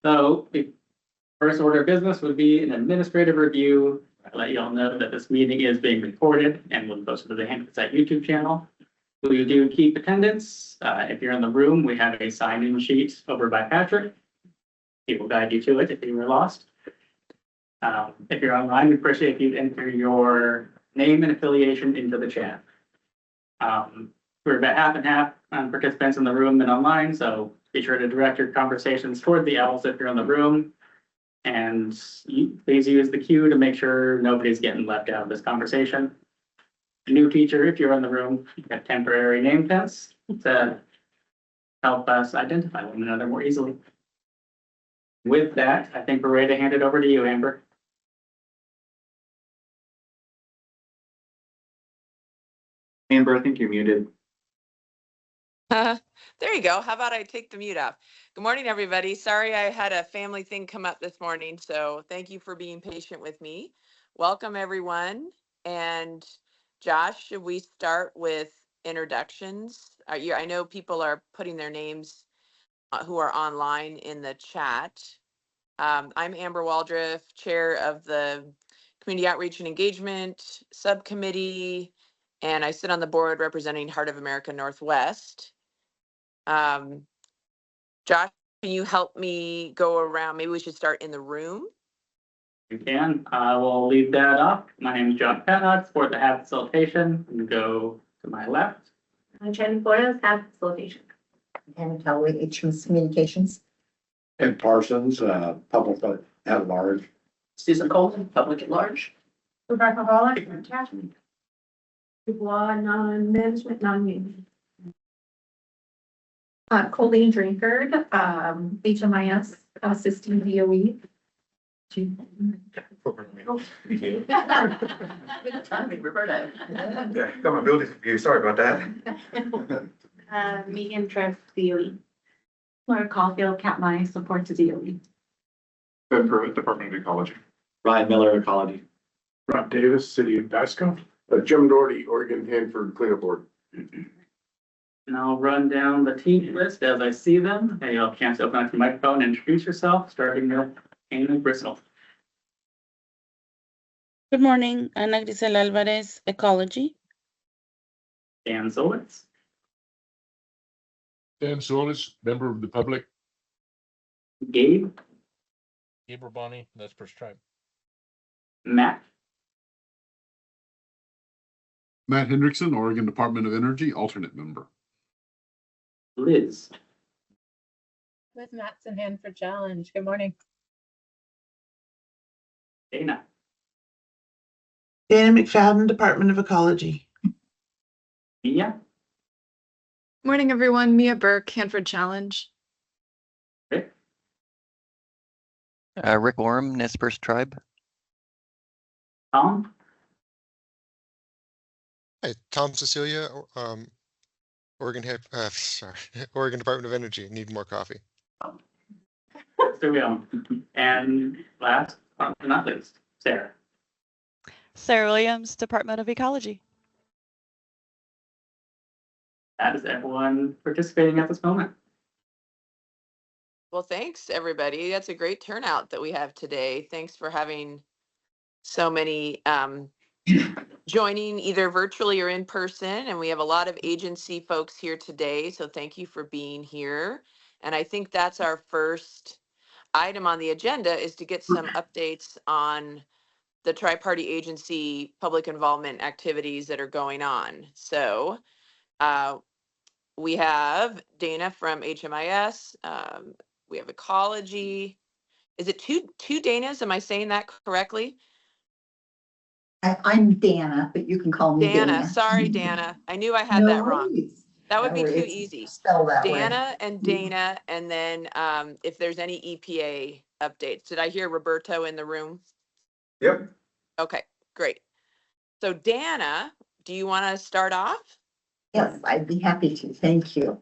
So the first order of business would be an administrative review. I'll let you all know that this meeting is being recorded and will be posted to the Hackensack YouTube channel. We do keep attendance. If you're in the room, we have a sign-in sheet over by Patrick. He will guide you to it if you were lost. If you're online, we appreciate if you enter your name and affiliation into the chat. We're about half and half on participants in the room and online, so be sure to direct your conversations toward the owls if you're in the room. And please use the queue to make sure nobody's getting left out of this conversation. New teacher, if you're in the room, you have temporary name tags to help us identify one another more easily. With that, I think we're ready to hand it over to you, Amber. Amber, I think you're muted. There you go. How about I take the mute off? Good morning, everybody. Sorry I had a family thing come up this morning, so thank you for being patient with me. Welcome, everyone. And Josh, should we start with introductions? I know people are putting their names who are online in the chat. I'm Amber Waldriff, chair of the Community Outreach and Engagement Subcommittee, and I sit on the board representing Heart of America Northwest. Josh, can you help me go around? Maybe we should start in the room. You can. I will leave that up. My name is John Petnod, support the HAB facilitation, and go to my left. I'm Jen Flores, HAB facilitation. And Kelly, HMS Communications. And Parsons, public at large. Susan Coleman, public at large. Rebecca Hall, attachment. Dubois, non-management, non-union. Colleen Drinkard, HMIS, assisting DOE. Roberta. Yeah, got my building confused. Sorry about that. Megan Treff, DOE. Laura Caulfield, Katmai, support to DOE. Ben Pruitt, Department of Ecology. Ryan Miller, Ecology. Rob Davis, City of Pasco. Jim Doherty, Oregon Hanford Cleanup Board. And I'll run down the team list as I see them. And you'll have a chance to open up your microphone and introduce yourself, starting with Amy Bristol. Good morning, Ana Grisel Alvarez, Ecology. Dan Zolitz, Dan Solis, member of the public. Gabe, Bonnie, that's first tribe. Matt, Matt Hendrickson, Oregon Department of Energy, alternate member. Liz, Liz Mattson, Hanford Challenge. Good morning. Dana, Dana McFadden, Department of Ecology. Mia, Morning, everyone. Mia Burke, Hanford Challenge. Rick, Rick Orem, Nez Perce Tribe. Tom, Hey, Tom Cecilia, Oregon Oregon Department of Energy. Need more coffee. there we go. And last but not least, Sarah. Sarah Williams, Department of Ecology. That is everyone participating at this moment. Well, thanks, everybody. That's a great turnout that we have today. Thanks for having so many joining either virtually or in person. And we have a lot of agency folks here today. So thank you for being here. And I think that's our first item on the agenda is to get some updates on the tri-party agency public involvement activities that are going on. So we have Dana from HMIS. We have Ecology. Is it two Danas? Am I saying that correctly? I'm Dana, but you can call me Dana. Sorry, Dana. I knew I had that wrong. That would be too easy. Spell that Dana and Dana, and then if there's any EPA updates. Did I hear Roberto in the room? Yep. Okay, great. So Dana, do you want to start off? Yes, I'd be happy to. Thank you.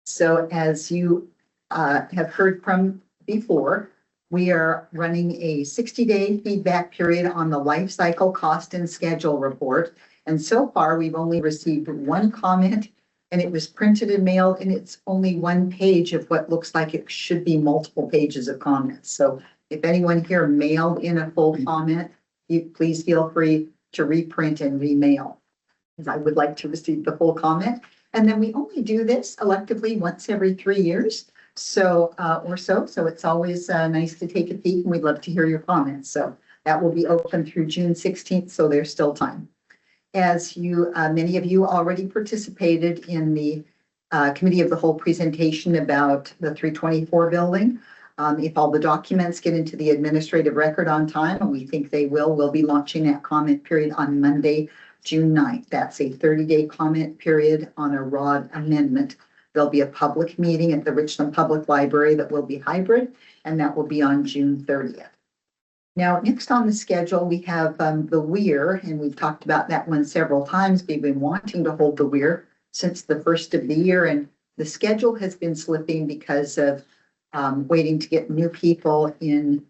So as you have heard from before, we are running a 60-day feedback period on the life cycle cost and schedule report. And so far, we've only received one comment and it was printed and mailed, and it's only one page of what looks like it should be multiple pages of comments. So if anyone here mailed in a full comment, you please feel free to reprint and remail, because I would like to receive the full comment. And then we only do this electively once every 3 years. So, so it's always nice to take a peek, and we'd love to hear your comments. So that will be open through June 16th, so there's still time. As you, many of you already participated in the committee of the whole presentation about the 324 building. If all the documents get into the administrative record on time, and we think they will, we'll be launching that comment period on Monday, June 9th. That's a 30-day comment period on a ROD amendment. There'll be a public meeting at the Richland Public Library that will be hybrid, and that will be on June 30th. Now, next on the schedule, we have the WEIR, and we've talked about that one several times. We've been wanting to hold the WEIR since the first of the year, and the schedule has been slipping because of waiting to get new people in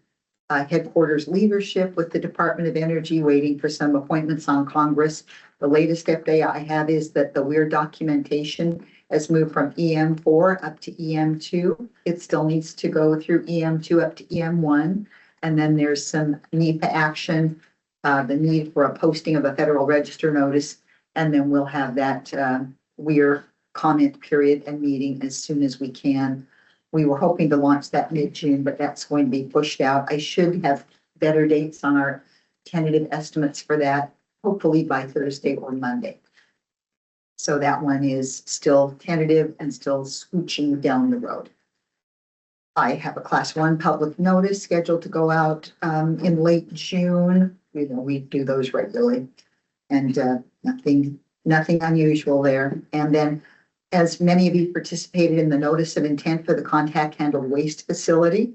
headquarters leadership with the Department of Energy, waiting for some appointments on Congress. The latest update I have is that the WEIR documentation has moved from EM4 up to EM2. It still needs to go through EM2 up to EM1. And then there's some NEPA action, the need for a posting of a Federal Register notice. And then we'll have that WEIR comment period and meeting as soon as we can. We were hoping to launch that mid-June, but that's going to be pushed out. I should have better dates on our tentative estimates for that, hopefully by Thursday or Monday. So that one is still tentative and still scooching down the road. I have a class 1 public notice scheduled to go out in late June. You know, we do those regularly, and nothing unusual there. And then, as many of you participated in the notice of intent for the contact handled waste facility,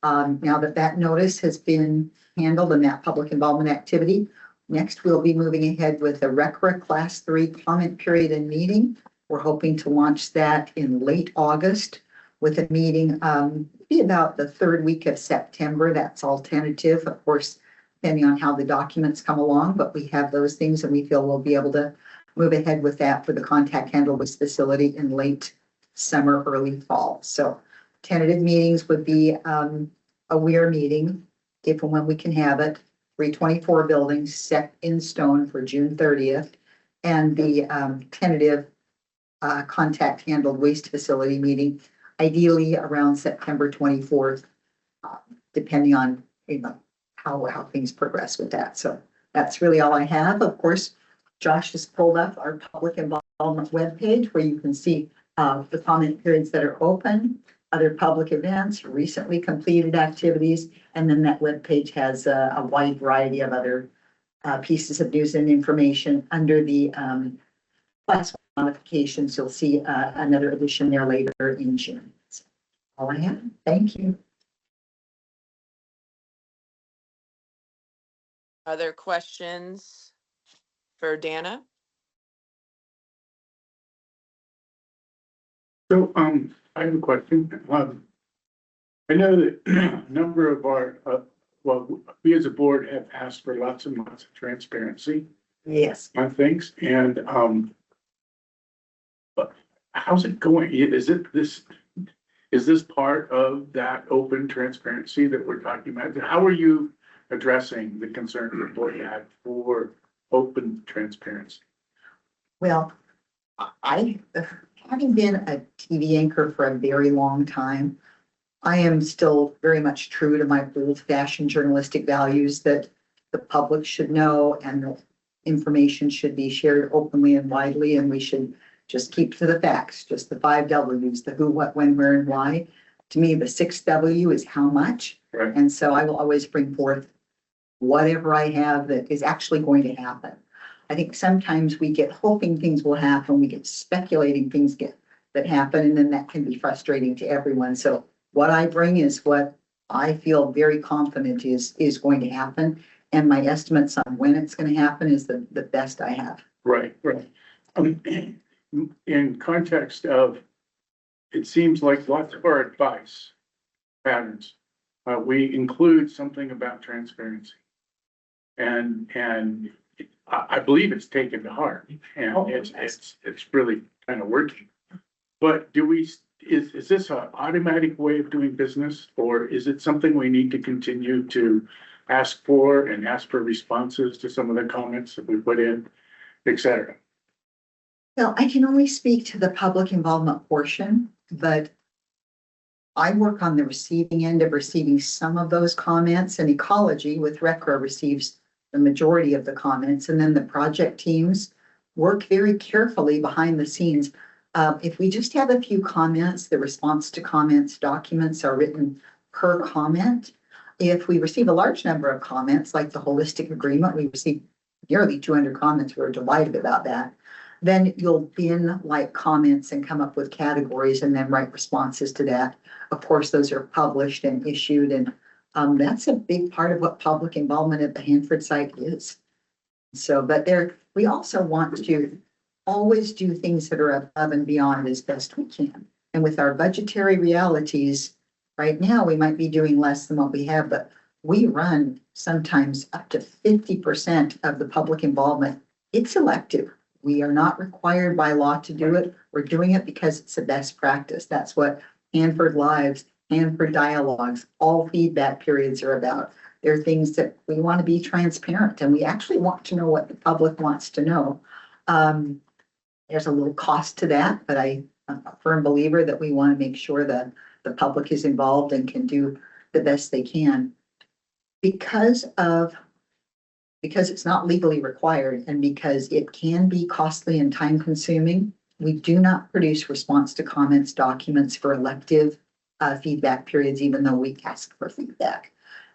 now that notice has been handled in that public involvement activity, next we'll be moving ahead with a RECRA class 3 comment period and meeting. We're hoping to launch that in late August, with a meeting, be about the 3rd week of September. That's all tentative, of course, depending on how the documents come along, but we have those things, and we feel we'll be able to move ahead with that for the contact handled waste facility in late summer, early fall. So tentative meetings would be a WEIR meeting, if and when we can have it, 324 buildings set in stone for June 30th, and the tentative contact handled waste facility meeting, ideally around September 24th, depending on how things progress with that. So that's really all I have. Of course, Josh has pulled up our public involvement webpage where you can see the comment periods that are open, other public events, recently completed activities, and then that webpage has a wide variety of other pieces of news and information under the class modifications. You'll see another edition there later in June. So, all I have. Thank you. Other questions for Dana? So, I have a question. I know that a number of our, we as a board have asked for lots and lots of transparency. Yes. On things, and, but how's it going? Is this part of that open transparency that we're talking about? How are you addressing the concern the board had for open transparency? Well, I, having been a TV anchor for a very long time, I am still very much true to my old-fashioned journalistic values that the public should know, and the information should be shared openly and widely, and we should just keep to the facts, just the 5 W's, the who, what, when, where, and why. To me, the 6th W is how much. Right. And so I will always bring forth whatever I have that is actually going to happen. I think sometimes we get hoping things will happen, we get speculating things that happen, and then that can be frustrating to everyone. So what I bring is what I feel very confident is going to happen. And my estimates on when it's going to happen is the best I have. Right. In context of, it seems like lots of our advice patterns, we include something about transparency. And I believe it's taken to heart, and it's really kind of working. But is this an automatic way of doing business, or is it something we need to continue to ask for and ask for responses to some of the comments that we put in, et cetera? Well, I can only speak to the public involvement portion, but I work on the receiving end of receiving some of those comments, and ecology with RECRA receives the majority of the comments, and then the project teams work very carefully behind the scenes. If we just have a few comments, the response to comments documents are written per comment. If we receive a large number of comments, like the holistic agreement, we received nearly 200 comments. We're delighted about that. Then you'll bin like comments and come up with categories and then write responses to that. Of course, those are published and issued, and that's a big part of what public involvement at the Hanford site is. So, but we also want to always do things that are above and beyond as best we can. And with our budgetary realities, right now, we might be doing less than what we have, but we run sometimes up to 50% of the public involvement. It's elective. We are not required by law to do it. We're doing it because it's the best practice. That's what Hanford Lives, Hanford Dialogues, all feedback periods are about. They're things that we want to be transparent, and we actually want to know what the public wants to know. There's a little cost to that, but I'm a firm believer that we want to make sure that the public is involved and can do the best they can. Because it's not legally required and because it can be costly and time consuming, we do not produce response to comments documents for elective feedback periods, even though we ask for feedback.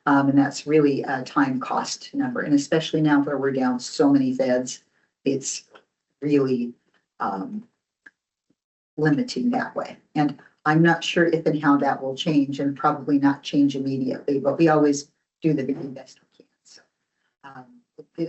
And that's really a time cost number. And especially now where we're down so many feds, it's really limiting that way. And I'm not sure if and how that will change, and probably not change immediately, but we always do the very best we can. So,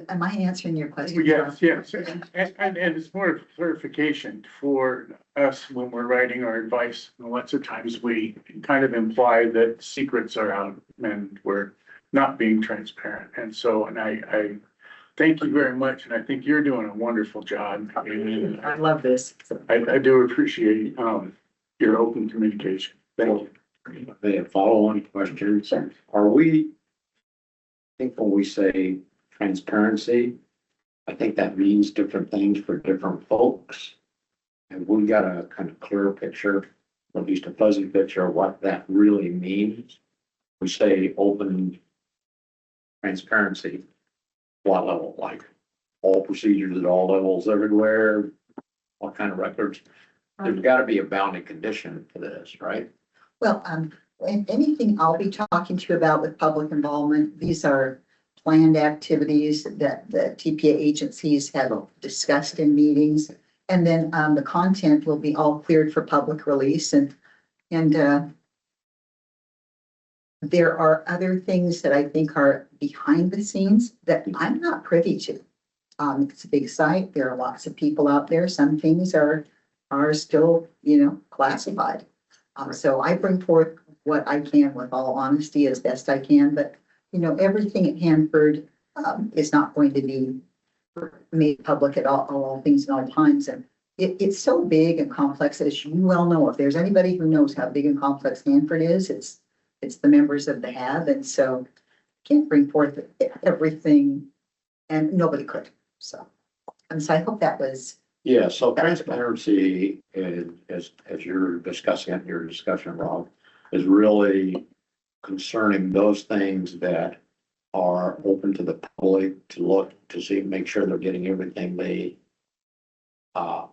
am I answering your question? Yes. And it's more of clarification for us when we're writing our advice. Lots of times we kind of imply that secrets are out and we're not being transparent. And so, and I thank you very much. And I think you're doing a wonderful job. And I love this. I do appreciate your open communication. Thank you. They have follow-on questions. Are we, I think when we say transparency, I think that means different things for different folks. And we got a kind of clear picture, or at least a fuzzy picture of what that really means. We say open transparency, what level, like all procedures at all levels everywhere, what kind of records? There's got to be a bounding condition for this, right? Well, and anything I'll be talking to you about with public involvement, these are planned activities that the TPA agencies have discussed in meetings. And then the content will be all cleared for public release. And there are other things that I think are behind the scenes that I'm not privy to. It's a big site. There are lots of people out there. Some things are still, classified. So I bring forth what I can with all honesty as best I can, but everything at Hanford is not going to be made public at all things at all times. And it's so big and complex, as you well know. If there's anybody who knows how big and complex Hanford is, it's the members of the HAB. And so I can't bring forth everything, and nobody could. So I hope that was. Yeah, so transparency, as you're discussing it in your discussion, Rob, is really concerning those things that are open to the public to look, to see, make sure they're getting everything they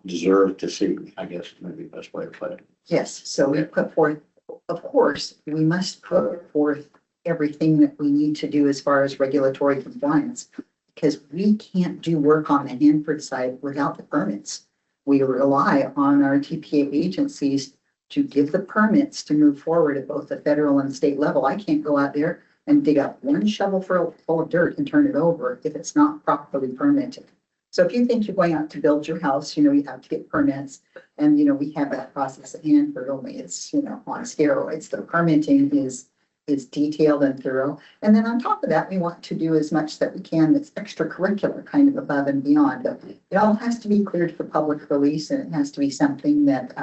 deserve to see, I guess, maybe the best way to put it. Yes, so we put forth, of course, we must put forth everything that we need to do as far as regulatory compliance, because we can't do work on the Hanford side without the permits. We rely on our TPA agencies to give the permits to move forward at both the federal and state level. I can't go out there and dig up one shovel full of dirt and turn it over if it's not properly permitted. So if you think you're going out to build your house, you have to get permits. And, we have that process at Hanford, only it's, on steroids. The permitting is is detailed and thorough. And then on top of that, we want to do as much that we can that's extracurricular, kind of above and beyond. It all has to be cleared for public release, and it has to be something that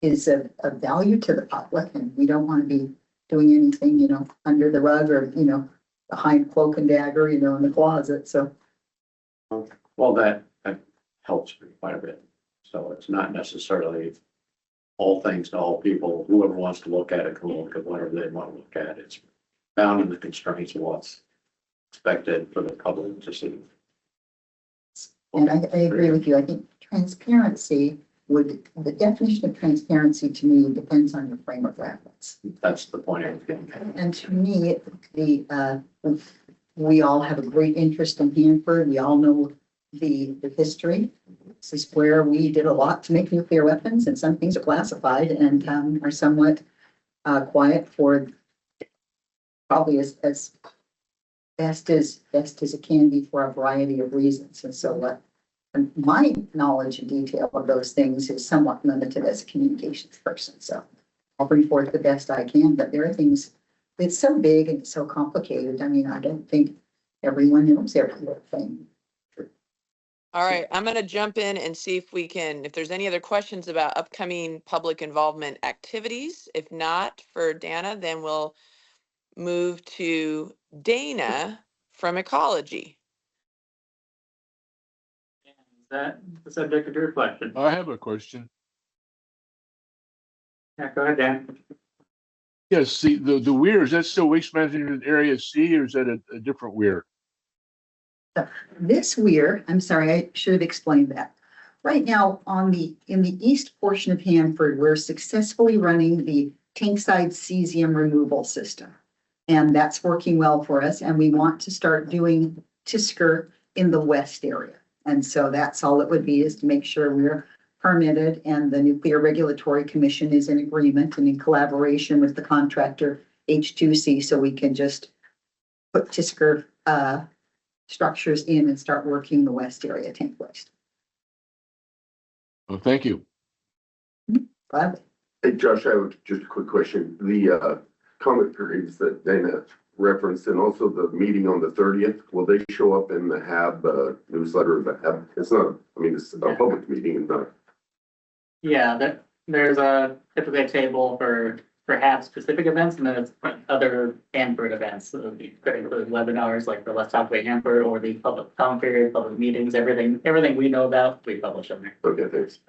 is of value to the public. And we don't want to be doing anything, under the rug or, behind cloak and dagger, in the closet. So Well, that helps me quite a bit. So it's not necessarily all things to all people. Whoever wants to look at it can look at whatever they want to look at. It's bound in the constraints of what's expected for the public to see. And I agree with you. I think transparency the definition of transparency to me depends on your frame of reference. That's the point I was getting at. And to me, we all have a great interest in Hanford. We all know the history. This is where we did a lot to make nuclear weapons, and some things are classified and are somewhat quiet for probably as best as it can be for a variety of reasons. And so and my knowledge and detail of those things is somewhat limited as a communications person. So I'll bring forth the best I can, but there are things, it's so big and so complicated. I mean, I don't think everyone knows everything. All right, I'm going to jump in and see if there's any other questions about upcoming public involvement activities. If not for Dana, then we'll move to Dana from Ecology. Is that the subject of your question? I have a question. Yeah, go ahead, Dan. Yes, the weir, is that still waste management area C, or is that a different weir? This weir, I'm sorry, I should have explained that. Right now in the east portion of Hanford, we're successfully running the tankside cesium removal system. And that's working well for us. And we want to start doing TSCR in the west area. And so that's all it would be, is to make sure we're permitted and the Nuclear Regulatory Commission is in agreement and in collaboration with the contractor H2C, so we can just put TSCR structures in and start working the west area, tank waste. Oh, thank you. Gladly. Hey, Josh, I have just a quick question. The comment periods that Dana referenced, and also the meeting on the 30th, will they show up in the HAB newsletter? The HAB, it's not, I mean, it's a public meeting and not. Yeah, there's typically a table for HAB specific events, and then it's other Hanford events. So we could include webinars like the Let's Talk About Hanford, or the public comment period, public meetings, everything we know about, we publish on there. Okay, thanks.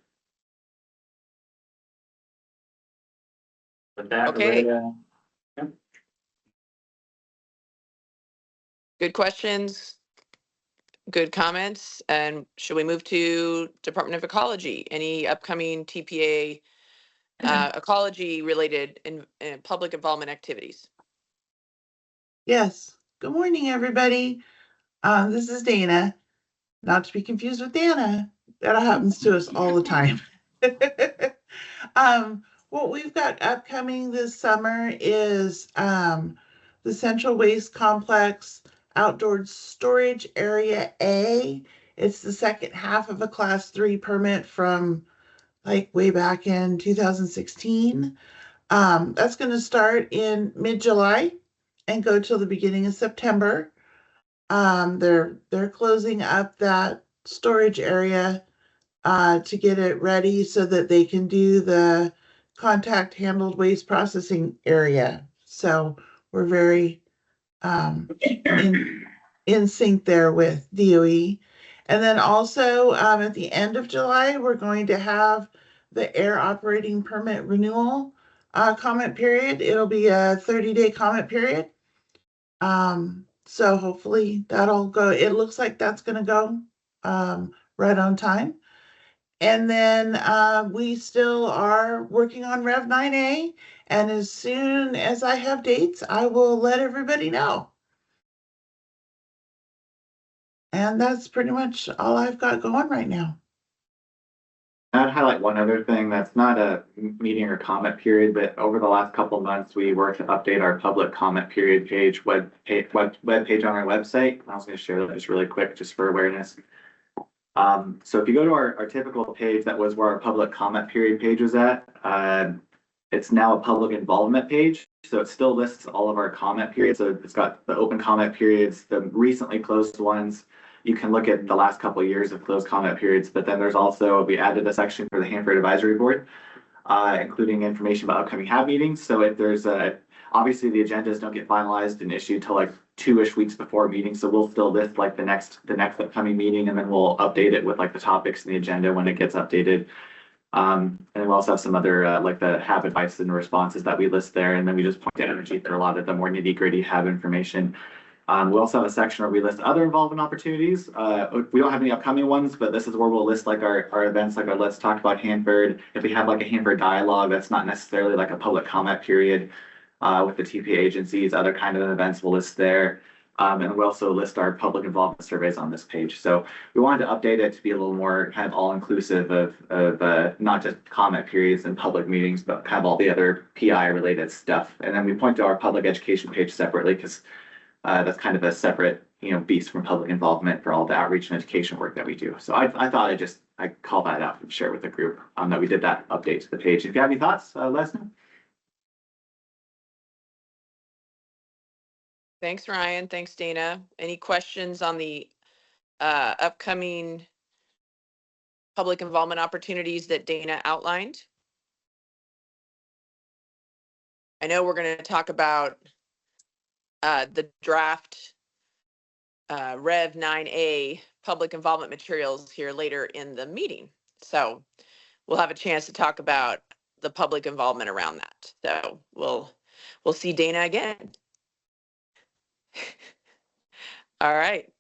With that, Okay. yeah. Good questions, good comments. And should we move to Department of Ecology? Any upcoming TPA ecology related and public involvement activities? Yes. Good morning, everybody. This is Dana, not to be confused with Dana. That happens to us all the time. What we've got upcoming this summer is the Central Waste Complex Outdoor Storage Area A. It's the second half of a Class 3 permit from like way back in 2016. That's going to start in mid-July and go till the beginning of September. They're closing up that storage area to get it ready so that they can do the contact handled waste processing area. So we're very in sync there with DOE. And then also at the end of July, we're going to have the air operating permit renewal comment period. It'll be a 30-day comment period. So hopefully that'll go. It looks like that's going to go right on time. And then we still are working on Rev 9A. And as soon as I have dates, I will let everybody know. And that's pretty much all I've got going right now. I'd highlight one other thing that's not a meeting or comment period, but over the last couple of months, we worked to update our public comment period page, web page on our website. I was going to share that just really quick, just for awareness. So if you go to our typical page, that was where our public comment period page was at. It's now a public involvement page, so it still lists all of our comment periods. So it's got the open comment periods, the recently closed ones. You can look at the last couple of years of closed comment periods, but then there's also, we added a section for the Hanford Advisory Board, including information about upcoming HAB meetings. So if there's obviously the agendas don't get finalized and issued till like 2-ish weeks before meetings. So we'll still list like the next upcoming meeting, and then we'll update it with like the topics in the agenda when it gets updated. And then we also have some other like the HAB advice and responses that we list there. And then we just point to energy for a lot of the more nitty gritty HAB information. We also have a section where we list other involvement opportunities. We don't have any upcoming ones, but this is where we'll list like our events, like our Let's Talk About Hanford. If we have like a Hanford dialogue, that's not necessarily like a public comment period with the TPA agencies, other kind of events we'll list there. And we also list our public involvement surveys on this page. So we wanted to update it to be a little more kind of all-inclusive of not just comment periods and public meetings, but kind of all the other PI related stuff. And then we point to our public education page separately because that's kind of a separate, beast from public involvement for all the outreach and education work that we do. So I thought I'd call that out and share it with the group that we did that update to the page. If you have any thoughts, let us know. Thanks, Ryan. Thanks, Dana. Any questions on the upcoming public involvement opportunities that Dana outlined? I know we're going to talk about the draft Rev 9A public involvement materials here later in the meeting. So we'll have a chance to talk about the public involvement around that. So we'll see Dana again. All right.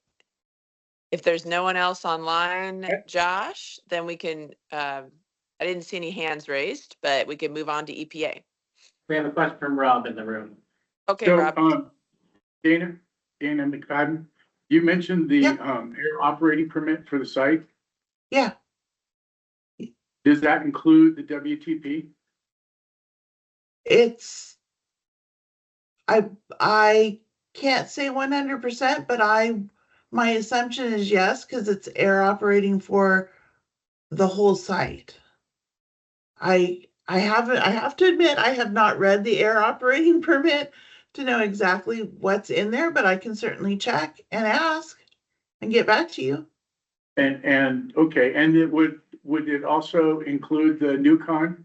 If there's no one else online, Josh, then we can, I didn't see any hands raised, but we can move on to EPA. We have a question from Rob in the room. Okay, So, Rob. Dana McFadden, you mentioned the air operating permit for the site. Yeah. Does that include the WTP? I can't say 100%, but my assumption is yes, because it's air operating for the whole site. I have to admit, I have not read the air operating permit to know exactly what's in there, but I can certainly check and ask and get back to you. And okay, and it would it also include the NUCON?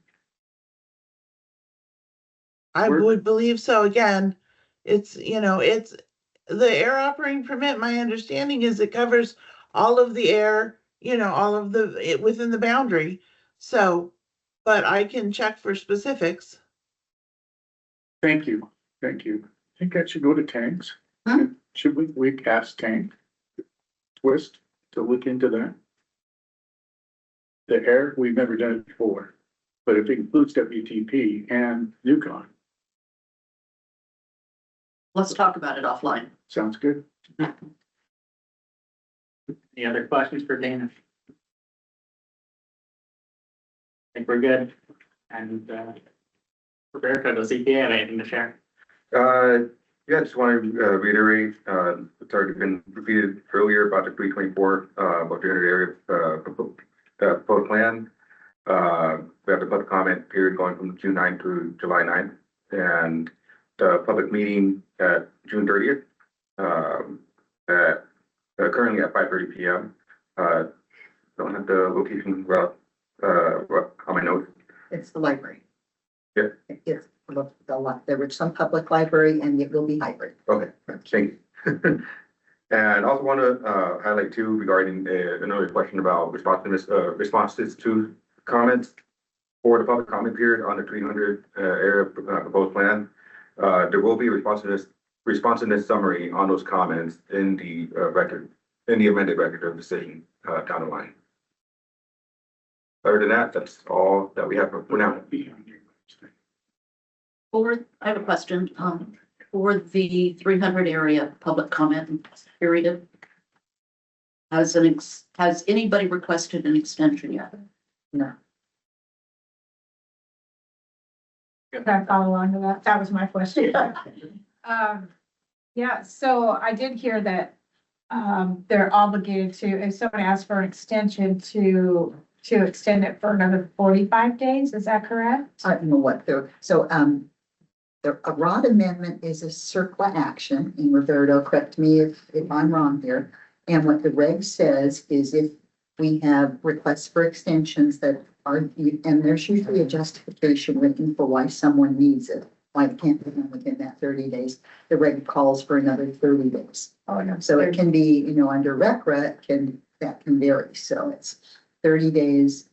I would believe so. Again, it's the air operating permit. My understanding is it covers all of the air, all of within the boundary. So, but I can check for specifics. Thank you. I think that should go to tanks. Huh? Should we ask Tank Twist to look into that? The air, we've never done it before, but if it includes WTP and NUCON, Let's talk about it offline. sounds good. Any other questions for Dana? I think we're good. And Roberto, does EPA have anything to share? Yeah, just want to reiterate, it's already been repeated earlier about the 324, about 300 area proposed plan. We have the public comment period going from June 9th to July 9th, and the public meeting at June 30th, currently at 5:30 p.m. Don't have the location on my notes. It's the library. Yeah. It's there was some public library and it will be hybrid. Okay, thank you. And also want to highlight too regarding another question about responses to comments for the public comment period on the 300 area proposed plan. There will be responsiveness summary on those comments in the record, in the amended record of decision down the line. Other than that, that's all that we have for now. I have a question, for the 300 area public comment period. Has anybody requested an extension yet? No. Can I follow along to that? That was my question. Yeah, so I did hear that they're obligated to, if someone asks for an extension, to to extend it for another 45 days, is that correct? I don't know what the, so, a ROD amendment is a CERCLA action, and Roberto, correct me if I'm wrong here. And what the reg says is if we have requests for extensions that are, and there's usually a justification written for why someone needs it, why it can't be done within that 30 days, the reg calls for another 30 days. Oh, no. So it can be, you know, under RECRA, that can vary. So it's 30 days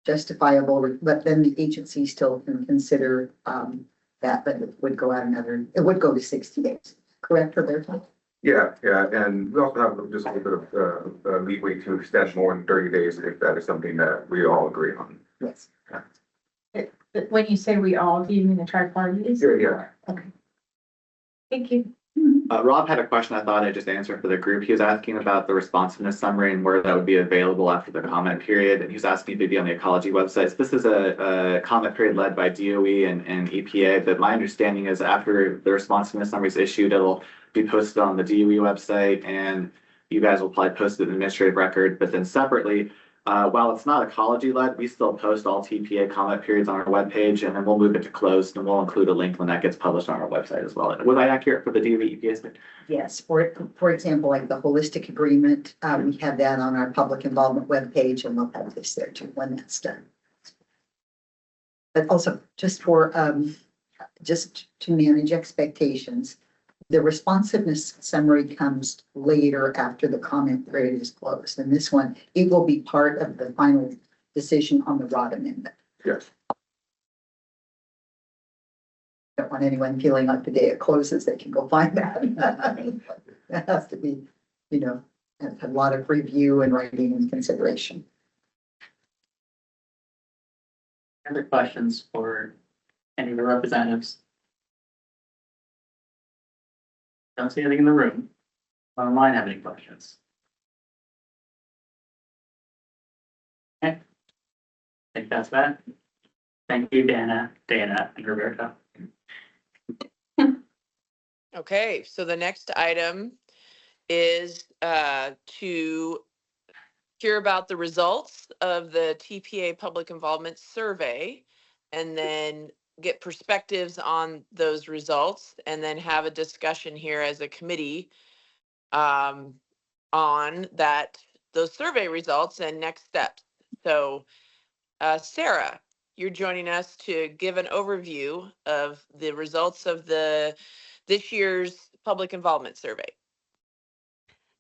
justifiable, but then the agency still can consider, that, but it would go out it would go to 60 days, correct, Roberto? Yeah, and we also have just a little bit of leeway to extend more than 30 days if that is something that we all agree on. Yes. When you say we all, do you mean the tri-parties? Yeah. Okay. Thank you. Rob had a question I thought I'd just answer for the group. He was asking about the responsiveness summary and where that would be available after the comment period. And he was asking if it'd be on the ecology websites. This is a comment period led by DOE and EPA, but my understanding is after the responsiveness summary is issued, it'll be posted on the DOE website, and you guys will probably post it in the administrative record. But then separately, while it's not ecology led, we still post all TPA comment periods on our webpage, and then we'll move it to closed, and we'll include a link when that gets published on our website as well. Was I accurate for the DOE EPA state? Yes, for example, like the holistic agreement, we have that on our public involvement webpage, and we'll have this there too when that's done. But also just for, just to manage expectations, the responsiveness summary comes later after the comment period is closed. And this one, it will be part of the final decision on the ROD amendment. Yes. Don't want anyone feeling like the day it closes, they can go find that. That has to be, you know, a lot of review and writing and consideration. Other questions for any of the representatives? Don't see anything in the room. Online, have any questions? Okay. I think that's that. Thank you, Dana, and Roberto. Okay, so the next item is to hear about the results of the TPA Public Involvement Survey, and then get perspectives on those results, and then have a discussion here as a committee on those survey results and next steps. So Sarah, you're joining us to give an overview of the results of this year's Public Involvement Survey.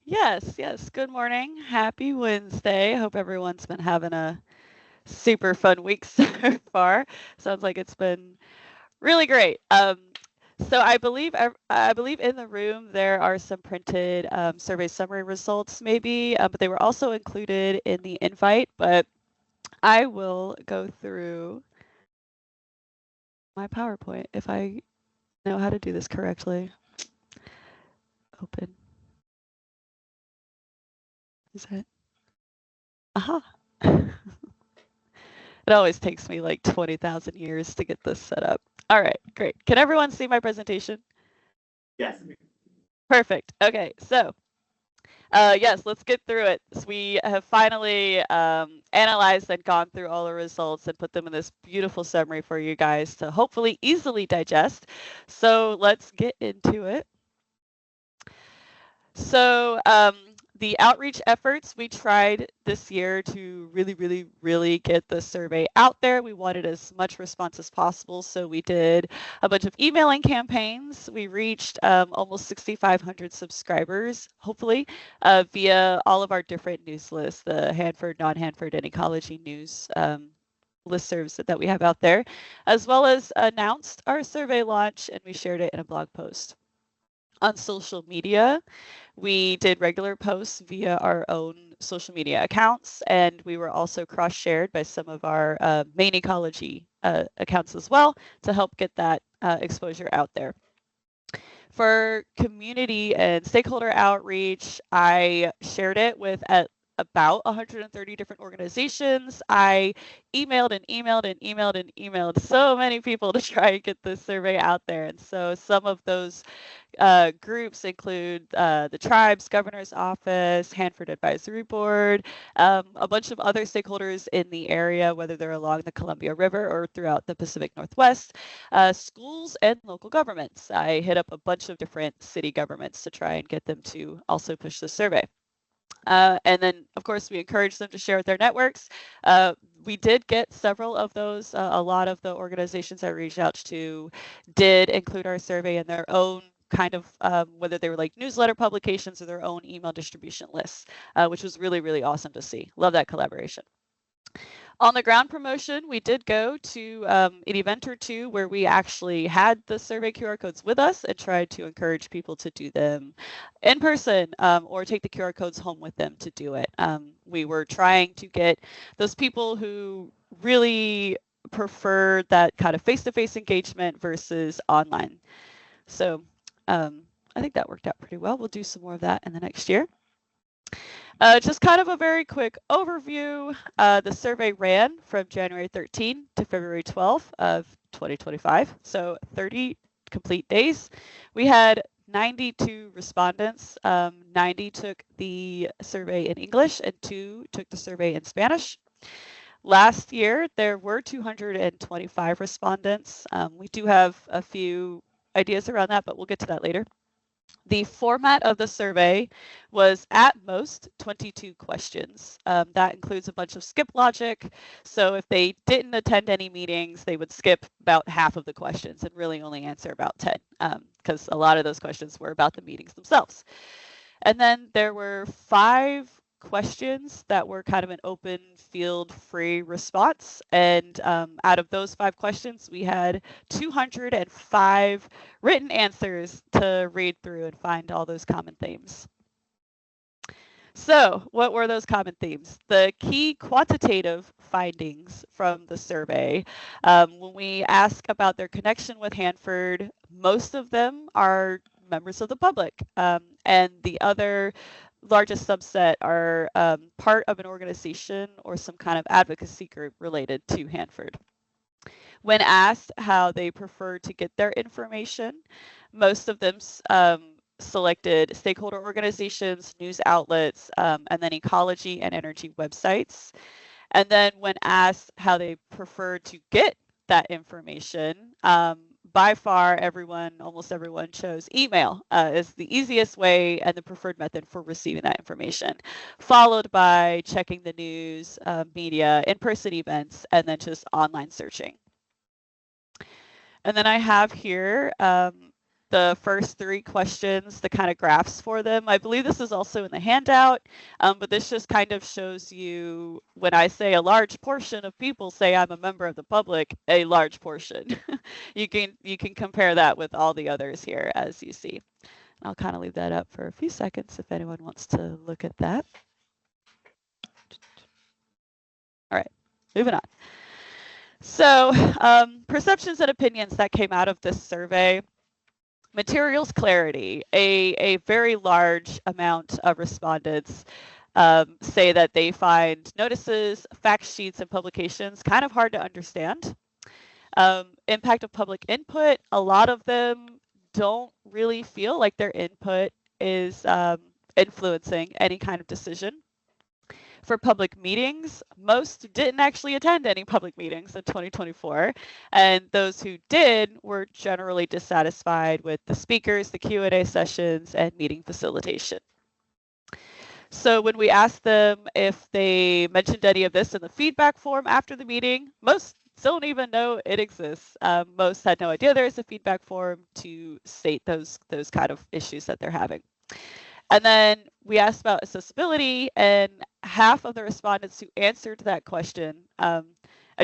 Yes. Good morning. Happy Wednesday. Hope everyone's been having a super fun week so far. Sounds like it's been really great. So I believe in the room there are some printed survey summary results maybe, but they were also included in the invite. But I will go through my PowerPoint if I know how to do this correctly. Open. Is it? Aha. It always takes me like 20,000 years to get this set up. All right, great. Can everyone see my presentation? Yes. Perfect. Okay, so yes, let's get through it. So we have finally analyzed and gone through all the results and put them in this beautiful summary for you guys to hopefully easily digest. So let's get into it. So the outreach efforts, we tried this year to really get the survey out there. We wanted as much response as possible. So we did a bunch of emailing campaigns. We reached almost 6,500 subscribers, hopefully, via all of our different news lists, the Hanford, non-Hanford, and ecology news listservs that we have out there, as well as announced our survey launch, and we shared it in a blog post. On social media, we did regular posts via our own social media accounts, and we were also cross-shared by some of our main ecology accounts as well to help get that exposure out there. For community and stakeholder outreach, I shared it with about 130 different organizations. I emailed and emailed and emailed and emailed so many people to try and get this survey out there. And so some of those groups include the Tribes Governor's Office, Hanford Advisory Board, a bunch of other stakeholders in the area, whether they're along the Columbia River or throughout the Pacific Northwest, schools and local governments. I hit up a bunch of different city governments to try and get them to also push the survey. And then, of course, we encourage them to share with their networks. We did get several of those. A lot of the organizations I reached out to did include our survey in their own kind of, whether they were like newsletter publications or their own email distribution lists, which was really, really awesome to see. Love that collaboration. On the ground promotion, we did go to an event or two where we actually had the survey QR codes with us and tried to encourage people to do them in person or take the QR codes home with them to do it. We were trying to get those people who really prefer that kind of face-to-face engagement versus online. So I think that worked out pretty well. We'll do some more of that in the next year. Just kind of a very quick overview. The survey ran from January 13 to February 12 of 2025, so 30 complete days. We had 92 respondents. 90 took the survey in English and 2 took the survey in Spanish. Last year, there were 225 respondents. We do have a few ideas around that, but we'll get to that later. The format of the survey was at most 22 questions. That includes a bunch of skip logic. So if they didn't attend any meetings, they would skip about half of the questions and really only answer about 10, because a lot of those questions were about the meetings themselves. And then there were 5 questions that were kind of an open field free response. And out of those 5 questions, we had 205 written answers to read through and find all those common themes. So what were those common themes? The key quantitative findings from the survey, when we ask about their connection with Hanford, most of them are members of the public, and the other largest subset are part of an organization or some kind of advocacy group related to Hanford. When asked how they prefer to get their information, most of them selected stakeholder organizations, news outlets, and then ecology and energy websites. And then when asked how they prefer to get that information, by far, almost everyone chose email as the easiest way and the preferred method for receiving that information, followed by checking the news, media, in-person events, and then just online searching. And then I have here the first 3 questions, the kind of graphs for them. I believe this is also in the handout, but this just kind of shows you when I say a large portion of people say I'm a member of the public, a large portion. You can compare that with all the others here, as you see. I'll kind of leave that up for a few seconds if anyone wants to look at that. All right, moving on. So perceptions and opinions that came out of this survey. Materials clarity. A very large amount of respondents say that they find notices, fact sheets, and publications kind of hard to understand. Impact of public input. A lot of them don't really feel like their input is influencing any kind of decision. For public meetings, most didn't actually attend any public meetings in 2024, and those who did were generally dissatisfied with the speakers, the Q&A sessions, and meeting facilitation. So when we asked them if they mentioned any of this in the feedback form after the meeting, most don't even know it exists. Most had no idea there is a feedback form to state those kind of issues that they're having. And then we asked about accessibility, and half of the respondents who answered that question, I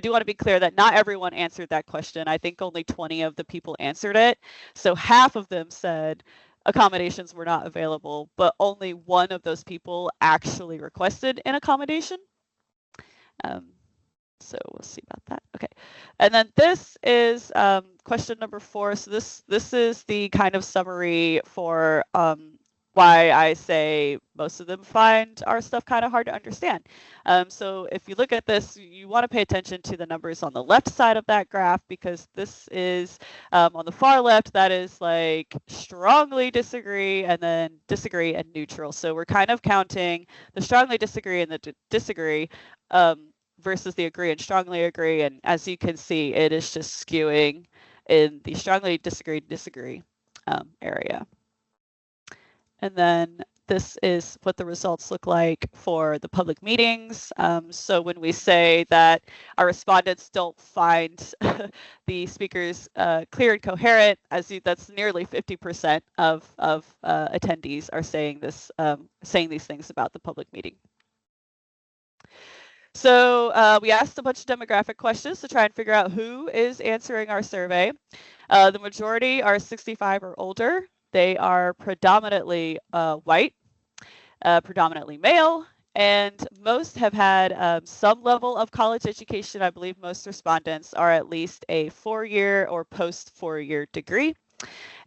do want to be clear that not everyone answered that question. I think only 20 of the people answered it. So half of them said accommodations were not available, but only 1 of those people actually requested an accommodation. So we'll see about that. Okay. And then this is question number 4. So this is the kind of summary for why I say most of them find our stuff kind of hard to understand. So if you look at this, you want to pay attention to the numbers on the left side of that graph, because this is on the far left, that is like strongly disagree and then disagree and neutral. So we're kind of counting the strongly disagree and the disagree versus the agree and strongly agree. And as you can see, it is just skewing in the strongly disagree area. And then this is what the results look like for the public meetings. So when we say that our respondents don't find the speakers clear and coherent, that's nearly 50% of attendees are saying this, saying these things about the public meeting. So we asked a bunch of demographic questions to try and figure out who is answering our survey. The majority are 65 or older. They are predominantly white, predominantly male, and most have had some level of college education. I believe most respondents are at least a 4-year or post 4-year degree.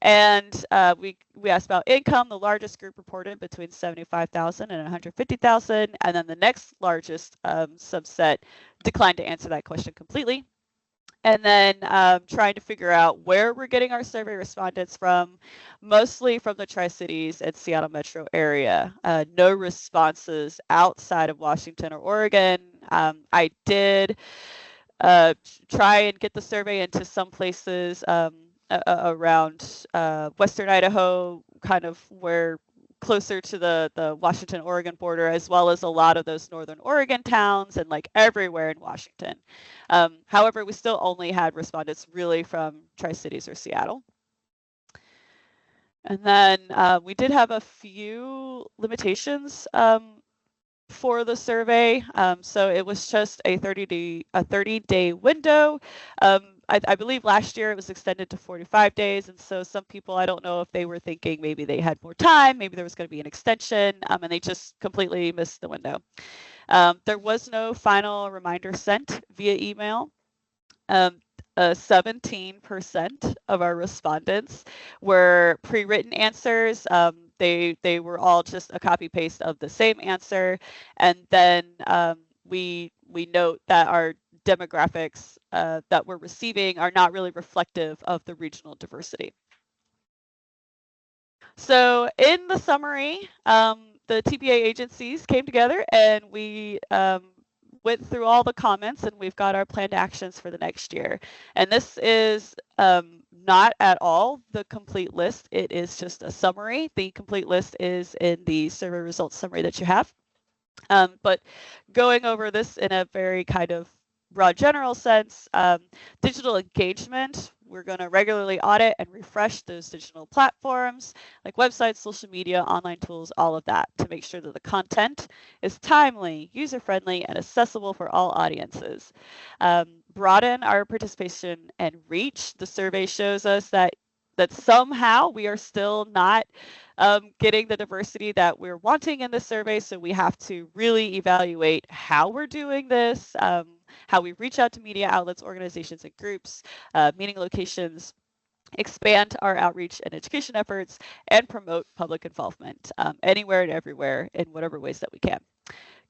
And we asked about income. The largest group reported between 75,000 and 150,000, and then the next largest subset declined to answer that question completely. And then trying to figure out where we're getting our survey respondents from, mostly from the Tri-Cities and Seattle metro area. No responses outside of Washington or Oregon. I did try and get the survey into some places around Western Idaho, kind of where closer to the Washington-Oregon border, as well as a lot of those Northern Oregon towns and like everywhere in Washington. However, we still only had respondents really from Tri-Cities or Seattle. And then we did have a few limitations for the survey. So it was just a 30-day window. I believe last year it was extended to 45 days. And so some people, I don't know if they were thinking maybe they had more time, maybe there was going to be an extension, and they just completely missed the window. There was no final reminder sent via email. 17% of our respondents were pre-written answers. They were all just a copy paste of the same answer. And then we note that our demographics that we're receiving are not really reflective of the regional diversity. So in the summary, the TPA agencies came together and we went through all the comments, and we've got our planned actions for the next year. And this is not at all the complete list. It is just a summary. The complete list is in the survey results summary that you have. But going over this in a very kind of broad general sense, digital engagement, we're going to regularly audit and refresh those digital platforms like websites, social media, online tools, all of that, to make sure that the content is timely, user-friendly, and accessible for all audiences. Broaden our participation and reach. The survey shows us that somehow we are still not getting the diversity that we're wanting in the survey. So we have to really evaluate how we're doing this, how we reach out to media outlets, organizations, and groups, meeting locations, expand our outreach and education efforts, and promote public involvement anywhere and everywhere in whatever ways that we can.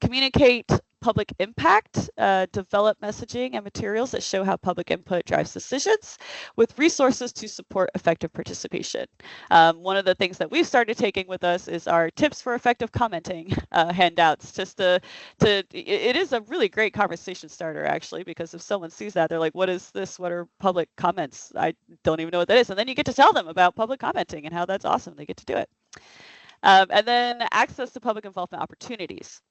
Communicate public impact, develop messaging and materials that show how public input drives decisions, with resources to support effective participation. One of the things that we've started taking with us is our tips for effective commenting handouts. It is a really great conversation starter, actually, because if someone sees that, they're like, what is this? What are public comments? I don't even know what that is. And then you get to tell them about public commenting and how that's awesome. They get to do it. And then access to public involvement opportunities.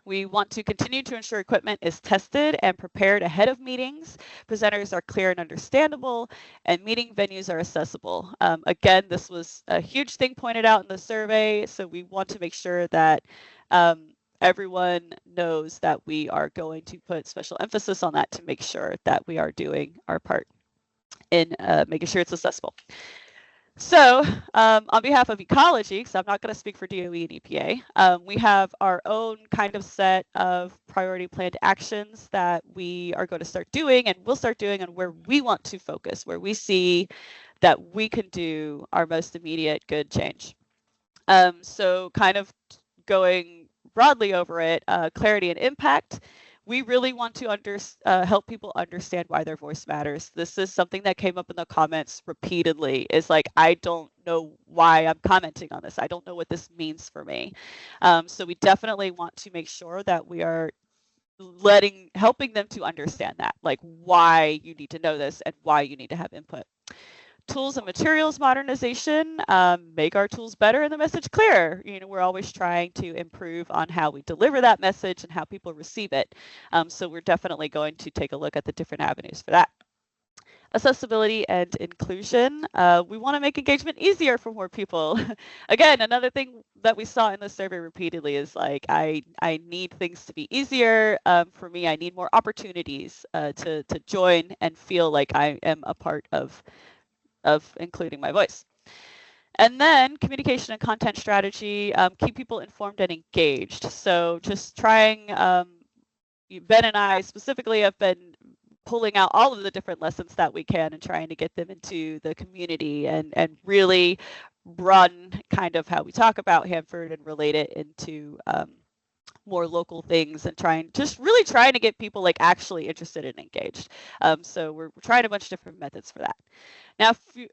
We want to continue to ensure equipment is tested and prepared ahead of meetings, presenters are clear and understandable, and meeting venues are accessible. Again, this was a huge thing pointed out in the survey, so we want to make sure that everyone knows that we are going to put special emphasis on that to make sure that we are doing our part in making sure it's accessible. So on behalf of ecology, because I'm not going to speak for DOE and EPA, we have our own kind of set of priority planned actions that we are going to start doing and we'll start doing, and where we want to focus, where we see that we can do our most immediate good change. So kind of going broadly over it, clarity and impact. We really want to help people understand why their voice matters. This is something that came up in the comments repeatedly. Is like, I don't know why I'm commenting on this. I don't know what this means for me. So we definitely want to make sure that we are helping them to understand that, like why you need to know this and why you need to have input. Tools and materials modernization, make our tools better and the message clearer. We're always trying to improve on how we deliver that message and how people receive it. So we're definitely going to take a look at the different avenues for that. Accessibility and inclusion. We want to make engagement easier for more people. Again, another thing that we saw in the survey repeatedly is like, I need things to be easier. For me, I need more opportunities to join and feel like I am a part of including my voice. And then communication and content strategy, keep people informed and engaged. So just trying, Ben and I specifically have been pulling out all of the different lessons that we can and trying to get them into the community and really broaden kind of how we talk about Hanford and relate it into more local things and really trying to get people like actually interested and engaged. So we're trying a bunch of different methods for that. Now,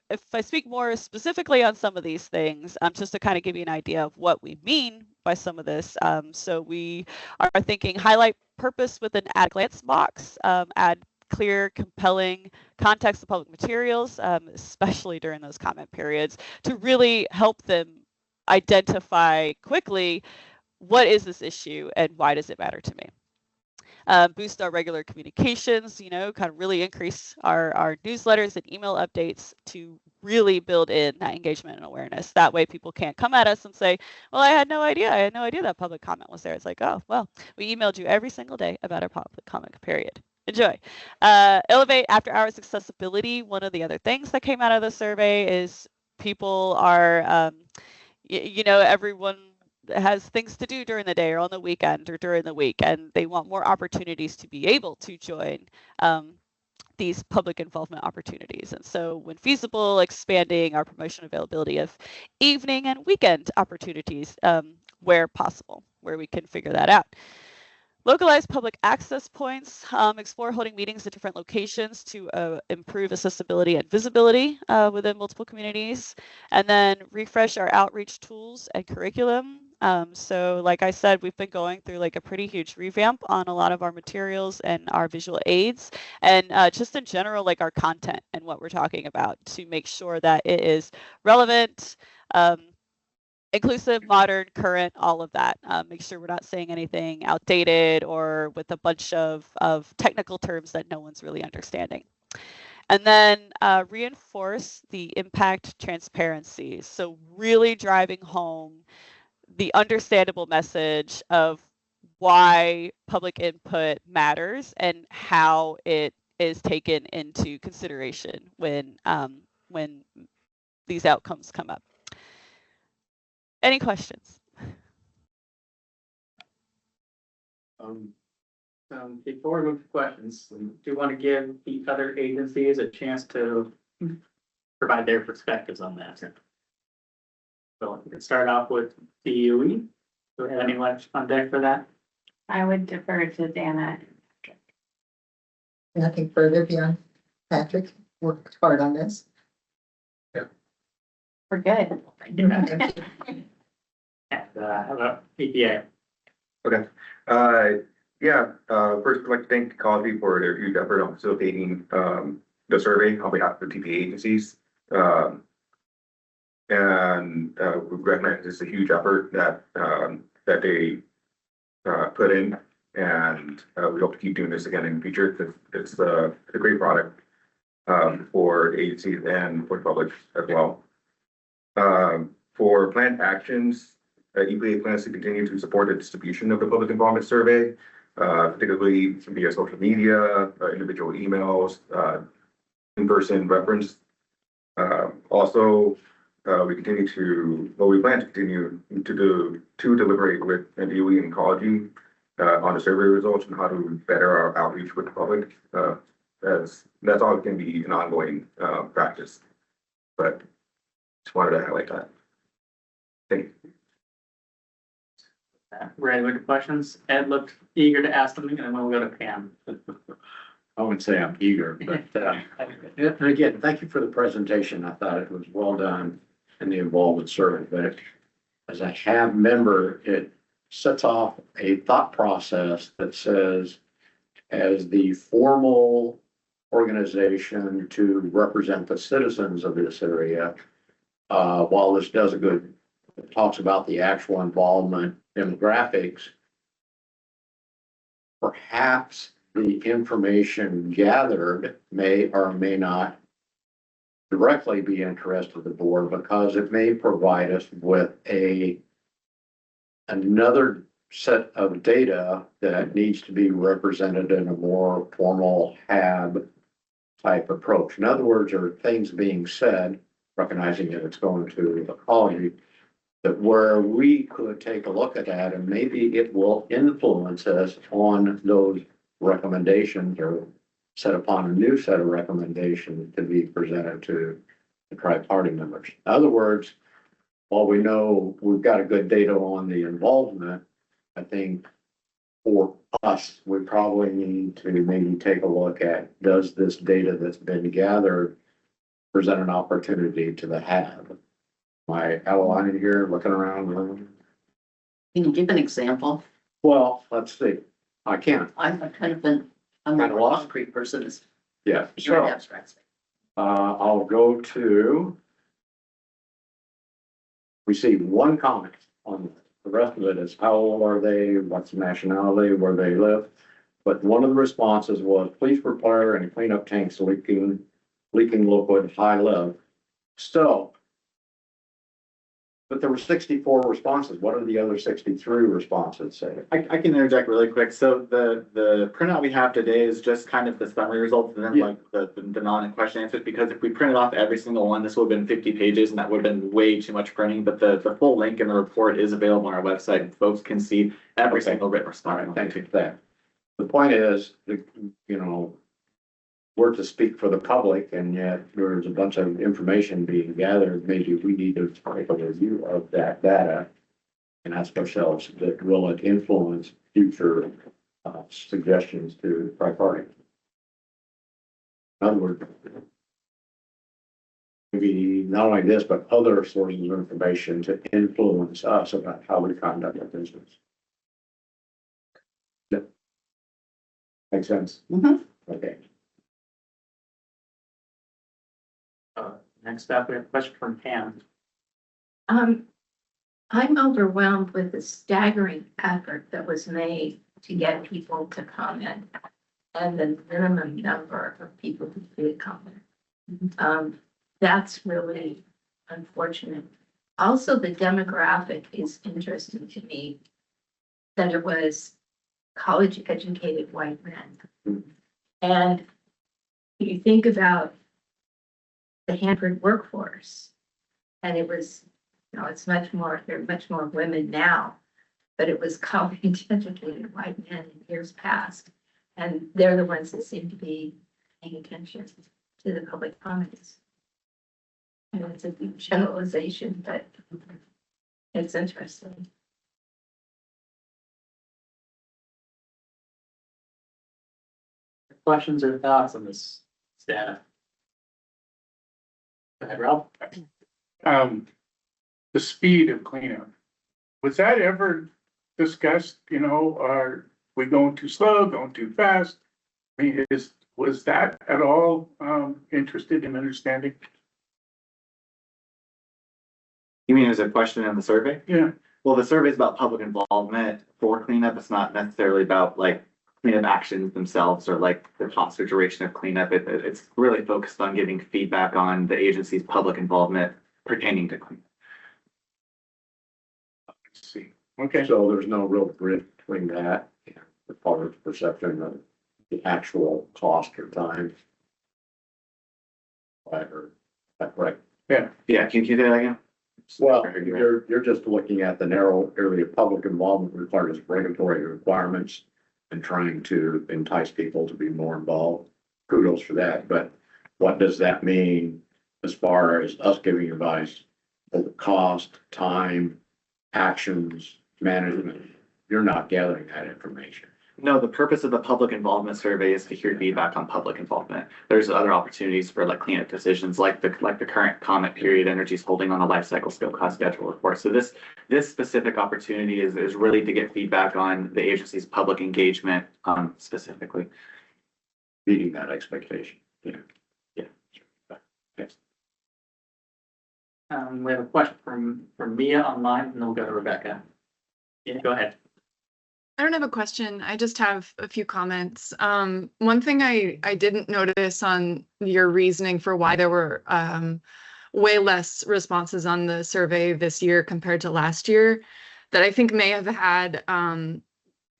if I speak more specifically on some of these things, just to kind of give you an idea of what we mean by some of this. So we are thinking highlight purpose with an at glance box, add clear, compelling context to public materials, especially during those comment periods, to really help them identify quickly what is this issue and why does it matter to me. Boost our regular communications, kind of really increase our newsletters and email updates to really build in that engagement and awareness. That way people can't come at us and say, well, I had no idea that public comment was there. It's like, oh, well, we emailed you every single day about our public comment period. Enjoy. Elevate after hours accessibility. One of the other things that came out of the survey is people are, everyone has things to do during the day or on the weekend or during the week, and they want more opportunities to be able to join these public involvement opportunities. And so when feasible, expanding our promotion availability of evening and weekend opportunities where possible, where we can figure that out. Localized public access points, explore holding meetings at different locations to improve accessibility and visibility within multiple communities, and then refresh our outreach tools and curriculum. So like I said, we've been going through like a pretty huge revamp on a lot of our materials and our visual aids, and just in general, like our content and what we're talking about to make sure that it is relevant, inclusive, modern, current, all of that. Make sure we're not saying anything outdated or with a bunch of technical terms that no one's really understanding. And then reinforce the impact transparency. So really driving home the understandable message of why public input matters and how it is taken into consideration when these outcomes come up. Any questions? Before we move to questions, do you want to give the other agencies a chance to provide their perspectives on that? So we can start off with DOE. Do we have anyone on deck for that? I would defer to Dana. Nothing further beyond Patrick worked hard on this. We're good. And how about EPA? Okay. First, I'd like to thank Cosby for their huge effort on facilitating the survey on behalf of the TPA agencies. And we recognize it's a huge effort that they put in, and we hope to keep doing this again in the future. It's a great product for the agencies and for the public as well. For planned actions, EPA plans to continue to support the distribution of the public involvement survey, particularly via social media, individual emails, in-person reference. Also, we plan to continue to deliberate with DOE and Ecology on the survey results and how to better our outreach with the public. That's all going to be an ongoing practice. But just wanted to highlight that. Thank you. ready with the questions. Ed looked eager to ask something, and then we'll go to Pam. I wouldn't say I'm eager, but, and again, thank you for the presentation. I thought it was well done in the involvement survey, but as a HAB member, it sets off a thought process that says, as the formal organization to represent the citizens of this area, while this does it talks about the actual involvement demographics, perhaps the information gathered may or may not directly be interest of the board because it may provide us with another set of data that needs to be represented in a more formal HAB type approach. In other words, there are things being said, recognizing that it's going to the college, that where we could take a look at that and maybe it will influence us on those recommendations or set upon a new set of recommendations to be presented to the tri-party members. In other words, while we know we've got a good data on the involvement, I think for us, we probably need to maybe take a look at, does this data that's been gathered present an opportunity to the HAB? Am I out of line here, looking around the room? Can you give an example? Well, let's see. I can. I'm I'm Kind of a lost? concrete person. It's Yeah. your So, abstract. I'll go to. We see one comment on this. The rest of it is how old are they, what's the nationality, where they live. But one of the responses was, please repair and clean up tanks leaking liquid high level. So. But there were 64 responses. What are the other 63 responses say? I can interject really quick. So the printout we have today is just kind of the summary results and then Yeah. like the non-question answers, because if we printed off every single one, this would have been 50 pages and that would have been way too much printing. But the full link in the report is available on our website and folks can see every Okay. single written All response. right, thank you for that. The point is, we're to speak for the public and yet there's a bunch of information being gathered. Maybe we need to take a review of that data and ask ourselves that will it influence future suggestions to the tri-party? In other words, maybe not only this, but other sources of information to influence us about how we conduct our business. Yep. Makes sense? Mhm. Okay. Next up, we have a question from Pam. I'm overwhelmed with the staggering effort that was made to get people to comment and the minimum number of people who did comment. That's really unfortunate. Also, the demographic is interesting to me, that it was college-educated white men. And you think about the Hanford workforce, and it was, it's much more, there are much more women now, but it was college-educated white men in years past. And they're the ones that seem to be paying attention to the public comments. And it's a deep generalization, but it's interesting. Questions or thoughts on this data? Go ahead, Rob. The speed of cleanup, was that ever discussed, are we going too slow, going too fast? I mean, was that at all, interested in understanding? You mean as a question in the survey? Yeah. Well, the survey is about public involvement for cleanup. It's not necessarily about like cleanup actions themselves or like the cost or duration of cleanup. It's really focused on giving feedback on the agency's public involvement pertaining to cleanup. Let's see. Okay. So there's no real bridge between that and the public's perception of the actual cost or time. Right. Yeah. Yeah. Can you do that again? Well, you're just looking at the narrow area of public involvement required as regulatory requirements and trying to entice people to be more involved. Kudos for that. But what does that mean as far as us giving advice? The cost, time, actions, management. you're not gathering that information. No, the purpose of the public involvement survey is to hear feedback on public involvement. There's other opportunities for like cleanup decisions, like the current comment period Energy's holding on a life cycle scope cost schedule report. So this specific opportunity is really to get feedback on the agency's public engagement specifically. Meeting that expectation. Yeah. Yeah. Yes. We have a question from Mia online, and then we'll go to Rebecca. Yeah, go ahead. I don't have a question. I just have a few comments. One thing I didn't notice on your reasoning for why there were way less responses on the survey this year compared to last year that I think may have had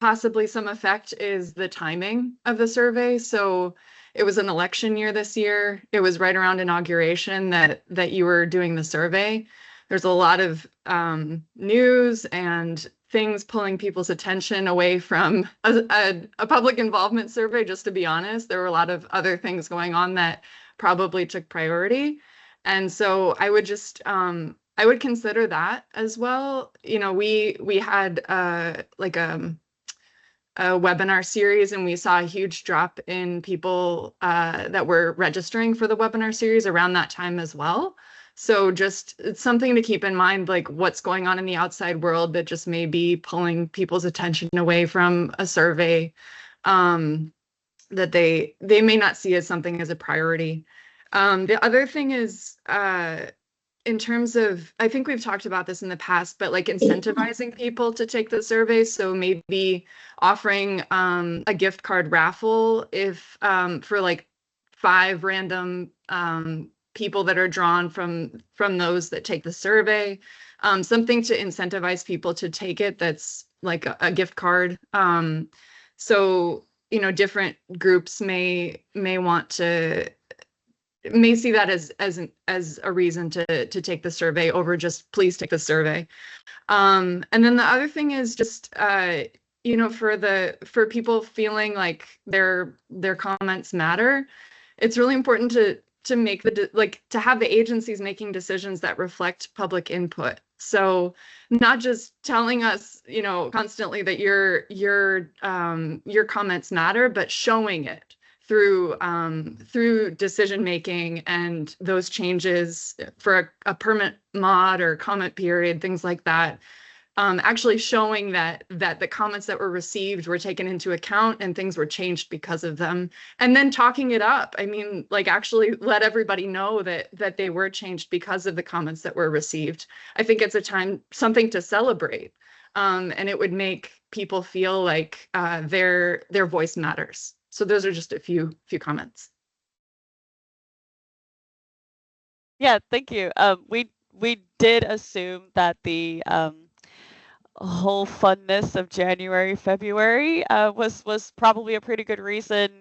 possibly some effect is the timing of the survey. So it was an election year this year. It was right around inauguration that you were doing the survey. There's a lot of news and things pulling people's attention away from a public involvement survey, just to be honest. There were a lot of other things going on that probably took priority. And so I would just, I would consider that as well. You know, we had like a webinar series, and we saw a huge drop in people that were registering for the webinar series around that time as well. So just it's something to keep in mind, like what's going on in the outside world that just may be pulling people's attention away from a survey that they may not see as something as a priority. The other thing is in terms of, I think we've talked about this in the past, but like incentivizing people to take the survey. So maybe offering a gift card raffle if for like 5 random people that are drawn from those that take the survey, something to incentivize people to take it that's like a gift card. So, you know, different groups may see that as a reason to take the survey over just please take the survey. And then the other thing is just, you know, for people feeling like their comments matter, it's really important to make to have the agencies making decisions that reflect public input. So not just telling us, you know, constantly that your comments matter, but showing it through decision making and those changes for a permit mod or comment period, things like that. Actually showing that the comments that were received were taken into account and things were changed because of them, and then talking it up. I mean, like actually let everybody know that they were changed because of the comments that were received. I think it's something to celebrate, and it would make people feel like their voice matters. So those are just a few comments. Yeah, thank you. We did assume that the whole funness of January, February was probably a pretty good reason.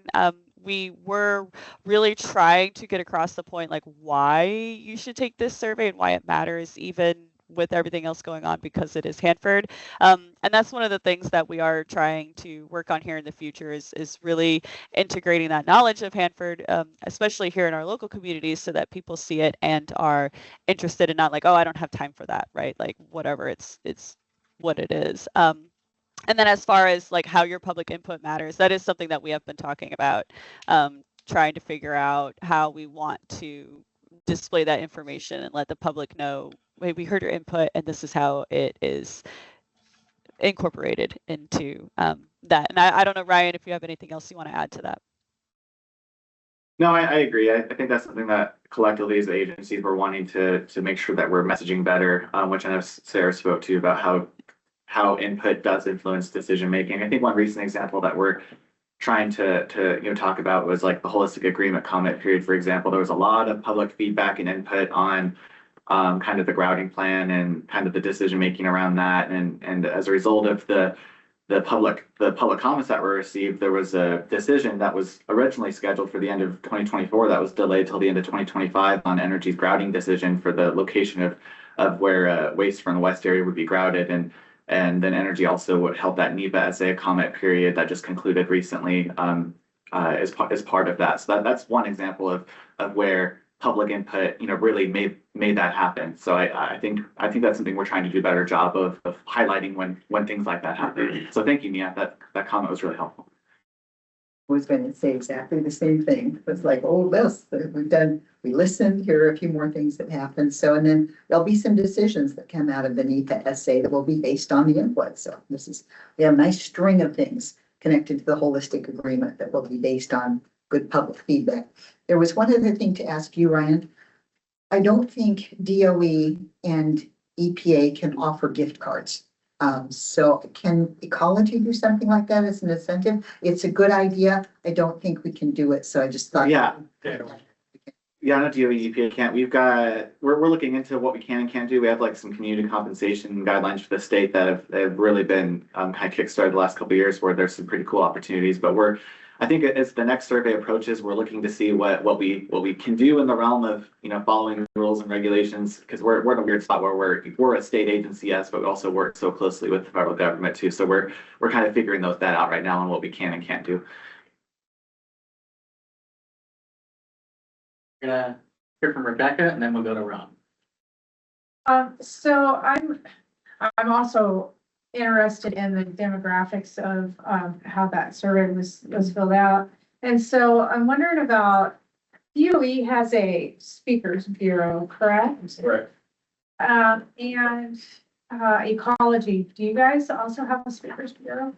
We were really trying to get across the point, like why you should take this survey and why it matters, even with everything else going on, because it is Hanford. And that's one of the things that we are trying to work on here in the future is really integrating that knowledge of Hanford, especially here in our local communities, so that people see it and are interested and not like, oh, I don't have time for that, right? Like whatever, it's what it is. And then as far as like how your public input matters, that is something that we have been talking about, trying to figure out how we want to display that information and let the public know, hey, we heard your input and this is how it is incorporated into that. And I don't know, Ryan, if you have anything else you want to add to that. No, I agree. I think that's something that collectively as agencies we're wanting to make sure that we're messaging better, which I know Sarah spoke to about how input does influence decision making. I think one recent example that we're trying to talk about was like the holistic agreement comment period, for example. There was a lot of public feedback and input on kind of the grouting plan and kind of the decision making around that, and as a result of the public comments that were received, there was a decision that was originally scheduled for the end of 2024 that was delayed till the end of 2025 on Energy's grouting decision for the location of where waste from the west area would be grouted, and then Energy also held that NEPA SA comment period that just concluded recently as part of that. So that's one example of where public input, really made that happen. So I think that's something we're trying to do a better job of highlighting when things like that happen. So thank you, Mia. That comment was really helpful. I was going to say exactly the same thing. It was like, oh, this, we listened, here are a few more things that happened. So, and then there'll be some decisions that come out of beneath the essay that will be based on the input. So we have a nice string of things connected to the holistic agreement that will be based on good public feedback. There was one other thing to ask you, Ryan. I don't think DOE and EPA can offer gift cards. So can ecology do something like that as an incentive? It's a good idea. I don't think we can do it. So I just thought. Yeah, no, DOE, EPA can't. We're looking into what we can and can't do. We have like some community compensation guidelines for the state that have really been kind of kickstarted the last couple of years where there's some pretty cool opportunities. But I think as the next survey approaches, we're looking to see what we can do in the realm of following rules and regulations, because we're in a weird spot where we're a state agency, yes, but we also work so closely with the federal government too. So we're kind of figuring that out right now on what we can and can't do. We're gonna hear from Rebecca and then we'll go to Ron. So I'm also interested in the demographics of how that survey was filled out. And so I'm wondering about, DOE has a speakers bureau, correct? Right. And ecology, do you guys also have a speakers bureau?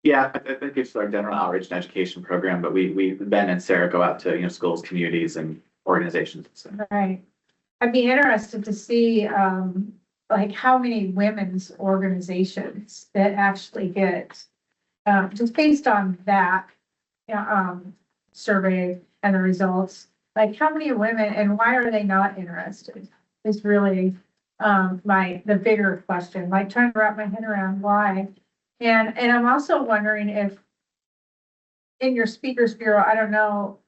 Yeah, I think it's our general outreach and education program, but Ben and Sarah go out to schools, communities, and organizations. So. Right. I'd be interested to see like how many women's organizations that actually get just based on that survey and the results, like how many women and why are they not interested is really the bigger question, like trying to wrap my head around why. And I'm also wondering if in your speakers bureau, I don't know,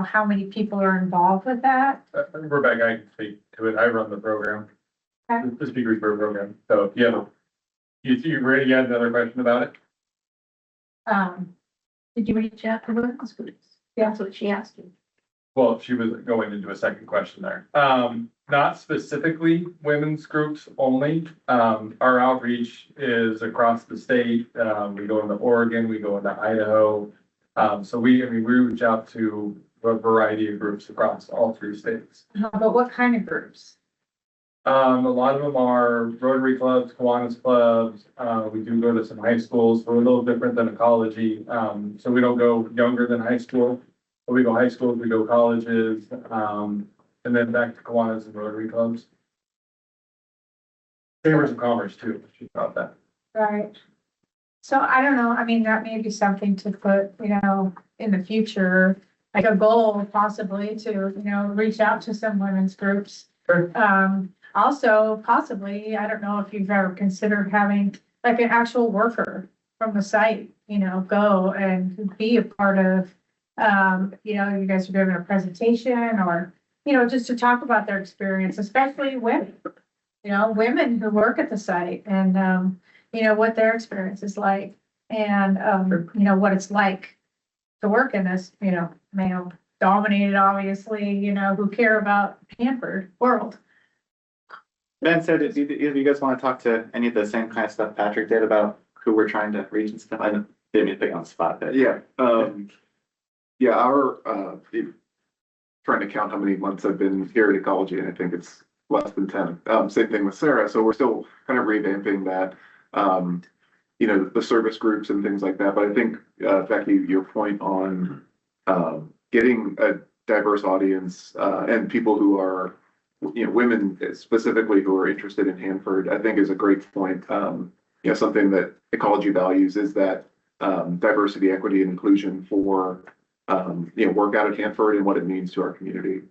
how many people are involved with that. Rebecca, I can speak to it. I run the program, the speakers program. So yeah, you ready? You had another question about it? Did you reach out to women's groups? That's what she asked you. Well, she was going into a second question there. Not specifically women's groups only. Our outreach is across the state. We go into Oregon, we go into Idaho. So we reach out to a variety of groups across all 3 states. But what kind of groups? A lot of them are Rotary clubs, Kiwanis clubs. We do go to some high schools. We're a little different than ecology. So we don't go younger than high school, but we go high schools, we go colleges, and then back to Kiwanis and Rotary clubs. Chambers of Commerce too, if you thought that. Right. So I don't know. I mean, that may be something to put, in the future, like a goal possibly to, reach out to some women's groups. Sure. Also, possibly, I don't know if you've ever considered having like an actual worker from the site, go and be a part of, you guys are giving a presentation or, just to talk about their experience, especially women, women who work at the site and, what their experience is like and, what it's like to work in this, male dominated, obviously, who care about Hanford world. Ben said, do you guys want to talk to any of the same kind of stuff Patrick did about who we're trying to reach and stuff? I didn't mean to put you on the spot, but Yeah, our, trying to count how many months I've been here at ecology, and I think it's less than 10. Same thing with Sarah. So we're still kind of revamping that, the service groups and things like that. But I think, Becky, your point on, getting a diverse audience, and people who are, women specifically who are interested in Hanford, I think is a great point. Something that ecology values is that, diversity, equity, and inclusion for, work out at Hanford and what it means to our community.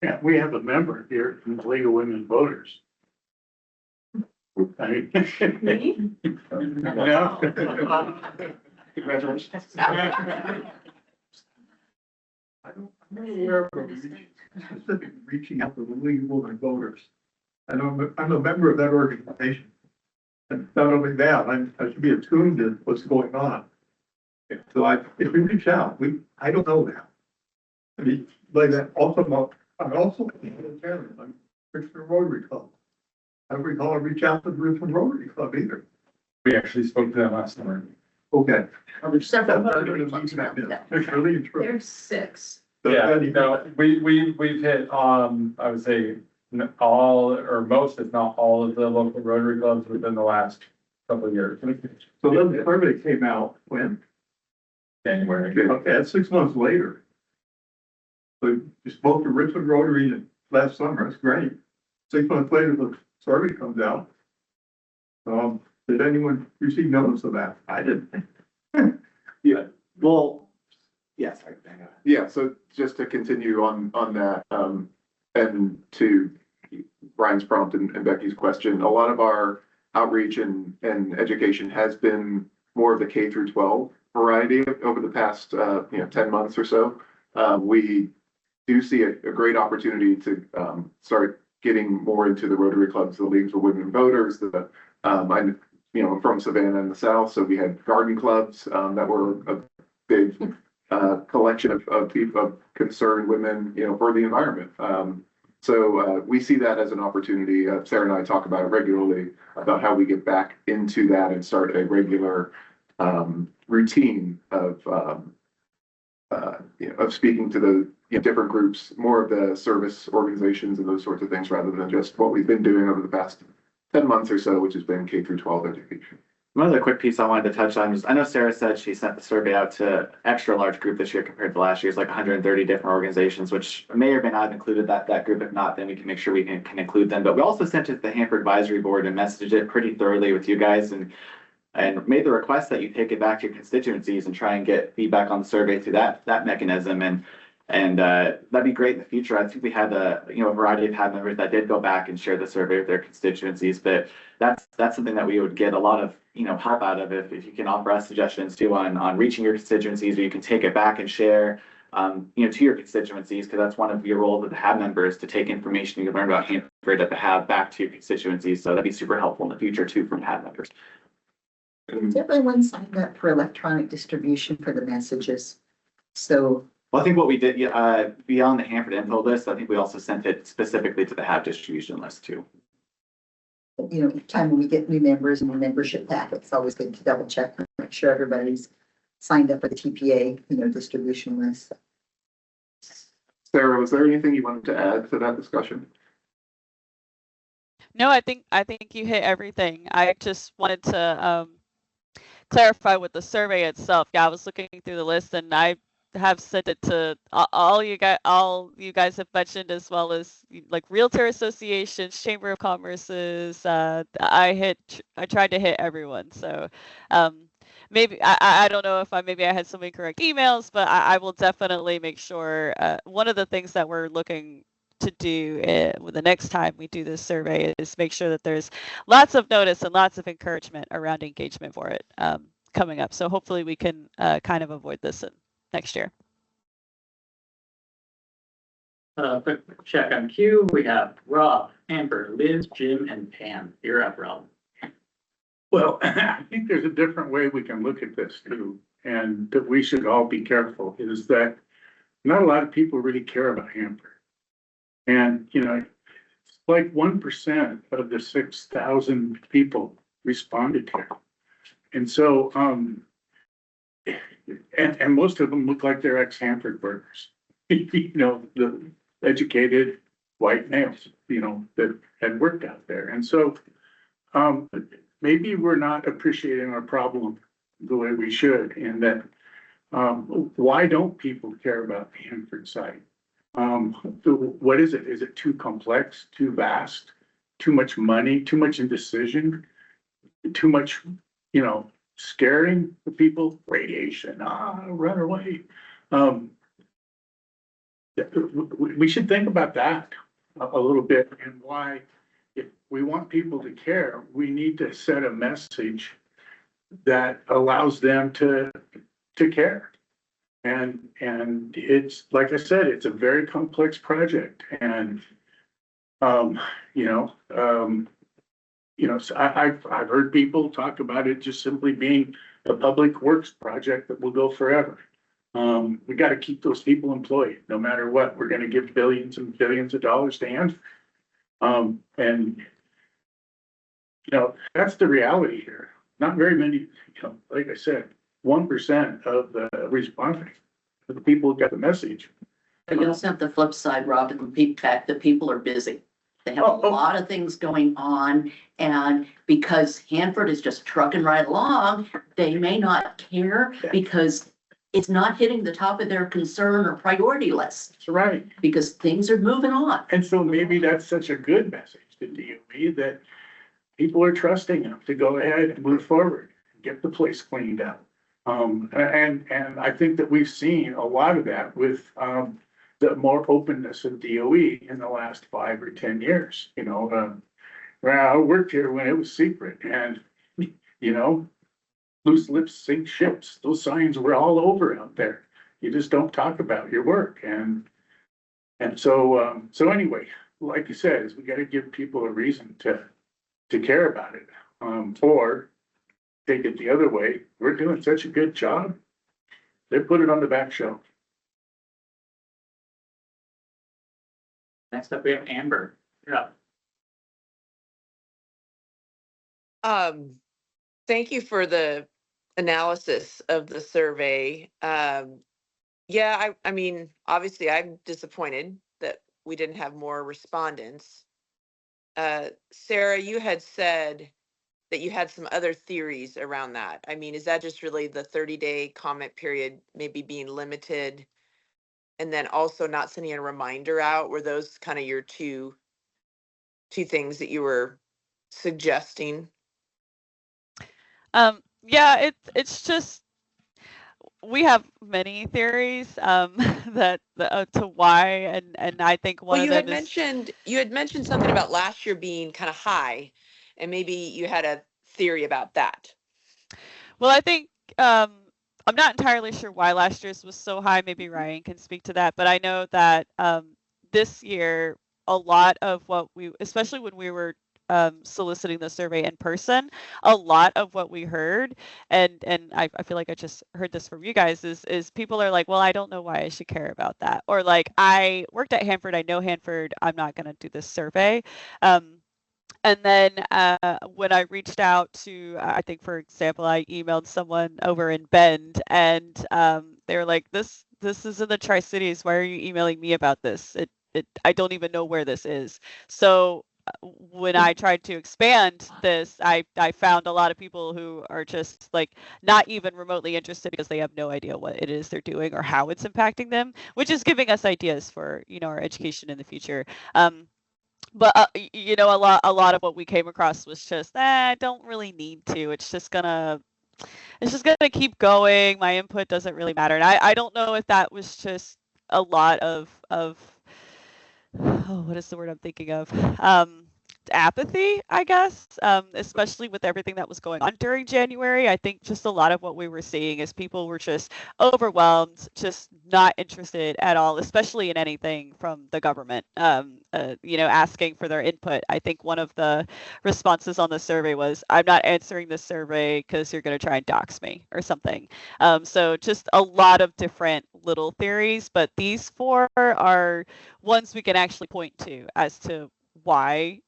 Yeah, we have a member here from the League of Women Voters. Me? No. Congratulations. I don't know where specific reaching out to the League of Women Voters. And I'm a member of that organization. And not only that, I should be attuned to what's going on. So if we reach out, I don't know that. I mean, like that also, I also, like Richmond Rotary Club. I don't recall I reach out to the Richmond Rotary Club either. We actually spoke to them last summer. Okay. There's several That's Rotary not clubs gonna be now. that. It's really true. There's 6. Yeah, no, we've hit, I would say, all or most, if not all of the local Rotary clubs within the last couple of years. So then the survey came out when? January. Okay, that's 6 months later. So you spoke to Richmond Rotary last summer, that's great. 6 months later, the survey comes out. Did anyone receive notice of that? I didn't. Yeah, well, yes. Yeah, so just to continue on that, and to Brian's prompt and Becky's question, a lot of our outreach and education has been more of the K through 12 variety over the past, 10 months or so. We do see a great opportunity to start getting more into the Rotary clubs, the leagues for women voters, I'm from Savannah in the South, so we had garden clubs that were a big collection of people, of concerned women, for the environment. So we see that as an opportunity. Sarah and I talk about it regularly about how we get back into that and start a regular routine of speaking to the different groups, more of the service organizations and those sorts of things, rather than just what we've been doing over the past 10 months or so, which has been K through 12 education. One other quick piece I wanted to touch on is, I know Sarah said she sent the survey out to extra large group this year compared to last year's, like 130 different organizations, which may or may not have included that group. If not, then we can make sure we can include them. But we also sent it to the Hanford Advisory Board and messaged it pretty thoroughly with you guys, and made the request that you take it back to your constituencies and try and get feedback on the survey through that mechanism. And that'd be great in the future. I think we had a variety of HAB members that did go back and share the survey with their constituencies, but that's something that we would get a lot of help out of if you can offer us suggestions too on reaching your constituencies, or you can take it back and share to your constituencies, because that's one of your roles as the HAB members, to take information you learn about Hanford at the HAB back to your constituencies. So that'd be super helpful in the future too from HAB members. Has everyone signed up for electronic distribution for the messages? So. Well, I think what we did, beyond the Hanford info list, I think we also sent it specifically to the HAB distribution list too. Each time when we get new members and new membership packets, it's always good to double check and make sure everybody's signed up for the TPA, distribution list. Sarah, was there anything you wanted to add to that discussion? No, I think you hit everything. I just wanted to clarify with the survey itself. Yeah, I was looking through the list, and I have sent it to all you guys have mentioned, as well as like realtor associations, chamber of commerces. I tried to hit everyone. So maybe I don't know if I had some incorrect emails, but I will definitely make sure. One of the things that we're looking to do the next time we do this survey is make sure that there's lots of notice and lots of encouragement around engagement for it coming up. So hopefully we can kind of avoid this next year. Quick check on queue. We have Rob, Amber, Liz, Jim, and Pam. You're up, Rob. Well, I think there's a different way we can look at this too, and that we should all be careful, is that not a lot of people really care about Hanford. And, it's like 1% of the 6,000 people responded here. And so, and most of them look like they're ex-Hanford workers, the educated white males, that had worked out there. And so, maybe we're not appreciating our problem the way we should, and that, why don't people care about the Hanford site? What is it? Is it too complex, too vast, too much money, too much indecision, too much, scaring the people? Radiation, run away. We should think about that a little bit, and why, if we want people to care, we need to set a message that allows them to care. And it's, like I said, it's a very complex project, and so I've heard people talk about it just simply being a public works project that will go forever. We got to keep those people employed, no matter what. We're going to give billions and billions of dollars to Hanford. And that's the reality here. Not very many, like I said, 1% of the respondents, the people who got the message. But you also have the flip side, Rob, and the fact that people are busy. They have a lot of things going on, and because Hanford is just trucking right along, they may not care because it's not hitting the top of their concern or priority list. That's right. Because things are moving on. And so maybe that's such a good message to DOE that people are trusting them to go ahead and move forward, get the place cleaned up. And I think that we've seen a lot of that with the more openness of DOE in the last 5 or 10 years. I worked here when it was secret, and loose lips sink ships. Those signs were all over out there. You just don't talk about your work, and so anyway, like you said, is we got to give people a reason to care about it, or take it the other way. We're doing such a good job. They put it on the back shelf. Next up, we have Amber. You're up. Thank you for the analysis of the survey. Yeah, I mean, obviously I'm disappointed that we didn't have more respondents. Sarah, you had said that you had some other theories around that. I mean, is that just really the 30-day comment period maybe being limited? And then also not sending a reminder out? Were those kind of your two things that you were suggesting? Yeah, it's just we have many theories that to why, and I think one Well, of them is you had mentioned something about last year being kind of high, and maybe you had a theory about that. well, I think I'm not entirely sure why last year's was so high. Maybe Ryan can speak to that, but I know that this year a lot of what we, especially when we were soliciting the survey in person, a lot of what we heard, and I feel like I just heard this from you guys, is people are like, well, I don't know why I should care about that, or like, I worked at Hanford, I know Hanford, I'm not going to do this survey. And then when I reached out to, I think, for example, I emailed someone over in Bend, and they were like, "This is in the Tri-Cities. Why are you emailing me about this? I don't even know where this is." So when I tried to expand this, I found a lot of people who are just like not even remotely interested because they have no idea what it is they're doing or how it's impacting them, which is giving us ideas for our education in the future. But a lot of what we came across was just, I don't really need to. It's just gonna keep going. My input doesn't really matter. And I don't know if that was just a lot of oh, what is the word I'm thinking of? Apathy, I guess, especially with everything that was going on during January. I think just a lot of what we were seeing is people were just overwhelmed, just not interested at all, especially in anything from the government, asking for their input. I think one of the responses on the survey was, I'm not answering this survey because you're going to try and dox me or something. So just a lot of different little theories, but these 4 are ones we can actually point to as to why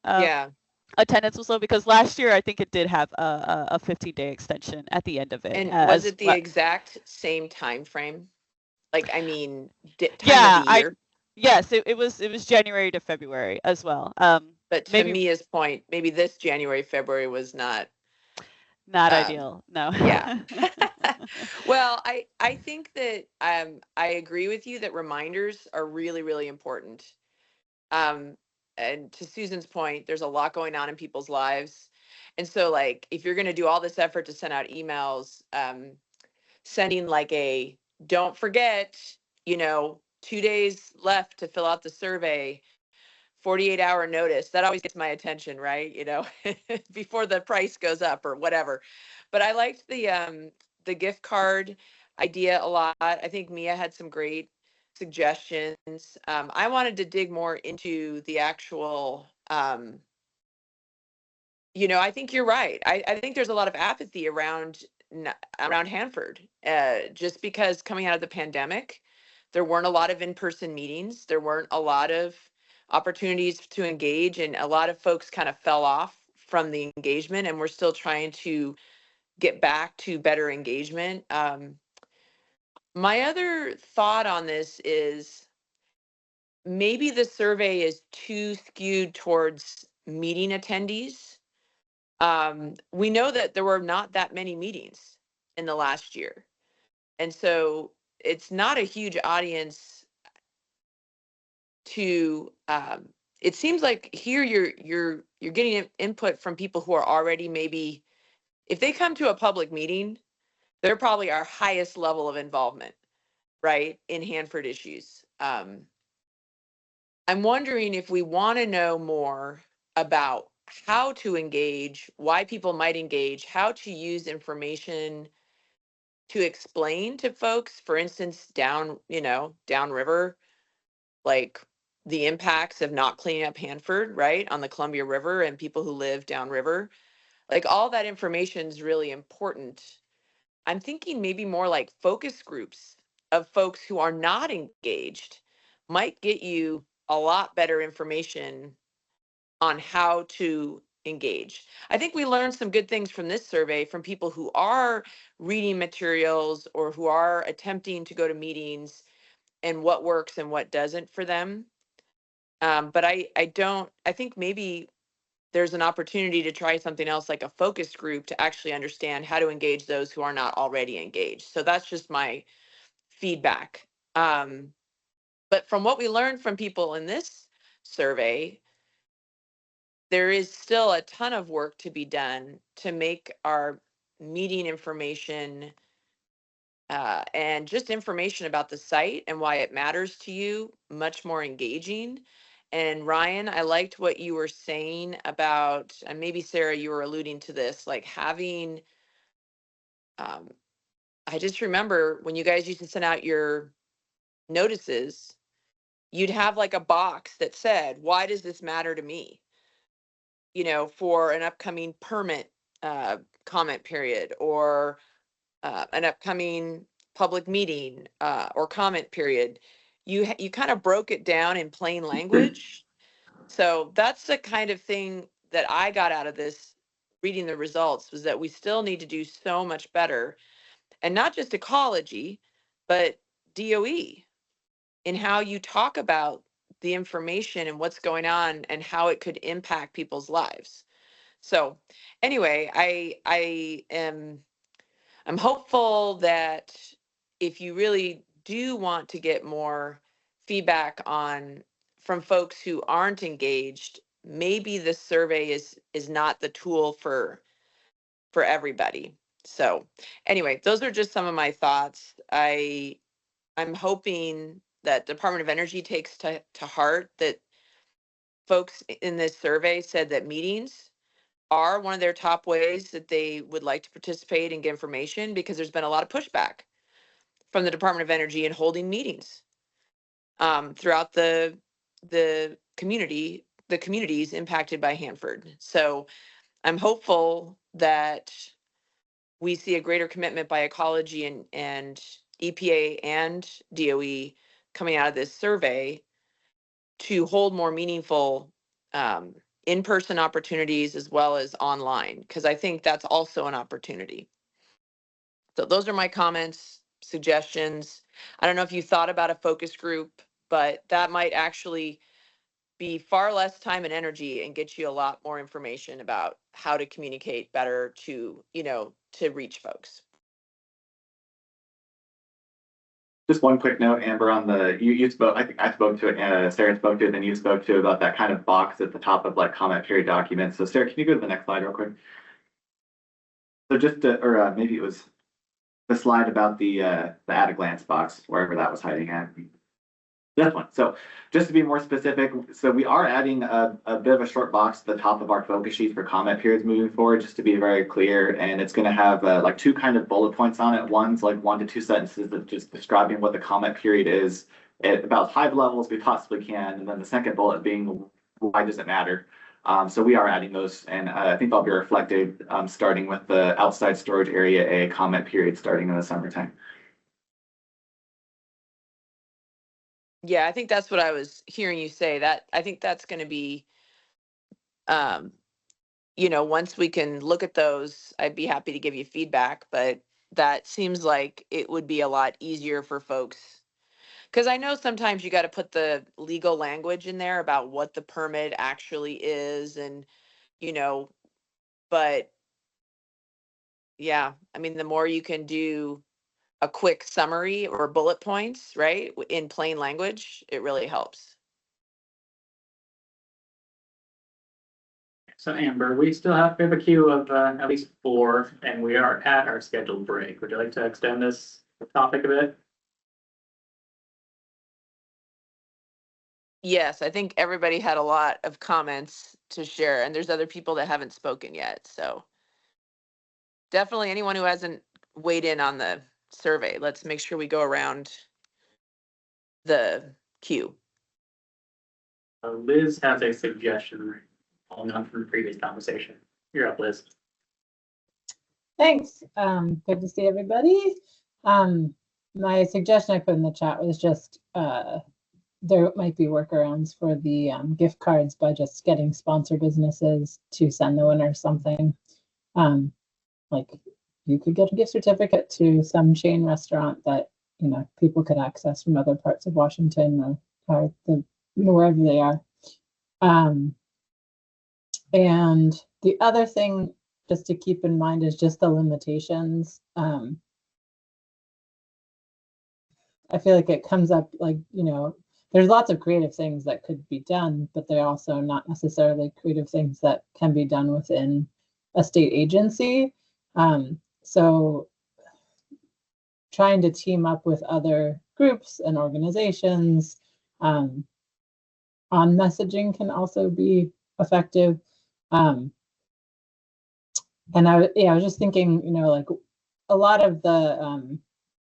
attendance was low, because last year I think it did have a 15-day extension at the end of it. And was it the exact same time frame? Like, I mean, yeah, of the year? Yes, it was January to February as well. But to Mia's point, maybe this January, February was not ideal. No. Yeah. Well, I think that I agree with you that reminders are really, really important. And to Susan's point, there's a lot going on in people's lives. And so, like, if you're going to do all this effort to send out emails, sending like a don't forget, 2 days left to fill out the survey, 48-hour notice, that always gets my attention, right? Before the price goes up or whatever. But I liked the gift card idea a lot. I think Mia had some great suggestions. I wanted to dig more into the actual, I think you're right. I think there's a lot of apathy around around Hanford. Just because coming out of the pandemic, there weren't a lot of in-person meetings. There weren't a lot of opportunities to engage, and a lot of folks kind of fell off from the engagement, and we're still trying to get back to better engagement. My other thought on this is maybe the survey is too skewed towards meeting attendees. We know that there were not that many meetings in the last year. And so it's not a huge audience to, it seems like here you're getting input from people who are already maybe, if they come to a public meeting, they're probably our highest level of involvement, right, in Hanford issues. I'm wondering if we want to know more about how to engage, why people might engage, how to use information to explain to folks, for instance, downriver, like the impacts of not cleaning up Hanford, right, on the Columbia River and people who live downriver. Like all that information is really important. I'm thinking maybe more like focus groups of folks who are not engaged might get you a lot better information on how to engage. I think we learned some good things from this survey from people who are reading materials or who are attempting to go to meetings and what works and what doesn't for them. But I think maybe there's an opportunity to try something else like a focus group to actually understand how to engage those who are not already engaged. So that's just my feedback. But from what we learned from people in this survey, there is still a ton of work to be done to make our meeting information and just information about the site and why it matters to you much more engaging. And Ryan, I liked what you were saying about, and maybe Sarah, you were alluding to this, like having, I just remember when you guys used to send out your notices, you'd have like a box that said, why does this matter to me? For an upcoming permit comment period or an upcoming public meeting or comment period. You kind of broke it down in plain language. So that's the kind of thing that I got out of this reading the results, was that we still need to do so much better, and not just ecology, but DOE, in how you talk about the information and what's going on and how it could impact people's lives. So anyway, I'm hopeful that if you really do want to get more feedback from folks who aren't engaged, maybe this survey is not the tool for everybody. So anyway, those are just some of my thoughts. I'm hoping that Department of Energy takes to heart that folks in this survey said that meetings are one of their top ways that they would like to participate and get information, because there's been a lot of pushback from the Department of Energy in holding meetings throughout the communities impacted by Hanford. So I'm hopeful that we see a greater commitment by ecology and EPA and DOE coming out of this survey to hold more meaningful in-person opportunities as well as online, because I think that's also an opportunity. So those are my comments, suggestions. I don't know if you thought about a focus group, but that might actually be far less time and energy and get you a lot more information about how to communicate better to reach folks. Just one quick note, Amber, on you spoke, I think I spoke to it, Sarah spoke to it, and you spoke to about that kind of box at the top of like comment period documents. So Sarah, can you go to the next slide real quick? So maybe it was the slide about the at a glance box, wherever that was hiding at. This one. So just to be more specific, so we are adding a bit of a short box to the top of our focus sheet for comment periods moving forward, just to be very clear. And it's going to have like two kind of bullet points on it. One's like 1 to 2 sentences of just describing what the comment period is at about as high level as we possibly can. And then the second bullet being, why does it matter? So we are adding those, and I think they'll be reflected, starting with the outside storage area A comment period starting in the summertime. Yeah, I think that's what I was hearing you say. That I think that's going to be, once we can look at those, I'd be happy to give you feedback, but that seems like it would be a lot easier for folks. Because I know sometimes you got to put the legal language in there about what the permit actually is and, but yeah, I mean, the more you can do a quick summary or bullet points, right, in plain language, it really helps. So Amber, we have a queue of at least 4, and we are at our scheduled break. Would you like to extend this topic a bit? Yes, I think everybody had a lot of comments to share, and there's other people that haven't spoken yet. So definitely anyone who hasn't weighed in on the survey, let's make sure we go around the queue. Liz has a suggestion following on from the previous conversation. You're up, Liz. Thanks. Good to see everybody. My suggestion I put in the chat was just there might be workarounds for the gift cards by just getting sponsor businesses to send the winner something. Like you could get a gift certificate to some chain restaurant that people could access from other parts of Washington or wherever they are. And the other thing just to keep in mind is just the limitations. I feel like it comes up like, there's lots of creative things that could be done, but they're also not necessarily creative things that can be done within a state agency. So trying to team up with other groups and organizations on messaging can also be effective. And I was just thinking, like a lot of the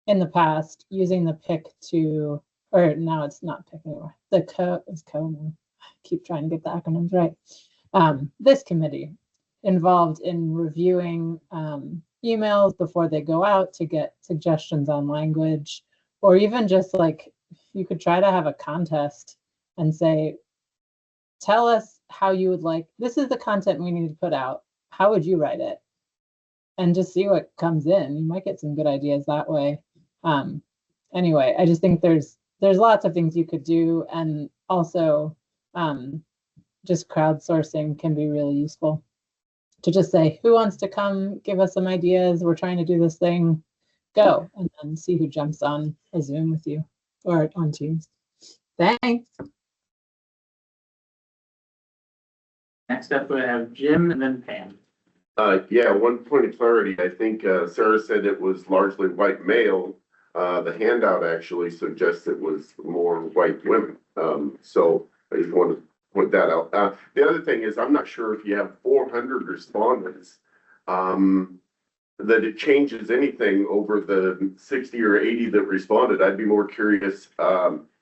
in the past using the pick to, or now it's not pick anymore. The COE is COE now. I keep trying to get the acronyms right. This committee involved in reviewing emails before they go out to get suggestions on language, or even just like you could try to have a contest and say, tell us how you would like, this is the content we need to put out. How would you write it? And just see what comes in. You might get some good ideas that way. Anyway, I just think there's lots of things you could do, and also just crowdsourcing can be really useful. To just say, who wants to come give us some ideas? We're trying to do this thing. Go, and then see who jumps on a Zoom with you or on Teams. Thanks. Next up, we have Jim and then Pam. Yeah, one point of clarity. I think Sarah said it was largely white male. The handout actually suggests it was more white women. So I just want to point that out. The other thing is, I'm not sure if you have 400 respondents, that it changes anything over the 60 or 80 that responded. I'd be more curious,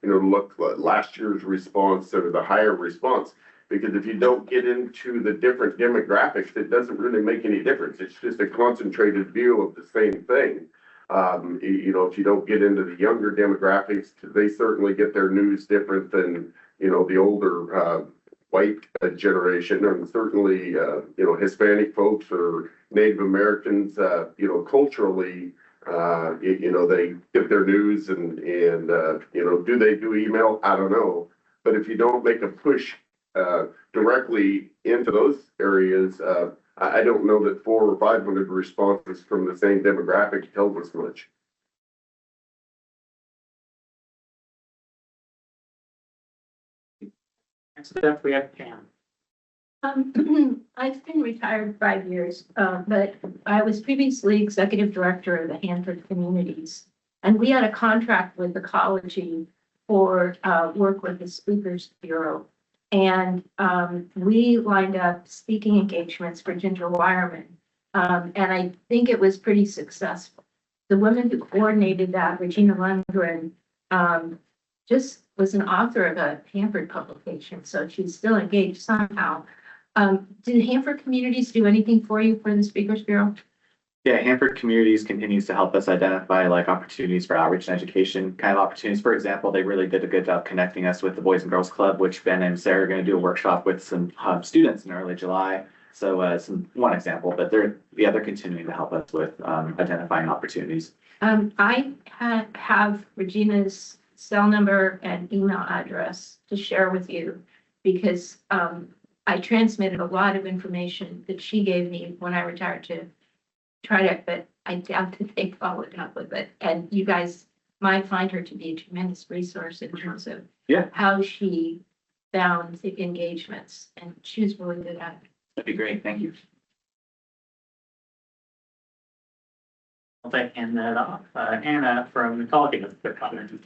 look at last year's response or the higher response. Because if you don't get into the different demographics, it doesn't really make any difference. It's just a concentrated view of the same thing. If you don't get into the younger demographics, they certainly get their news different than, the older white generation, and certainly, Hispanic folks or Native Americans, culturally, they get their news and do they do email? I don't know. But if you don't make a push directly into those areas, I don't know that 400 or 500 responses from the same demographic tells us much. Next up, we have Pam. I've been retired 5 years, but I was previously executive director of the Hanford Communities. And we had a contract with Ecology for work with the Speakers Bureau. And we lined up speaking engagements for Ginger Wireman. And I think it was pretty successful. The woman who coordinated that, Regina Lundgren, just was an author of a Hanford publication. So she's still engaged somehow. Did Hanford Communities do anything for you for the Speakers Bureau? Yeah, Hanford Communities continues to help us identify like opportunities for outreach and education kind of opportunities. For example, they really did a good job connecting us with the Boys and Girls Club, which Ben and Sarah are going to do a workshop with some students in early July. So one example, but they're continuing to help us with identifying opportunities. I have Regina's cell number and email address to share with you because I transmitted a lot of information that she gave me when I retired to try to, but I doubt that they followed up with it. And you guys might find her to be a tremendous resource in terms of how she found the engagements, and she was really good at it. That'd be great. Thank you. I'll hand that off. Anna from the Call has a quick comment.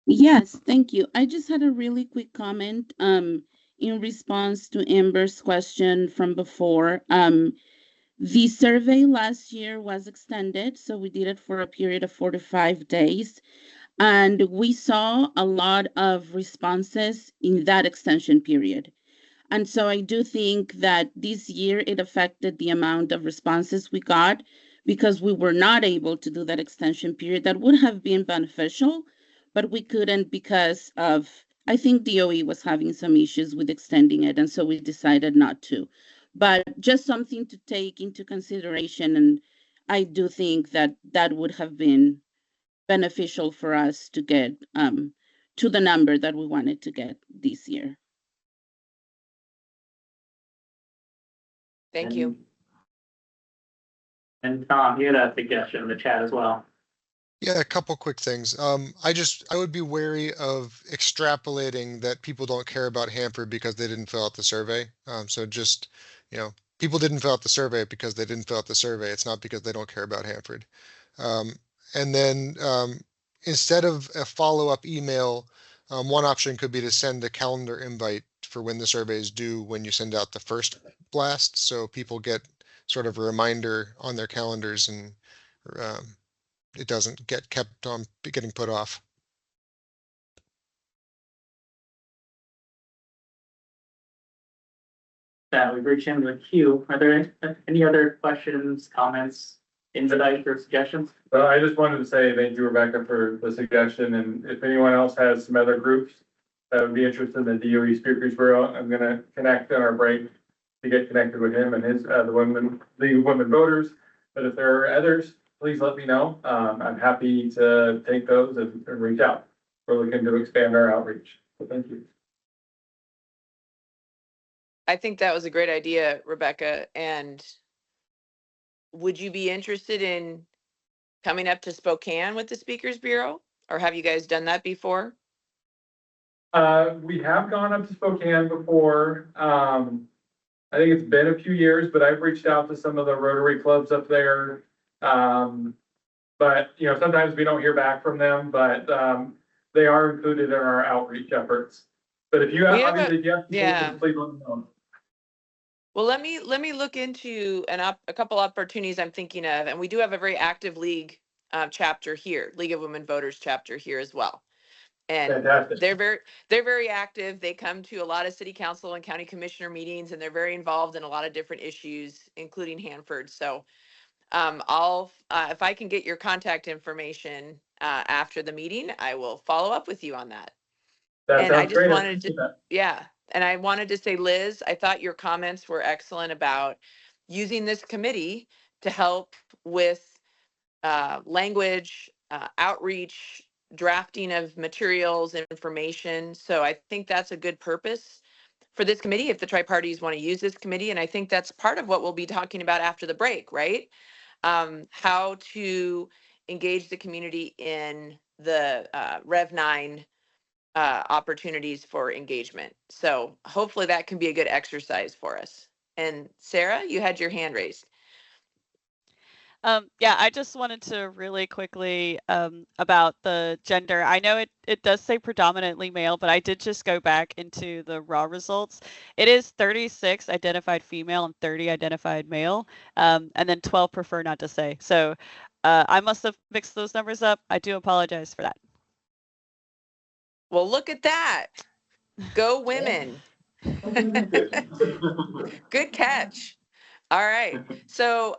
Yes, thank you. I just had a really quick comment in response to Amber's question from before. The survey last year was extended, so we did it for a period of 4 to 5 days. And we saw a lot of responses in that extension period. And so I do think that this year it affected the amount of responses we got because we were not able to do that extension period. That would have been beneficial, but we couldn't because of, I think DOE was having some issues with extending it. And so we decided not to. But just something to take into consideration. And I do think that that would have been beneficial for us to get to the number that we wanted to get this year. Thank you. And Tom, you had a suggestion in the chat as well. Yeah, a couple quick things. I would be wary of extrapolating that people don't care about Hanford because they didn't fill out the survey. So just, people didn't fill out the survey because they didn't fill out the survey. It's not because they don't care about Hanford. And then instead of a follow-up email, one option could be to send a calendar invite for when the survey is due when you send out the first blast. So people get sort of a reminder on their calendars and it doesn't get kept on getting put off. We've reached into the queue. Are there any other questions, comments, insights, or suggestions? Well, I just wanted to say thank you, Rebecca, for the suggestion. And if anyone else has some other groups that would be interested in the DOE Speakers Bureau, I'm going to connect on our break to get connected with him and his the women voters. But if there are others, please let me know. I'm happy to take those and reach out. We're looking to expand our outreach. So thank you. I think that was a great idea, Rebecca. And would you be interested in coming up to Spokane with the Speakers Bureau? Or have you guys done that before? We have gone up to Spokane before. I think it's been a few years, but I've reached out to some of the Rotary clubs up there. But sometimes we don't hear back from them, but they are included in our outreach efforts. But if you have, please let me know. Well, let me look into a couple opportunities I'm thinking of, and we do have a very active league chapter here, League of Women Voters chapter here as well. And they're very active. They come to a lot of city council and county commissioner meetings, and they're very involved in a lot of different issues, including Hanford. So I'll if I can get your contact information after the meeting, I will follow up with you on that. And I just wanted to, and I wanted to say, Liz, I thought your comments were excellent about using this committee to help with language, outreach, drafting of materials, information. So I think that's a good purpose for this committee if the tri-parties want to use this committee. And I think that's part of what we'll be talking about after the break, right? How to engage the community in the Rev 9 opportunities for engagement. So hopefully that can be a good exercise for us. And Sarah, you had your hand raised. Yeah, I just wanted to really quickly about the gender. I know it does say predominantly male, but I did just go back into the raw results. It is 36 identified female and 30 identified male, and then 12 prefer not to say. So I must have mixed those numbers up. I do apologize for that. Well, look at that. Go women. Good catch. All right. So,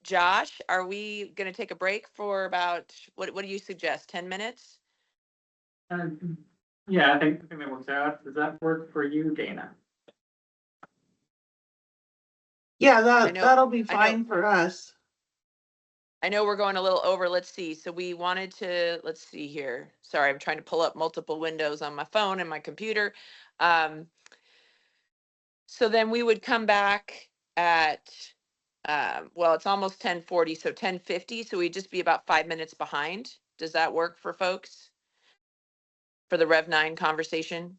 Josh, are we going to take a break for about, what do you suggest? 10 minutes? Yeah, I think that works out. Does that work for you, Dana? Yeah, I know- that'll be I know. fine for us. I know we're going a little over. Let's see. So we wanted to, let's see here. Sorry, I'm trying to pull up multiple windows on my phone and my computer. So then we would come back at, well, it's almost 10:40, so 10:50. So we'd just be about 5 minutes behind. Does that work for folks? For the Rev 9 conversation?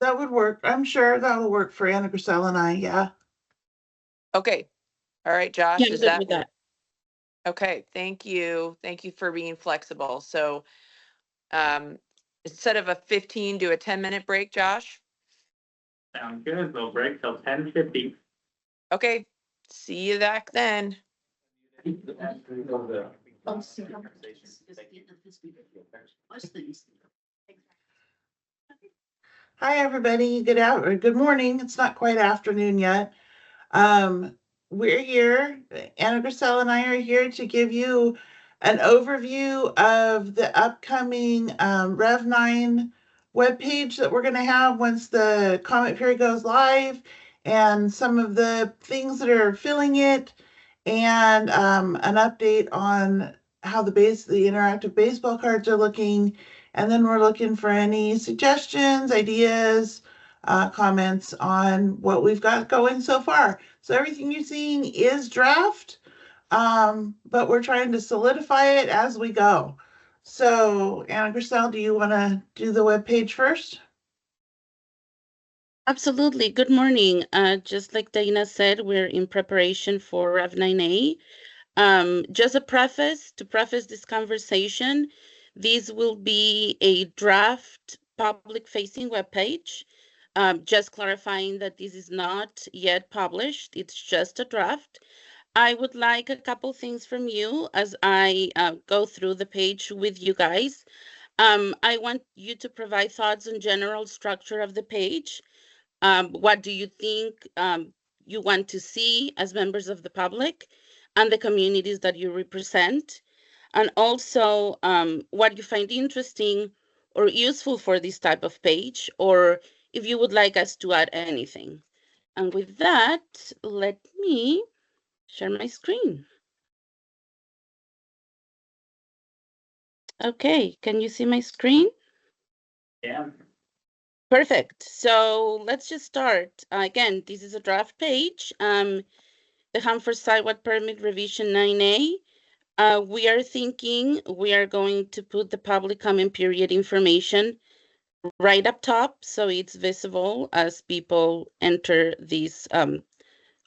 That would work. I'm sure that'll work for Anna Griselle and I, yeah. Okay. All right, Josh, Yeah, I'm is good that with that. okay? Thank you. Thank you for being flexible. So instead of a 15, do a 10-minute break, Josh? Sounds good. We'll break till 10:50. Okay. See you back then. Hi, everybody. Good morning. It's not quite afternoon yet. We're here. Anna Griselle and I are here to give you an overview of the upcoming Rev 9 webpage that we're going to have once the comment period goes live, and some of the things that are filling it, and an update on how the interactive baseball cards are looking. And then we're looking for any suggestions, ideas, comments on what we've got going so far. So everything you're seeing is draft, but we're trying to solidify it as we go. So Anna Griselle, do you want to do the webpage first? Absolutely. Good morning. Just like Dana said, we're in preparation for Rev 9A. Just a preface to preface this conversation, this will be a draft public-facing webpage. Just clarifying that this is not yet published, it's just a draft. I would like a couple things from you as I go through the page with you guys. I want you to provide thoughts on general structure of the page. What do you think you want to see as members of the public and the communities that you represent? And also what you find interesting or useful for this type of page, or if you would like us to add anything. And with that, let me share my screen. Okay, can you see my screen? Yeah. Perfect. So let's just start. Again, this is a draft page. The Hanford Sidewalk Permit Revision 9A. We are thinking we are going to put the public comment period information right up top so it's visible as people enter this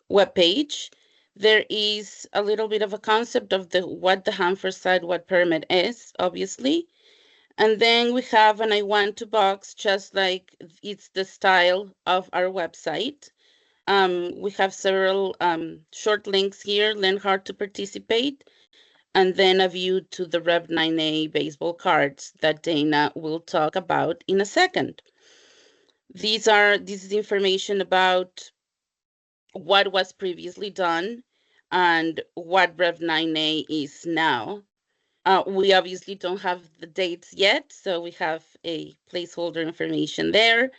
web page. There is a little bit of a concept of what the Hanford Sidewalk Permit is, obviously. And then we have an I want to box, just like it's the style of our website. We have several short links here, learn how to participate, and then a view to the Rev 9A baseball cards that Dana will talk about in a second. This is information about what was previously done and what Rev 9A is now. We obviously don't have the dates yet, so we have a placeholder information there.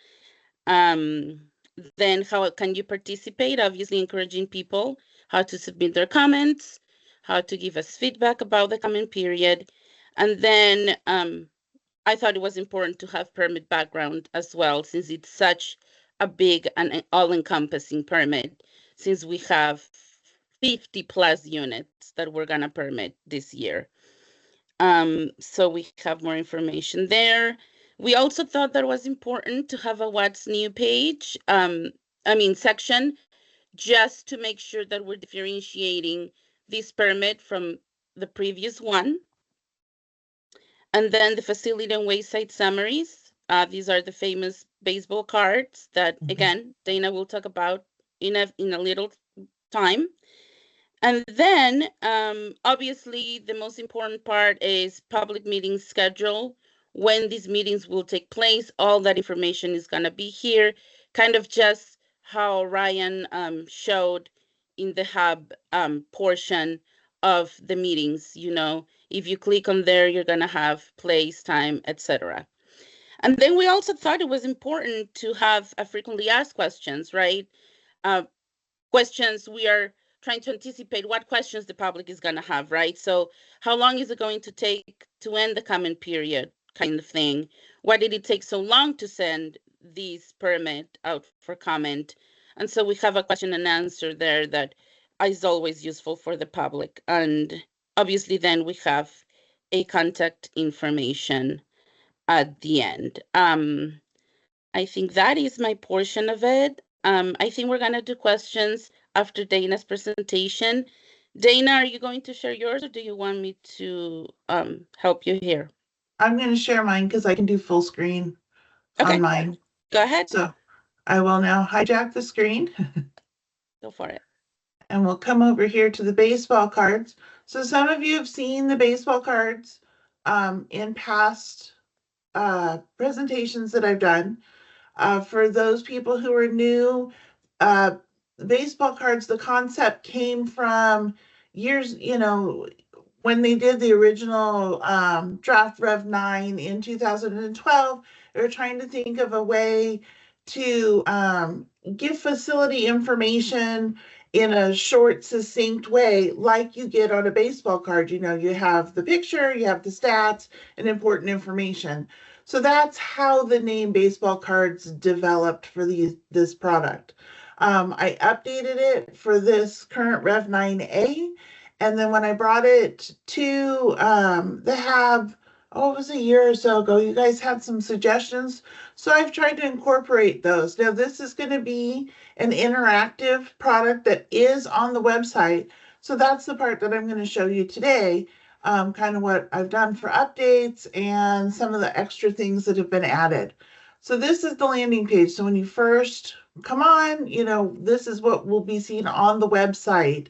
Then how can you participate? Obviously encouraging people how to submit their comments, how to give us feedback about the comment period. And then I thought it was important to have permit background as well, since it's such a big and all-encompassing permit, since we have 50 plus units that we're gonna permit this year. So we have more information there. We also thought that it was important to have a what's new page, section, just to make sure that we're differentiating this permit from the previous one. And then the facility and wayside summaries. These are the famous baseball cards that, again, Dana will talk about in a little time. And then, obviously, the most important part is public meeting schedule, when these meetings will take place. All that information is going to be here kind of just how Ryan showed in the hub portion of the meetings. You know, if you click on there, you're gonna have place, time, etc. And then we also thought it was important to have a frequently asked questions, right? Questions we are trying to anticipate what questions the public is going to have, right? So how long is it going to take to end the comment period kind of thing? Why did it take so long to send this permit out for comment? And so we have a question and answer there that is always useful for the public. And obviously then we have a contact information at the end. I think that is my portion of it. I think we're gonna do questions after Dana's presentation. Dana, are you going to share yours or do you want me to help you here? I'm going to share mine because I can do full screen on mine. Go ahead. So I will now hijack the screen. Go for it. And we'll come over here to the baseball cards. So some of you have seen the baseball cards in past presentations that I've done. For those people who are new, baseball cards, the concept came from years, when they did the original draft Rev 9 in 2012, they were trying to think of a way to give facility information in a short, succinct way, like you get on a baseball card. You have the picture, you have the stats, and important information. So that's how the name baseball cards developed for this product. I updated it for this current Rev 9A. And then when I brought it to the Hab, it was a year or so ago, you guys had some suggestions. So I've tried to incorporate those. Now this is going to be an interactive product that is on the website. So that's the part that I'm going to show you today. Kind of what I've done for updates and some of the extra things that have been added. So this is the landing page. So when you first come on, this is what will be seen on the website.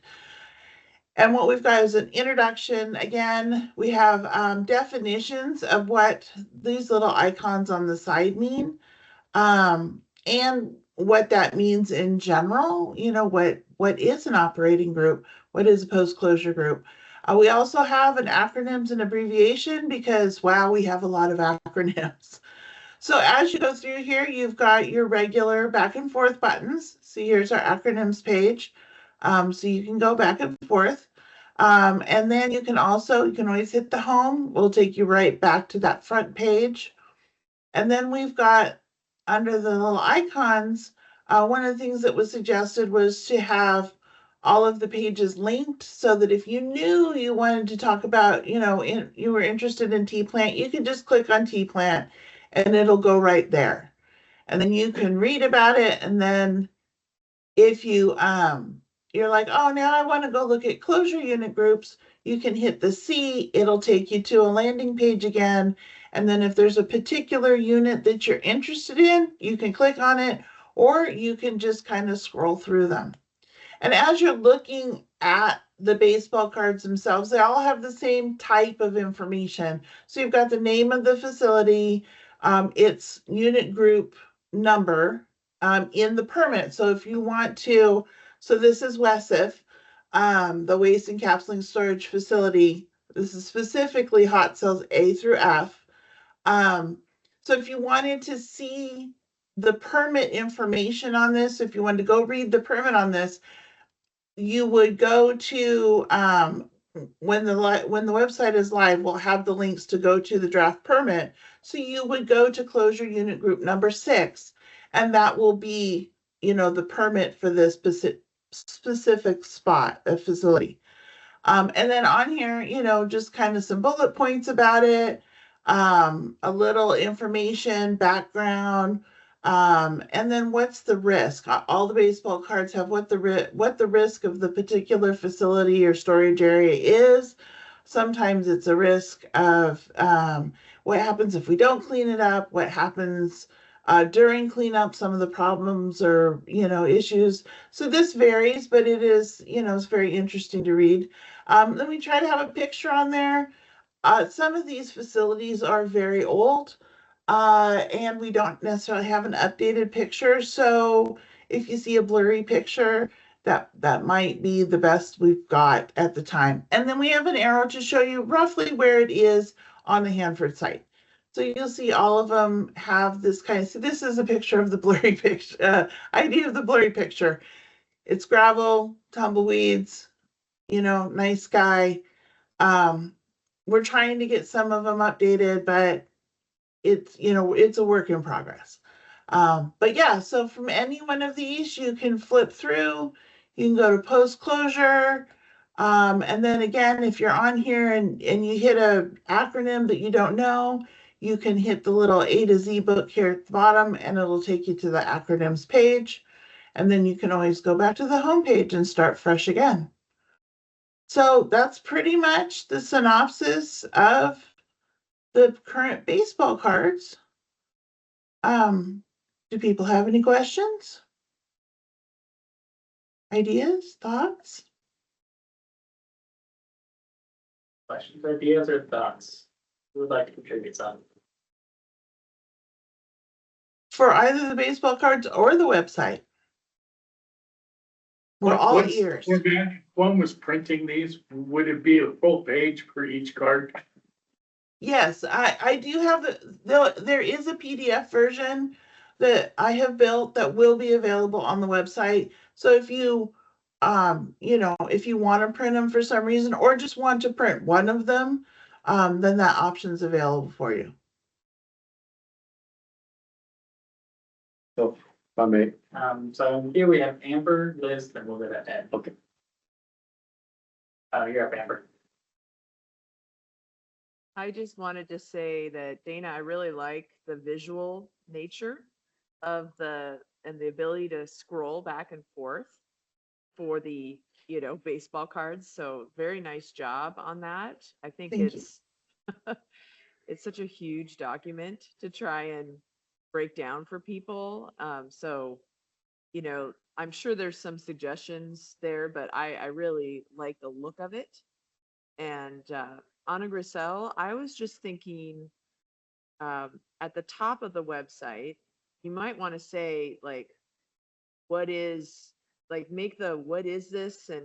And what we've got is an introduction. Again, we have definitions of what these little icons on the side mean, and what that means in general. What is an operating group? What is a post-closure group? We also have an acronyms and abbreviation because, wow, we have a lot of acronyms. So as you go through here, you've got your regular back and forth buttons. See, here's our acronyms page. So you can go back and forth. And then you can always hit the home. We'll take you right back to that front page. And then we've got under the little icons, one of the things that was suggested was to have all of the pages linked so that if you knew you wanted to talk about, you were interested in T-Plant, you could just click on T-Plant and it'll go right there. And then you can read about it. And then if you, you're like, oh, now I want to go look at closure unit groups, you can hit the C, it'll take you to a landing page again. And then if there's a particular unit that you're interested in, you can click on it, or you can just kind of scroll through them. And as you're looking at the baseball cards themselves, they all have the same type of information. So you've got the name of the facility, its unit group number in the permit. So if you want to, so this is WESIF, the Waste Encapsulating Storage Facility. This is specifically hot cells A through F. So if you wanted to see the permit information on this, if you wanted to go read the permit on this, you would go to, when the website is live, we'll have the links to go to the draft permit. So you would go to closure unit group number 6, and that will be, the permit for this specific spot of facility. And then on here, just kind of some bullet points about it, a little information, background, and then what's the risk? All the baseball cards have what the risk of the particular facility or storage area is. Sometimes it's a risk of what happens if we don't clean it up, what happens during cleanup, some of the problems or, issues. So this varies, but it is, it's very interesting to read. Let me try to have a picture on there. Some of these facilities are very old. And we don't necessarily have an updated picture. So if you see a blurry picture, that might be the best we've got at the time. And then we have an arrow to show you roughly where it is on the Hanford site. So you'll see all of them have this kind of, so this is a picture of the blurry picture, idea of the blurry picture. It's gravel, tumbleweeds, nice sky. We're trying to get some of them updated, but it's a work in progress. But yeah, so from any one of these, you can flip through, you can go to post closure. And then again, if you're on here and you hit a acronym that you don't know, you can hit the little A to Z book here at the bottom and it'll take you to the acronyms page. And then you can always go back to the home page and start fresh again. So that's pretty much the synopsis of the current baseball cards. Do people have any questions? Ideas, thoughts? Questions, ideas, or thoughts? Who would like to contribute some? For either the baseball cards or the website. We're all Once ears. One was printing these, would it be a full page for each card? Yes, I do have there is a PDF version that I have built that will be available on the website. So if you if you want to print them for some reason or just want to print one of them, then that option is available for you. So, if I may. So here we have Amber, Liz, then we'll go to Ed. Okay. You're up, Amber. I just wanted to say that Dana, I really like the visual nature of the ability to scroll back and forth for the baseball cards. So very nice job on that. I think it's it's such a huge document to try and break down for people. So I'm sure there's some suggestions there, but I really like the look of it. And Anna Grisel, I was just thinking at the top of the website, you might want to say what is this and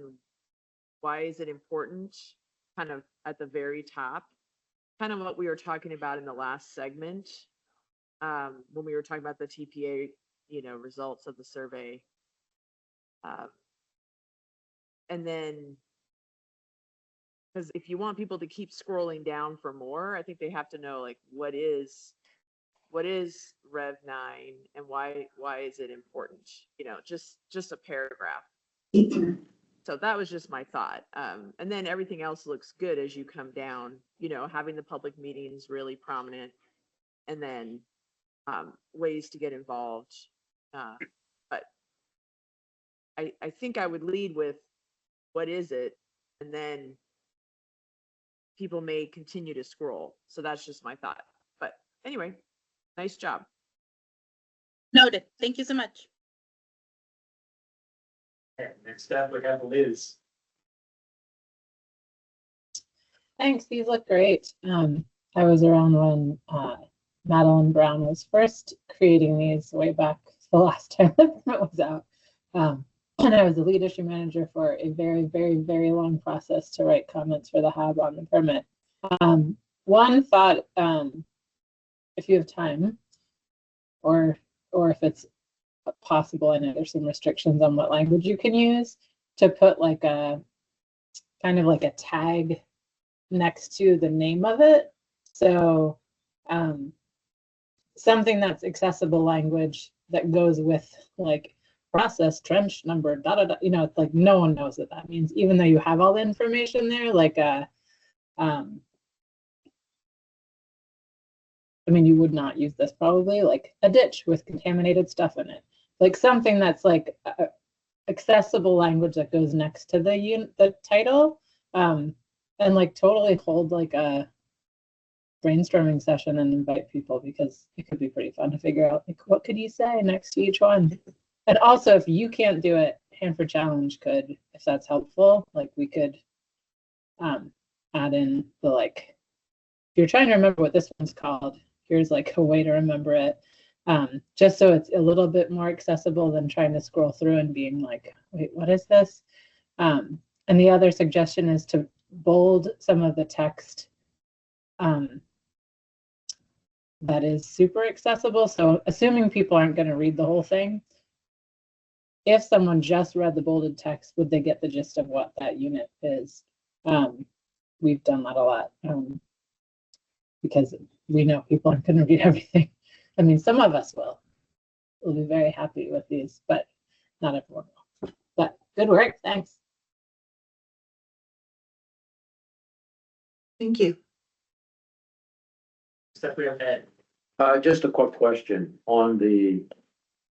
why is it important kind of at the very top, kind of what we were talking about in the last segment when we were talking about the TPA, results of the survey. And then, because if you want people to keep scrolling down for more, I think they have to know what is Rev 9 and why is it important? Just a paragraph. So that was just my thought. And then everything else looks good as you come down, having the public meetings really prominent, and then ways to get involved. But I think I would lead with what is it, and then people may continue to scroll. So that's just my thought. But anyway, nice job. Noted. Thank you so much. Okay, next up we have Liz. Thanks, these look great. I was around when Madeline Brown was first creating these way back the last time the permit was out. And I was the lead issue manager for a very, very, very long process to write comments for the HAB on the permit. One thought, if you have time, or if it's possible, I know there's some restrictions on what language you can use, to put like a kind of like a tag next to the name of it. So something that's accessible language that goes with like process, trench number, it's like no one knows what that means, even though you have all the information there. Like I mean, you would not use this probably, like a ditch with contaminated stuff in it, like something that's like accessible language that goes next to the title, and like totally hold like a brainstorming session and invite people, because it could be pretty fun to figure out like what could you say next to each one. And also, if you can't do it, Hanford Challenge could, if that's helpful. Like we could add in the if you're trying to remember what this one's called, here's like a way to remember it. Just so it's a little bit more accessible than trying to scroll through and being like, wait, what is this? And the other suggestion is to bold some of the text that is super accessible. So assuming people aren't going to read the whole thing, if someone just read the bolded text, would they get the gist of what that unit is? We've done that a lot because we know people aren't going to read everything. I mean, some of us will. We'll be very happy with these, but not everyone will. But good work. Thanks. Thank you. Steph, we have Ed. Just a quick question on the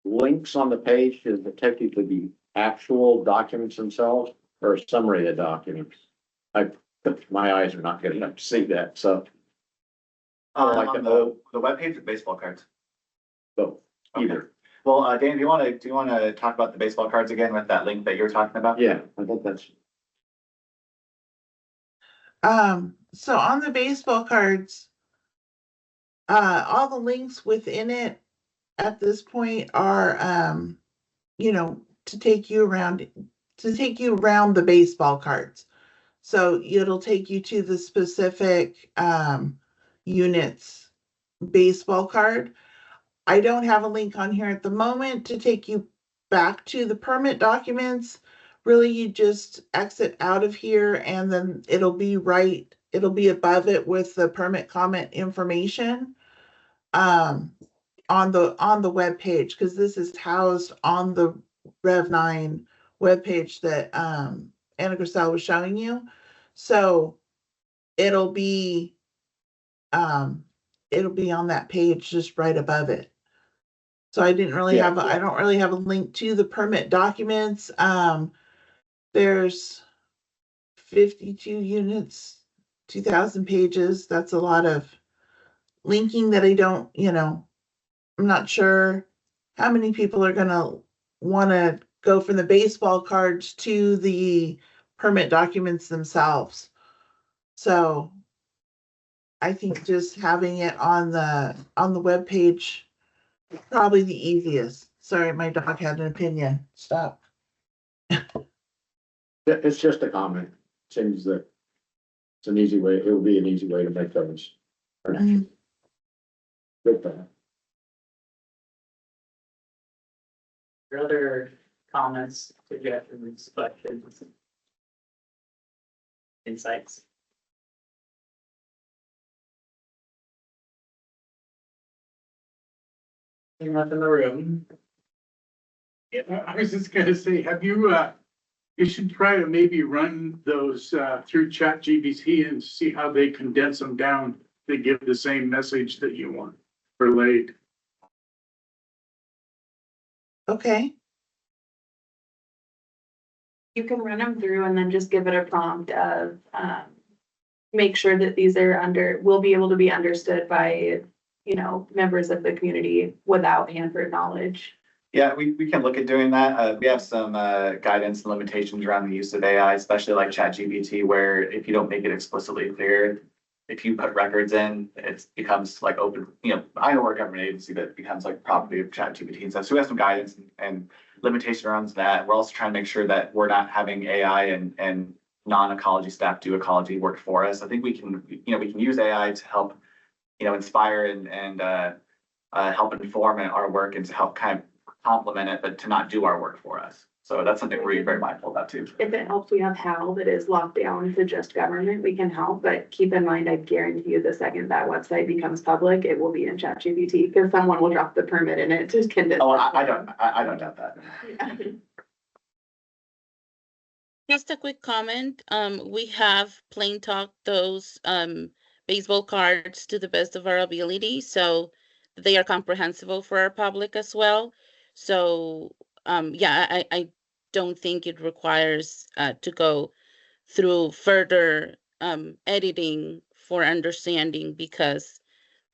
links on the page. Is it technically the actual documents themselves or a summary of the documents? My eyes are not good enough to see that, so. Like On the the webpage of baseball cards. both, either. Okay. Well, Dan, do you want to talk about the baseball cards again with that link that you were talking about? Yeah, I think that's. So on the baseball cards, all the links within it at this point are, you know, to take you around the baseball cards. So it'll take you to the specific units baseball card. I don't have a link on here at the moment to take you back to the permit documents. Really, you just exit out of here and then it'll be above it with the permit comment information on the web page, because this is housed on the Rev 9 web page that Anna Grissel was showing you. So it'll be on that page just right above it. So I didn't really Yeah, I don't really have a link to the permit documents. There's 52 units, 2,000 pages. That's a lot of linking that I don't, I'm not sure how many people are gonna wanna go from the baseball cards to the permit documents themselves. So I think just having it on the web page, probably the easiest. Sorry, my dog had an opinion. Stop. It's just a comment. Seems that it's an easy way, it will be an easy way to make those. Mhm. Good for that. Your other comments, suggestions, questions, insights? Anyone left in the room? Yeah, I was just gonna say, have you, you should try to maybe run those, through ChatGPT and see how they condense them down to give the same message that you want relayed. Okay. You can run them through and then just give it a prompt of, make sure that these will be able to be understood by, members of the community without Hanford knowledge. Yeah, we can look at doing that. We have some guidance and limitations around the use of AI, especially like ChatGPT, where if you don't make it explicitly clear, if you put records in, it becomes like open, I know we're a government agency that becomes like property of ChatGPT and stuff. So we have some guidance and limitation around that. We're also trying to make sure that we're not having AI and non-ecology staff do ecology work for us. I think we can use AI to help, inspire and help inform our work and to help kind of complement it, but to not do our work for us. So that's something we're very mindful about too. If it helps, we have HAL that is locked down to just government. We can help, but keep in mind, I guarantee you the second that website becomes public, it will be in ChatGPT because someone will drop the permit in it to condense. Oh, I don't doubt that. Just a quick comment. We have plain talk those baseball cards to the best of our ability, so they are comprehensible for our public as well. So yeah, I don't think it requires to go through further editing for understanding because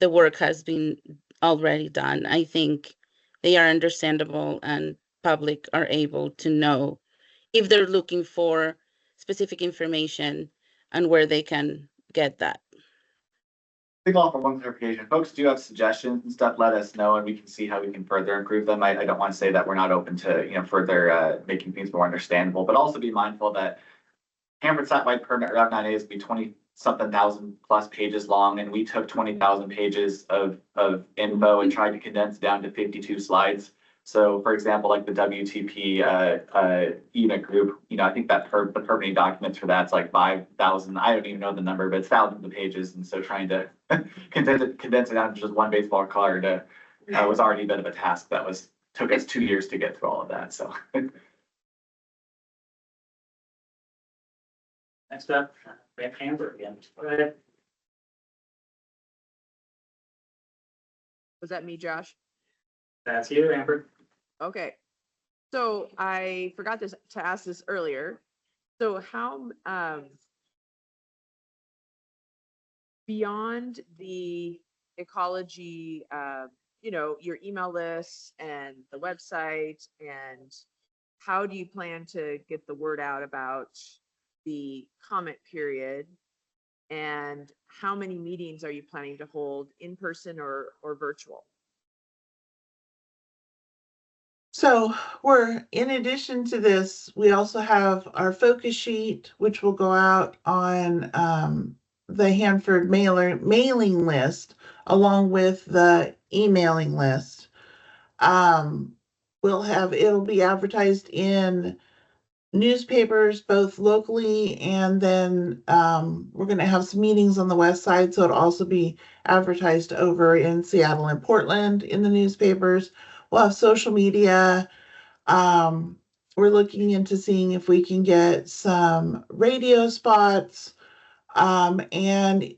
the work has been already done. I think they are understandable and public are able to know if they're looking for specific information and where they can get that. think all for one clarification, folks do have suggestions and stuff, let us know and we can see how we can further improve them. I don't want to say that we're not open to, further making things more understandable, but also be mindful that Hanford site-wide permit Route 9A is be 20-something thousand plus pages long, and we took 20,000 pages of info and tried to condense down to 52 slides. So for example, like the WTP unit group, I think that the permitting documents for that's like 5,000. I don't even know the number, but it's thousands of pages. And so trying to condense it down to just one baseball card was already a bit of a task that took us 2 years to get through all of that. So. Next up, we have Amber again. Go ahead. Was that me, Josh? That's you, Amber. Okay. So I forgot to ask this earlier. So how, beyond the ecology, your email lists and the website, and how do you plan to get the word out about the comment period? And how many meetings are you planning to hold in person or virtual? So in addition to this, we also have our focus sheet, which will go out on the Hanford mailing list, along with the emailing list. It'll be advertised in newspapers, both locally, and then we're going to have some meetings on the west side, so it'll also be advertised over in Seattle and Portland in the newspapers. We'll have social media. We're looking into seeing if we can get some radio spots and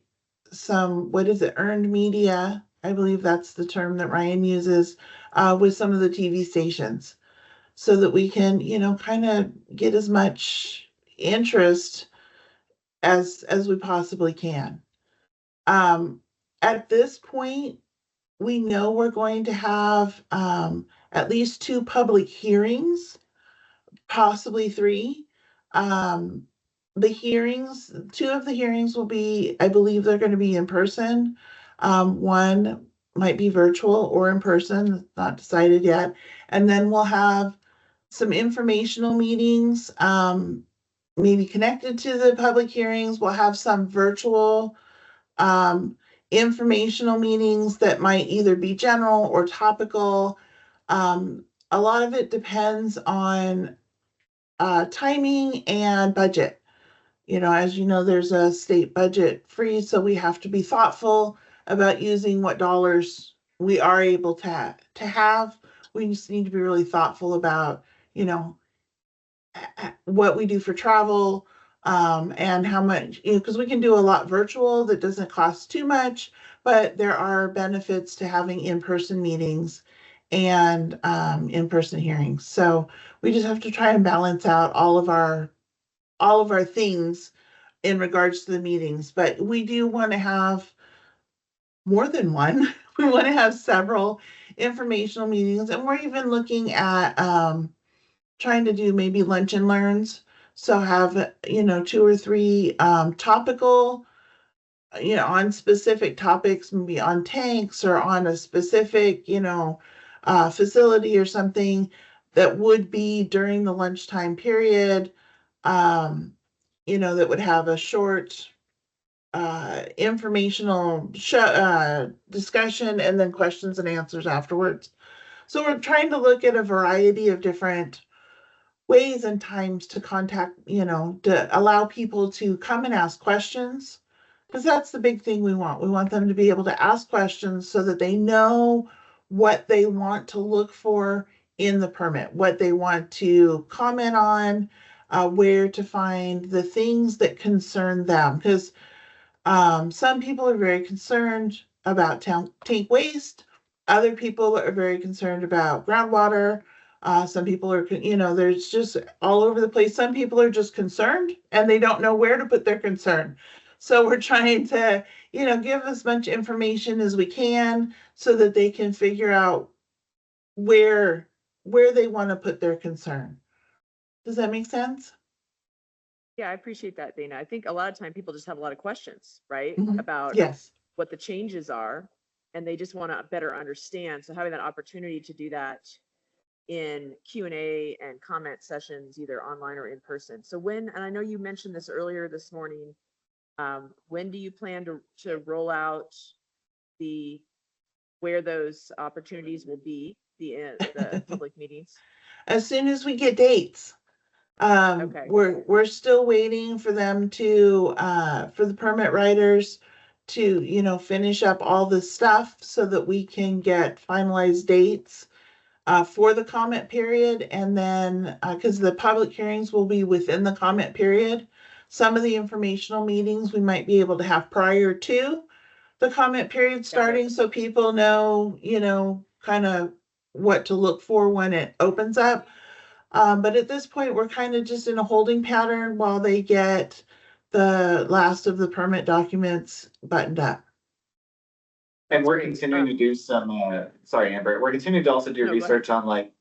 some, earned media. I believe that's the term that Ryan uses with some of the TV stations, so that we can, kind of get as much interest as we possibly can. At this point, we know we're going to have at least 2 public hearings, possibly 3. Two of the hearings will be, I believe they're going to be in person. One might be virtual or in person, not decided yet. And then we'll have some informational meetings, maybe connected to the public hearings. We'll have some virtual informational meetings that might either be general or topical. A lot of it depends on timing and budget. As you know, there's a state budget freeze, so we have to be thoughtful about using what dollars we are able to have. We just need to be really thoughtful about, what we do for travel, and how much, because we can do a lot virtual that doesn't cost too much, but there are benefits to having in-person meetings and in-person hearings. So we just have to try and balance out all of our things in regards to the meetings. But we do want to have more than one. We want to have several informational meetings, and we're even looking at trying to do maybe lunch and learns. So have, 2 or 3 topical, on specific topics, maybe on tanks or on a specific, facility or something that would be during the lunchtime period, that would have a short informational discussion and then questions and answers afterwards. So we're trying to look at a variety of different ways and times to contact, to allow people to come and ask questions, because that's the big thing we want. We want them to be able to ask questions so that they know what they want to look for in the permit, what they want to comment on, where to find the things that concern them. Because some people are very concerned about tank waste. Other people are very concerned about groundwater. Some people are, there's just all over the place. Some people are just concerned and they don't know where to put their concern. So we're trying to, give as much information as we can so that they can figure out where they want to put their concern. Does that make sense? Yeah, I appreciate that, Dana. I think a lot of time people just have a lot of questions, right? Mhm. About Yes. what the changes are, and they just want to better understand. So having that opportunity to do that in Q&A and comment sessions, either online or in person. So when, and I know you mentioned this earlier this morning, when do you plan to roll out where those opportunities will be, the public meetings? As soon as we get dates. Okay. We're still waiting for them to, for the permit writers to, you know, finish up all the stuff so that we can get finalized dates for the comment period. And then, because the public hearings will be within the comment period, some of the informational meetings we might be able to have prior to the comment period starting, so people know, you know, kind of what to look for when it opens up. But at this point, we're kind of just in a holding pattern while they get the last of the permit documents buttoned up. And we're continuing to do some, sorry, Amber, we're continuing to also do research on like,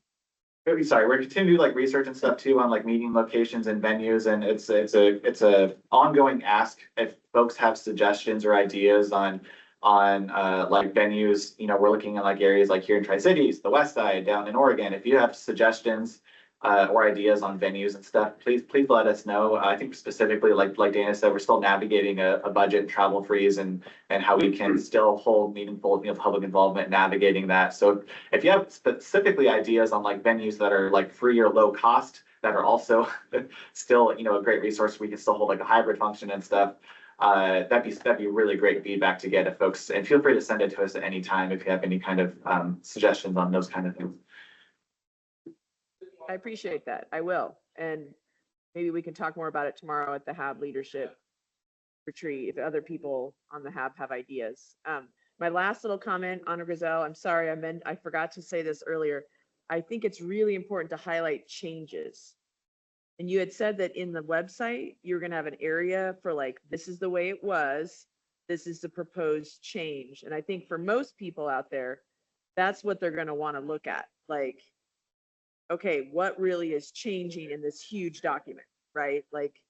we're continuing to do like research and stuff too on like meeting locations and venues. And it's a ongoing ask if folks have suggestions or ideas on like venues. You know, we're looking at like areas like here in Tri-Cities, the West Side, down in Oregon. If you have suggestions or ideas on venues and stuff, please let us know. I think specifically, like Dana said, we're still navigating a budget and travel freeze and how we can still hold meaningful, you know, public involvement navigating that. So if you have specifically ideas on like venues that are like free or low cost, that are also still, you know, a great resource, we can still hold like a hybrid function and stuff. That'd be really great feedback to get if folks, and feel free to send it to us at any time if you have any kind of suggestions on those kind of things. I appreciate that. I will. And maybe we can talk more about it tomorrow at the HAB leadership retreat if other people on the HAB have ideas. My last little comment, Anna Grizel, I'm sorry, I forgot to say this earlier. I think it's really important to highlight changes. And you had said that in the website, you're going to have an area for like, this is the way it was, this is the proposed change. And I think for most people out there, that's what they're going to want to look at. Like, okay, what really is changing in this huge document, right? Like,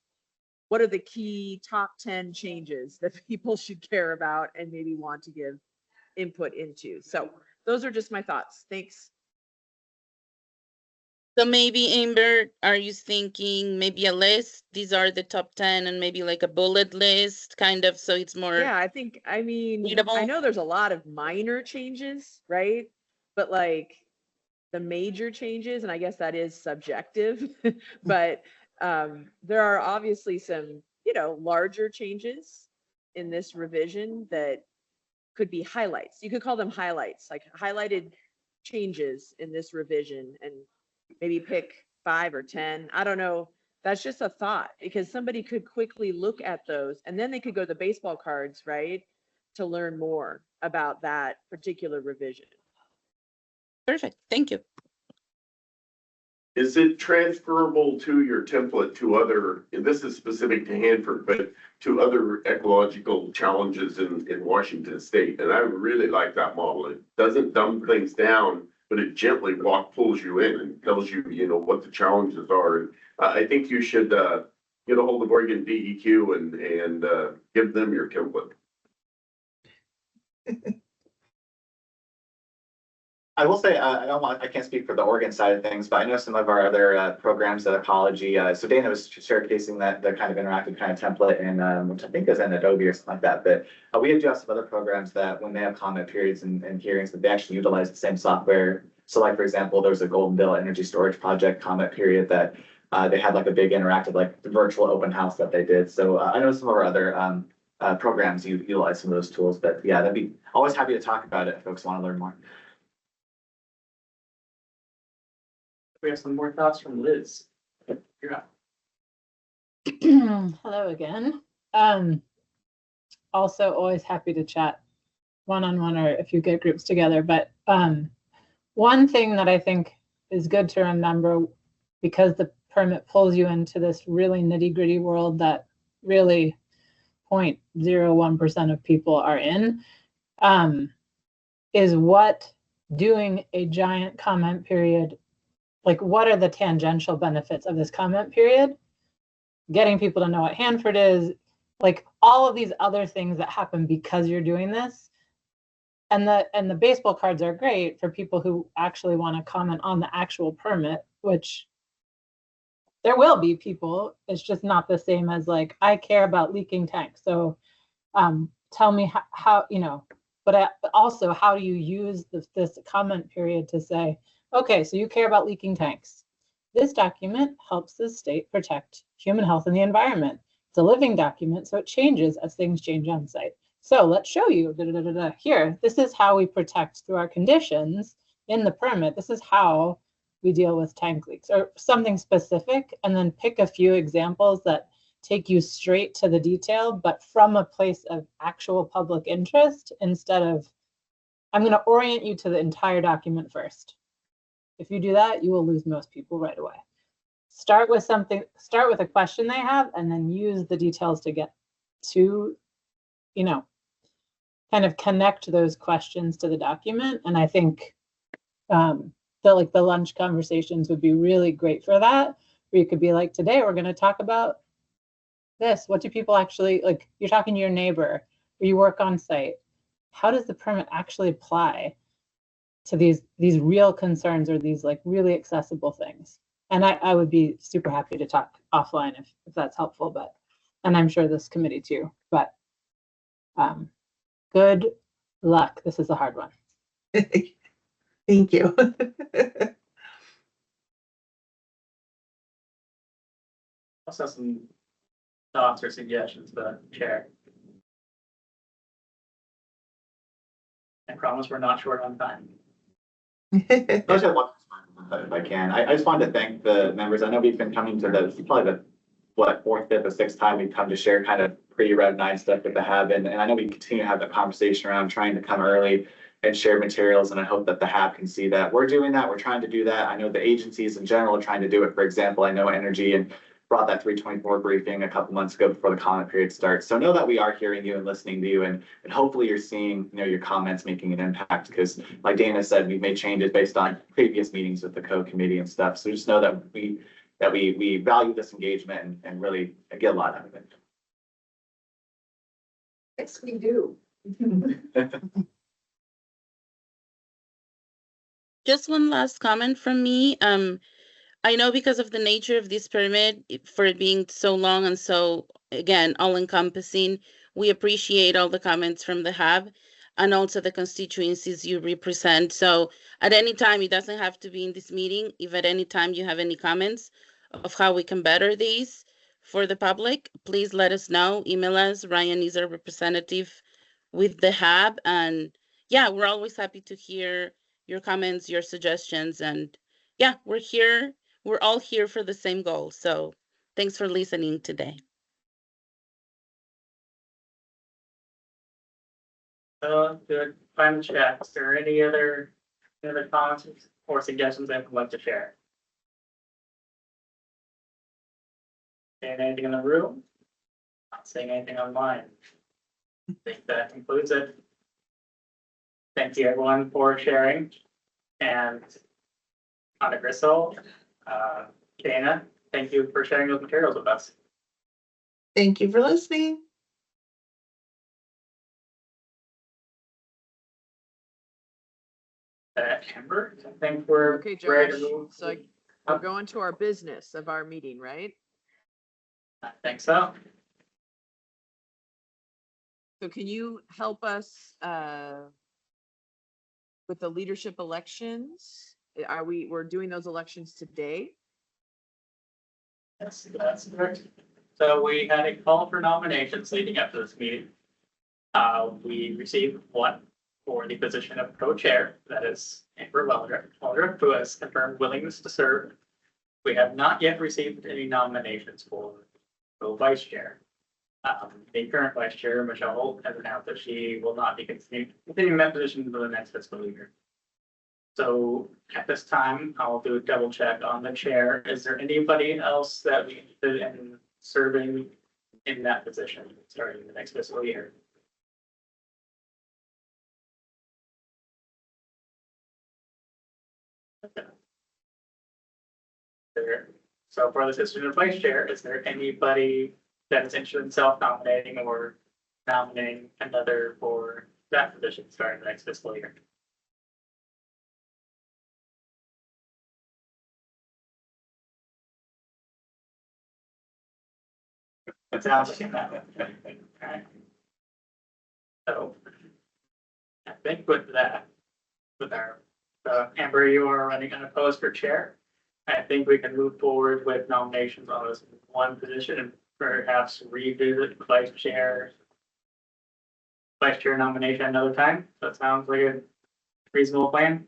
what are the key top 10 changes that people should care about and maybe want to give input into? So those are just my thoughts. Thanks. So maybe, Amber, are you thinking maybe a list? These are the top 10 and maybe like a bullet list kind of, so it's more. Yeah, I mean, readable. I know there's a lot of minor changes, right? But like the major changes, and I guess that is subjective, but there are obviously some, you know, larger changes in this revision that could be highlights. You could call them highlights, like highlighted changes in this revision, and maybe pick 5 or 10. I don't know. That's just a thought, because somebody could quickly look at those and then they could go to the baseball cards, right, to learn more about that particular revision. Perfect. Thank you. Is it transferable to your template to other, and this is specific to Hanford, but to other ecological challenges in Washington State? And I really like that model. It doesn't dumb things down, but it gently pulls you in and tells you, you know, what the challenges are. And I think you should get a hold of Oregon DEQ and give them your template. I will say, I can't speak for the Oregon side of things, but I know some of our other programs at Ecology. So Dana was showcasing the kind of interactive kind of template in, which I think is in Adobe or something like that. But we do have some other programs that when they have comment periods and hearings, that they actually utilize the same software. So like, for example, there's a Golden Bill Energy Storage Project comment period that they had like a big interactive, like virtual open house that they did. So I know some of our other programs utilize some of those tools, but yeah, that'd be always happy to talk about it if folks want to learn more. We have some more thoughts from Liz. You're up. Hello again. Also always happy to chat one-on-one or if you get groups together. But one thing that I think is good to remember, because the permit pulls you into this really nitty-gritty world that really 0.01% of people are in, is what doing a giant comment period, like what are the tangential benefits of this comment period? Getting people to know what Hanford is, like all of these other things that happen because you're doing this. And the baseball cards are great for people who actually want to comment on the actual permit, which there will be people. It's just not the same as like, I care about leaking tanks. So tell me how you know, but also how do you use this comment period to say, okay, so you care about leaking tanks. This document helps the state protect human health and the environment. It's a living document, so it changes as things change on site. So let's show you, here, this is how we protect through our conditions in the permit. This is how we deal with tank leaks, or something specific, and then pick a few examples that take you straight to the detail, but from a place of actual public interest instead of, I'm going to orient you to the entire document first. If you do that, you will lose most people right away. Start with a question they have, and then use the details to get to, you know, kind of connect those questions to the document. And I think the lunch conversations would be really great for that. Where you could be like, today we're going to talk about this. What do people actually, like, you're talking to your neighbor, or you work on site. How does the permit actually apply to these real concerns, or these like really accessible things? And I would be super happy to talk offline if that's helpful, but, and I'm sure this committee too, but good luck. This is a hard one. Thank you. Also some thoughts or suggestions, the chair. I promise we're not short on time. I just have one, if I can. I just wanted to thank the members. I know we've been coming to probably the fourth, fifth, or sixth time we've come to share kind of pre-rev 9 stuff with the Hab, and I know we continue to have the conversation around trying to come early and share materials, and I hope that the Hab can see that we're doing that. We're trying to do that. I know the agencies in general are trying to do it. For example, I know Energy and brought that 324 briefing a couple months ago before the comment period starts. So know that we are hearing you and listening to you, and hopefully you're seeing, you know, your comments making an impact, because like Dana said, we've made changes based on previous meetings with the COE committee and stuff. So just know that we value this engagement and really get a lot out of it. Yes, we do. Just one last comment from me. I know because of the nature of this permit, for it being so long and so, again, all-encompassing, we appreciate all the comments from the Hab and also the constituencies you represent. So at any time, it doesn't have to be in this meeting. If at any time you have any comments of how we can better these for the public, please let us know. Email us. Ryan is our representative with the Hab. And yeah, we're always happy to hear your comments, your suggestions. And yeah, we're here. We're all here for the same goal. So thanks for listening today. The final chat. Is there any other comments or suggestions that would like to share? And anything in the room? Not saying anything online. I think that concludes it. Thank you everyone for sharing. And Anna Grisel, Dana, thank you for sharing those materials with us. Thank you for listening. Amber, I think we're Okay, ready Josh, to move. so we're going to our business of our meeting, right? I think so. So can you help us with the leadership elections? We're doing those elections today? Yes, that's correct. So we had a call for nominations leading up to this meeting. We received one for the position of co-chair, that is Amber Weldrick, who has confirmed willingness to serve. We have not yet received any nominations for vice chair. The current vice chair, Michelle Holt, has announced that she will not be continuing that position for the next fiscal year. So at this time, I'll do a double check on the chair. Is there anybody else that we interested in serving in that position starting the next fiscal year? Okay. So for the position of vice chair, is there anybody that is interested in self-nominating or nominating another for that position starting the next fiscal year. It sounds like that. Okay. So I think with that, with our, Amber, you are running unopposed for chair. I think we can move forward with nominations on this one position and perhaps revisit vice chair nomination another time. That sounds like a reasonable plan.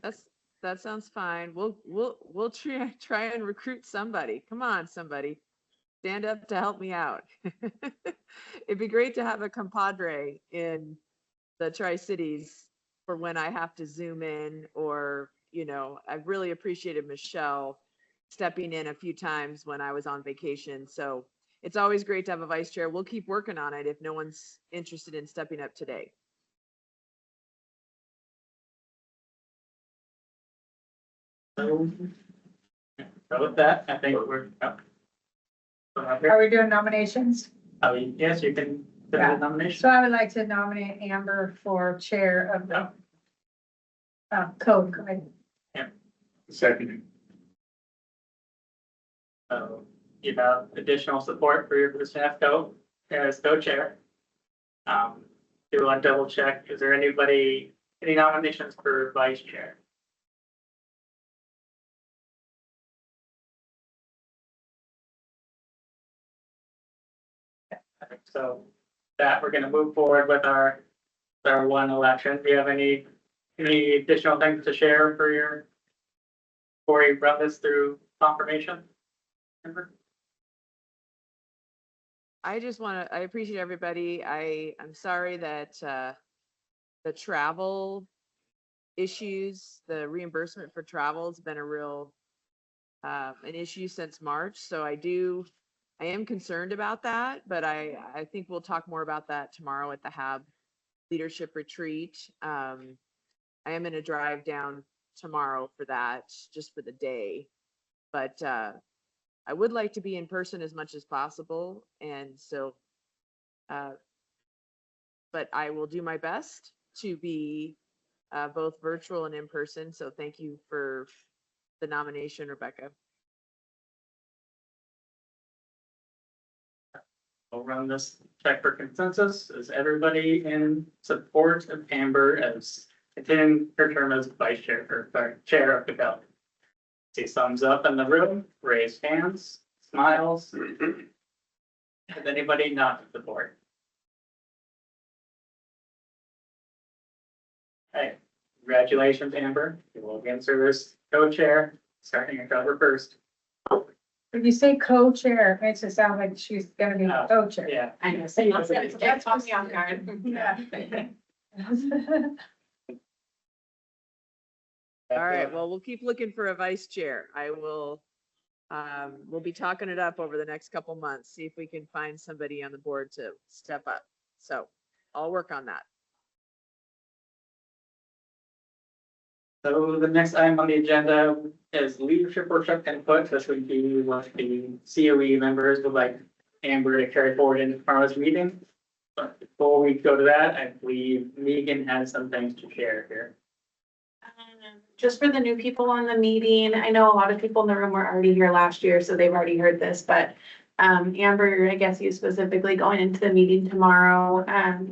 That sounds fine. We'll try and recruit somebody. Come on, somebody. Stand up to help me out. It'd be great to have a compadre in the Tri-Cities for when I have to zoom in, or, you know, I've really appreciated Michelle stepping in a few times when I was on vacation. So it's always great to have a vice chair. We'll keep working on it if no one's interested in stepping up today. So with that, I think we're up. Are we doing nominations? Oh, yes, you can do the nomination. So I would like to nominate Amber for chair of the code committee. Second. So you have additional support for your staff as co-chair. Do want to double check, is there any nominations for vice chair? So that we're going to move forward with our one election. Do you have any additional things to share before we run this through confirmation? I appreciate everybody. I'm sorry that the travel issues, the reimbursement for travel has been a real an issue since March. So I am concerned about that, but I think we'll talk more about that tomorrow at the HAB leadership retreat. I am going to drive down tomorrow for that, just for the day, but I would like to be in person as much as possible. And so, but I will do my best to be both virtual and in person. So thank you for the nomination, Rebecca. I'll run this check for consensus. Is everybody in support of Amber as continuing her term as vice chair or chair of the COE? See thumbs up in the room, raise hands, smiles. Has anybody not support? Hey, congratulations, Amber. You will again serve as co-chair starting October 1st. When you say co-chair, it makes it sound like she's gonna be co-chair. Yeah. I know. That's caught me off guard. Yeah. All right, well, we'll keep looking for a vice chair. We'll be talking it up over the next couple months, see if we can find somebody on the board to step up. So I'll work on that. So the next item on the agenda is leadership workshop input. This would be what the COE members would like Amber to carry forward in tomorrow's meeting. But before we go to that, I believe Megan has some things to share here. Just for the new people on the meeting, I know a lot of people in the room were already here last year, so they've already heard this, but Amber, I guess you specifically going into the meeting tomorrow,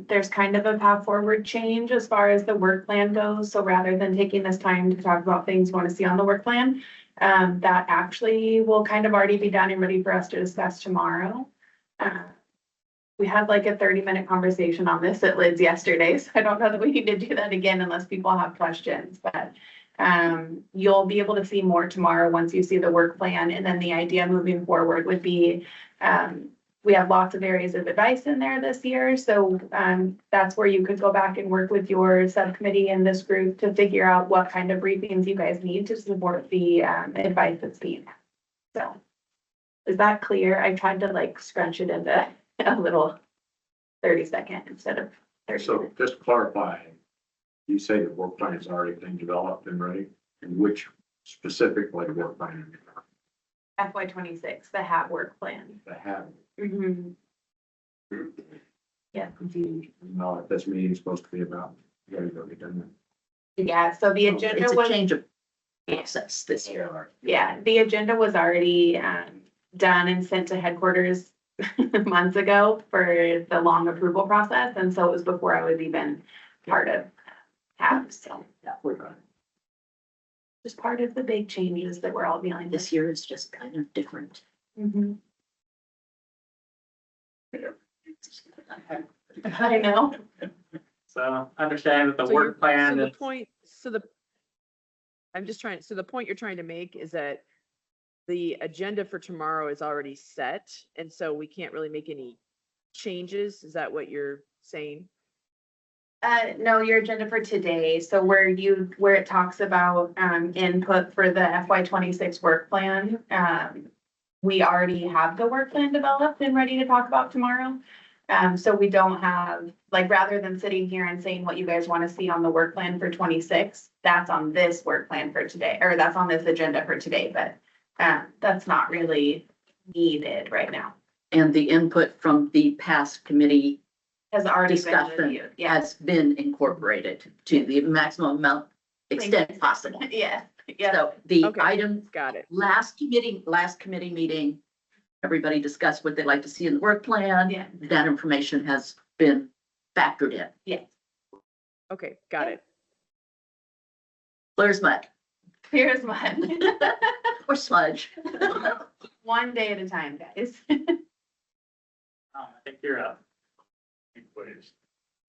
there's kind of a path forward change as far as the work plan goes. So rather than taking this time to talk about things you want to see on the work plan, that actually will kind of already be done and ready for us to discuss tomorrow. We had like a 30-minute conversation on this at Lids yesterday, so I don't know that we need to do that again unless people have questions, but you'll be able to see more tomorrow once you see the work plan. And then the idea moving forward would be, we have lots of areas of advice in there this year. So that's where you could go back and work with your subcommittee and this group to figure out what kind of briefings you guys need to support the advice that's being had. So is that clear? I tried to like scrunch it into a little 30-second instead of 30 So minutes. just clarifying, you say the work plan is already been developed and ready, and which specifically work plan? FY26, the HAT work plan. The have. Mhm. Yeah. know what this meeting is supposed to be about. You guys already done that. Yeah, so the agenda It's a was, change of process this year. yeah, the agenda was already done and sent to headquarters months ago for the long approval process, and so it was before I was even part of HAB, so. Yeah, we're good. Just part of the big changes that we're all dealing with. This year is just kind of different. Mhm. I know. So understand that the So work you're- plan So the is, point, I'm just trying, so the point you're trying to make is that the agenda for tomorrow is already set, and so we can't really make any changes? Is that what you're saying? No, your agenda for today, so where it talks about, input for the FY 26 work plan, we already have the work plan developed and ready to talk about tomorrow. So we don't have, like, rather than sitting here and saying what you guys want to see on the work plan for 26, that's on this work plan for today, or that's on this agenda for today, but, that's not really needed right now. And the input from the past committee Has already been discussion reviewed, yeah. has been incorporated to the maximum amount extent possible. Yeah, yeah. So the Okay, item, got it. last committee meeting, everybody discussed what they'd like to see in the work plan. Yeah. That information has been factored in. Yeah. Okay, got it. Clear as mud Here's one. or sludge. One day at a time, guys. I think you're up.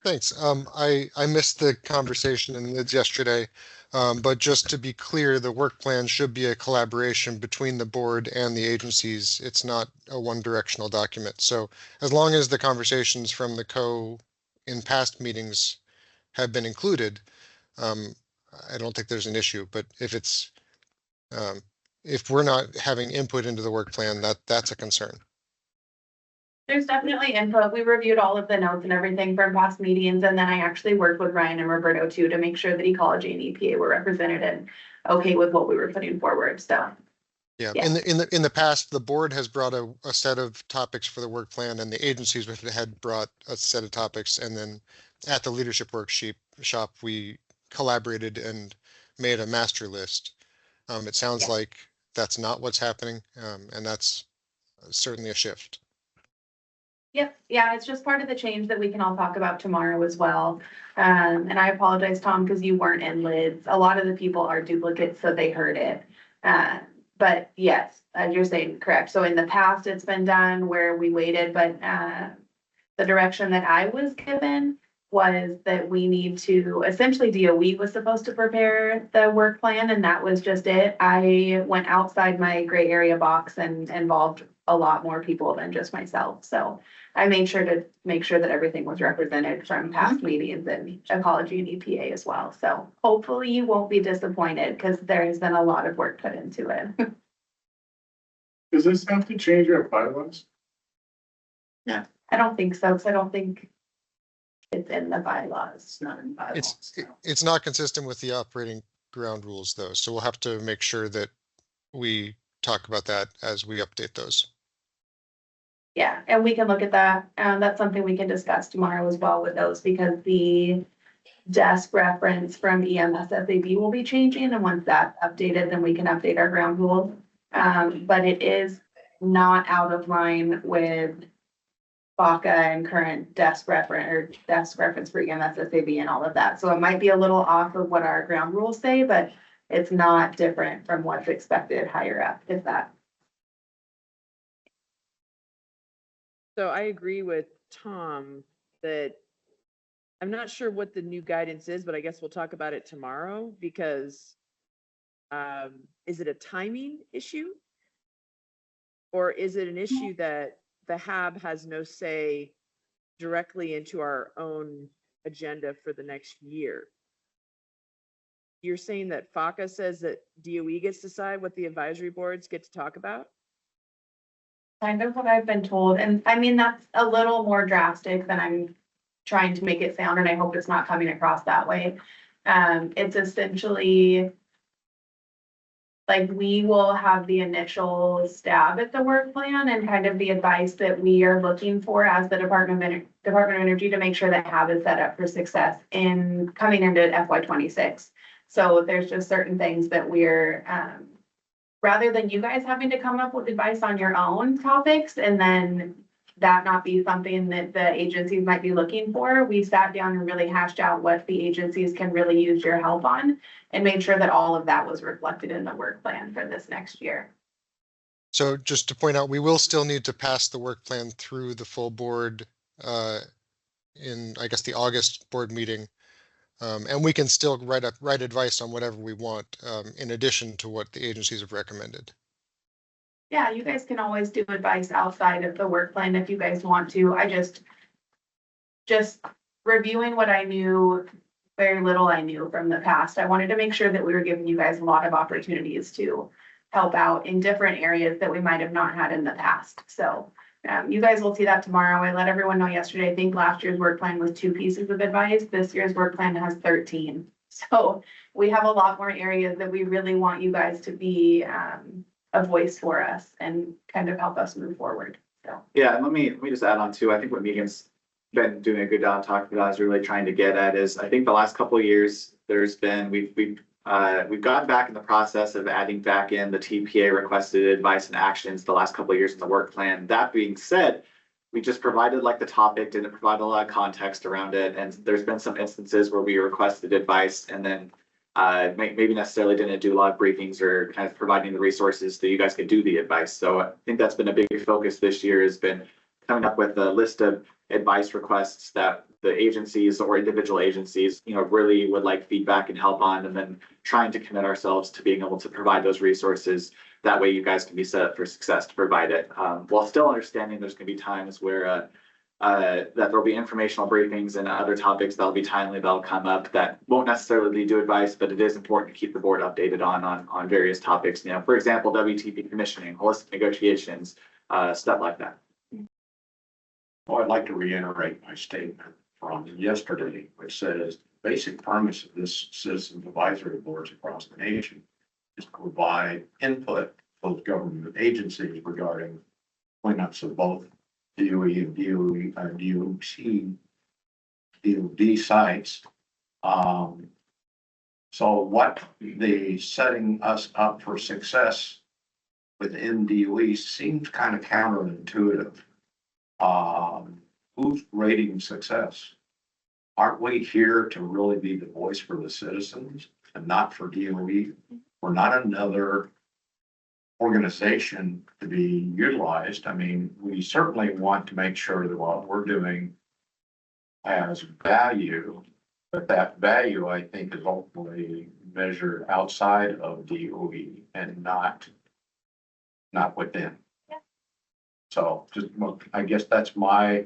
Thanks. I missed the conversation in Lids yesterday, but just to be clear, the work plan should be a collaboration between the board and the agencies. It's not a one-directional document. So as long as the conversations from the COE in past meetings have been included, I don't think there's an issue. But if we're not having input into the work plan, that's a concern. There's definitely input. We reviewed all of the notes and everything from past meetings, and then I actually worked with Ryan and Roberto too to make sure that ecology and EPA were represented and okay with what we were putting forward, so. Yeah, Yeah. in the past, the board has brought a set of topics for the work plan, and the agencies had brought a set of topics, and then at the leadership shop, we collaborated and made a master list. It sounds Yeah. like that's not what's happening, and that's certainly a shift. Yep, yeah, it's just part of the change that we can all talk about tomorrow as well. And I apologize, Tom, because you weren't in Lids. A lot of the people are duplicates, so they heard it. But yes, as you're saying, correct. So in the past, it's been done where we waited, but the direction that I was given was that we need to, essentially DOE was supposed to prepare the work plan, and that was just it. I went outside my gray area box and involved a lot more people than just myself. So I made sure that everything was represented from past meetings and ecology and EPA as well. So hopefully you won't be disappointed because there has been a lot of work put into it. Does this have to change our bylaws? I don't think so, because I don't think it's in the bylaws. It's not in the bylaws. It's not consistent with the operating ground rules, though, so we'll have to make sure that we talk about that as we update those. Yeah, and we can look at that. That's something we can discuss tomorrow as well with those, because the desk reference from EMSSAB will be changing, and once that's updated, then we can update our ground rules. But it is not out of line with FACA and current desk reference for EMSSAB and all of that. So it might be a little off of what our ground rules say, but it's not different from what's expected higher up, if that. So I agree with Tom that I'm not sure what the new guidance is, but I guess we'll talk about it tomorrow, because is it a timing issue? Or is it an issue that the HAB has no say directly into our own agenda for the next year? You're saying that FACA says that DOE gets to decide what the advisory boards get to talk about? Kind of what I've been told, and I mean, that's a little more drastic than I'm trying to make it sound, and I hope it's not coming across that way. It's essentially like we will have the initial stab at the work plan and kind of the advice that we are looking for as the Department of Energy to make sure that HAB is set up for success in coming into FY 26. So there's just certain things that we're, rather than you guys having to come up with advice on your own topics and then that not be something that the agencies might be looking for, we sat down and really hashed out what the agencies can really use your help on and made sure that all of that was reflected in the work plan for this next year. So just to point out, we will still need to pass the work plan through the full board in, I guess, the August board meeting. And we can still write advice on whatever we want in addition to what the agencies have recommended. Yeah, you guys can always do advice outside of the work plan if you guys want to. I just reviewing what I knew, very little I knew from the past. I wanted to make sure that we were giving you guys a lot of opportunities to help out in different areas that we might have not had in the past. So you guys will see that tomorrow. I let everyone know yesterday. I think last year's work plan was 2 pieces of advice. This year's work plan has 13. So we have a lot more areas that we really want you guys to be a voice for us and kind of help us move forward. So Yeah, and let me just add on too. I think what Megan's been doing a good job talking about is really trying to get at is I think the last couple of years there's been we've gotten back in the process of adding back in the TPA requested advice and actions the last couple of years in the work plan. That being said, we just provided like the topic, didn't provide a lot of context around it, and there's been some instances where we requested advice and then maybe necessarily didn't do a lot of briefings or kind of providing the resources that you guys could do the advice. So I think that's been a big focus this year has been coming up with a list of advice requests that the agencies or individual agencies, really would like feedback and help on, and then trying to commit ourselves to being able to provide those resources. That way you guys can be set up for success to provide it. While still understanding there's gonna be times where that there'll be informational briefings and other topics that'll be timely, that'll come up that won't necessarily lead to advice, but it is important to keep the board updated on various topics. For example, WTP commissioning, holistic negotiations, stuff like that. Well, I'd like to reiterate my statement from yesterday, which says basic premise of this citizen advisory boards across the nation is to provide input to both government agencies regarding cleanups of both DOE and DOD sites. So what the setting us up for success within DOE seems kind of counterintuitive. Who's rating success? Aren't we here to really be the voice for the citizens and not for DOE? We're not another organization to be utilized. I mean, we certainly want to make sure that what we're doing has value, but that value, I think, is ultimately measured outside of DOE and not within. So just, I guess that's my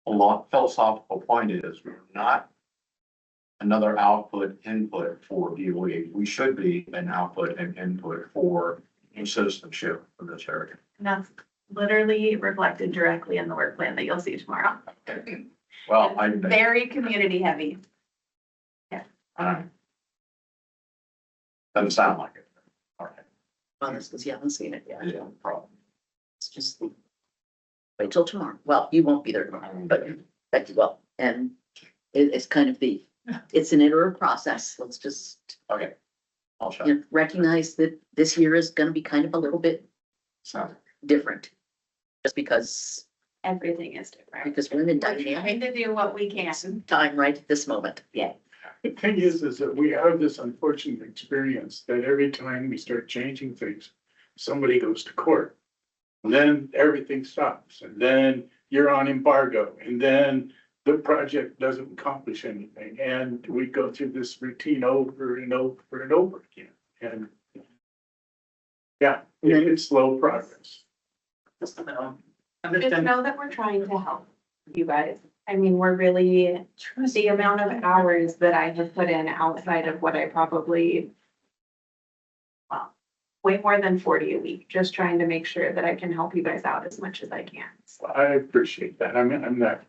philosophical point is we're not another input for DOE. We should be an output and input for citizenship of this area. and that's literally reflected directly in the work plan that you'll see tomorrow. Well, It's very community heavy. Doesn't sound like it. All right. Well, that's because you haven't seen it yet. Yeah, no problem. It's just wait till tomorrow. Well, you won't be there tomorrow, but Becky will. And it's kind of it's an iterative process. Let's just Okay. I'll shut. Recognize that this year is going to be kind of a little bit different. Just because Everything is different. we're in the We're dynamic trying to do what we can. time right at this moment. Yeah. The thing is that we have this unfortunate experience that every time we start changing things, somebody goes to court. And then everything stops, and then you're on embargo, and then the project doesn't accomplish anything, and we go through this routine over and over and over again. And yeah, it's slow progress. Just know that we're trying to help you guys. I mean, we're really, the amount of hours that I have put in outside of what I probably, well, way more than 40 a week, just trying to make sure that I can help you guys out as much as I can. So, I appreciate that. I mean, I'm not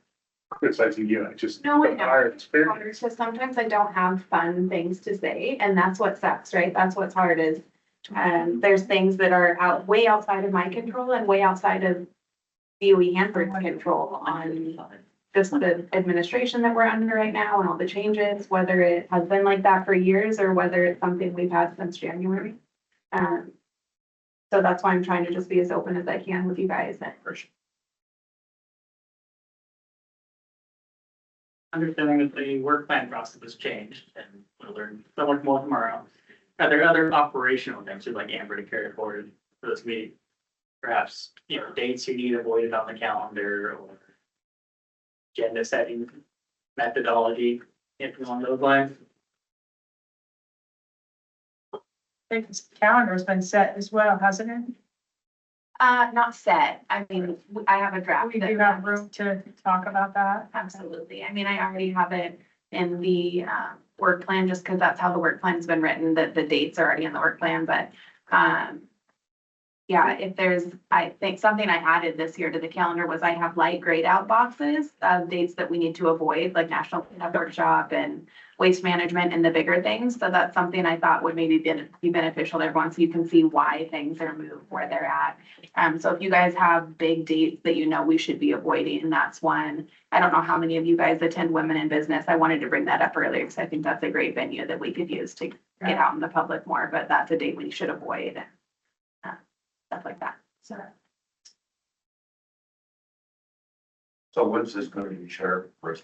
criticizing you. I just. no, I our know. experience. Because sometimes I don't have fun things to say, and that's what sucks, right? That's what's hard is There's things that are way outside of my control and way outside of COE Hanford's control on just the administration that we're under right now and all the changes, whether it has been like that for years or whether it's something we've had since January. So that's why I'm trying to just be as open as I can with you guys. Understanding that the work plan process has changed, and we'll learn so much more tomorrow. Are there other operational things you'd like Amber to carry forward for this meeting? Perhaps, dates you need avoided on the calendar or agenda setting methodology, anything along those lines? I think this calendar's been set as well, hasn't it? Not set. I mean, I have a draft. We do have room to talk about that. Absolutely. I mean, I already have it in the work plan just because that's how the work plan's been written, that the dates are already in the work plan, but yeah, if there's, I think something I added this year to the calendar was I have light grayed out boxes of dates that we need to avoid, like National Cleanup Workshop and waste management and the bigger things. So that's something I thought would maybe be beneficial to everyone, so you can see why things are moved where they're at. So if you guys have big dates that we should be avoiding, that's one. I don't know how many of you guys attend Women in Business. I wanted to bring that up earlier because I think that's a great venue that we could use to get out in the public more, but that's a date we should avoid. Stuff like that. So when's this going to be shared first?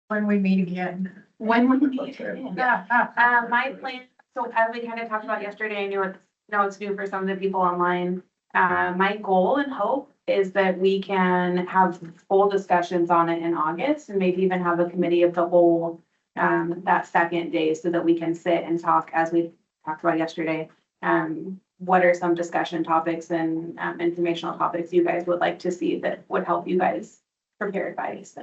When we meet again. When we meet again. My plan, so as we kind of talked about yesterday, I know it's new for some of the people online. My goal and hope is that we can have full discussions on it in August and maybe even have a committee of the whole that second day so that we can sit and talk as we talked about yesterday. What are some discussion topics and informational topics you guys would like to see that would help you guys prepare advice?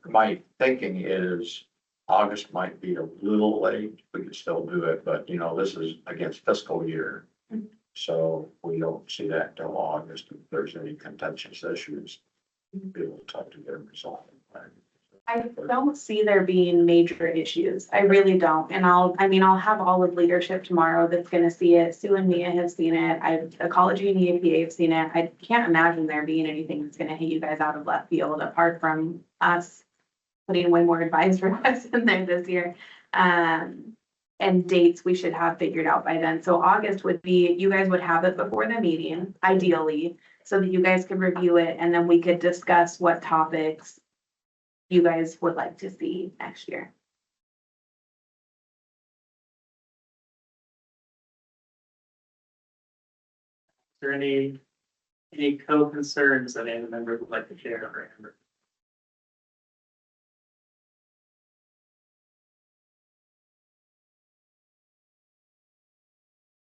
My thinking is August might be a little late. We could still do it, but this is against fiscal year. So we don't see that till August. If there's any contentious issues, we'll be able to talk to them resolve. I don't see there being major issues. I really don't. And I'll have all of leadership tomorrow that's gonna see it. Sue and Mia have seen it. Ecology and EAPA have seen it. I can't imagine there being anything that's gonna hit you guys out of left field apart from us putting way more advice for us in there this year. And dates we should have figured out by then. So August would be, you guys would have it before the meeting, ideally, so that you guys could review it and then we could discuss what topics you guys would like to see next year. Is there any co-concerns that any member would like to share or Amber?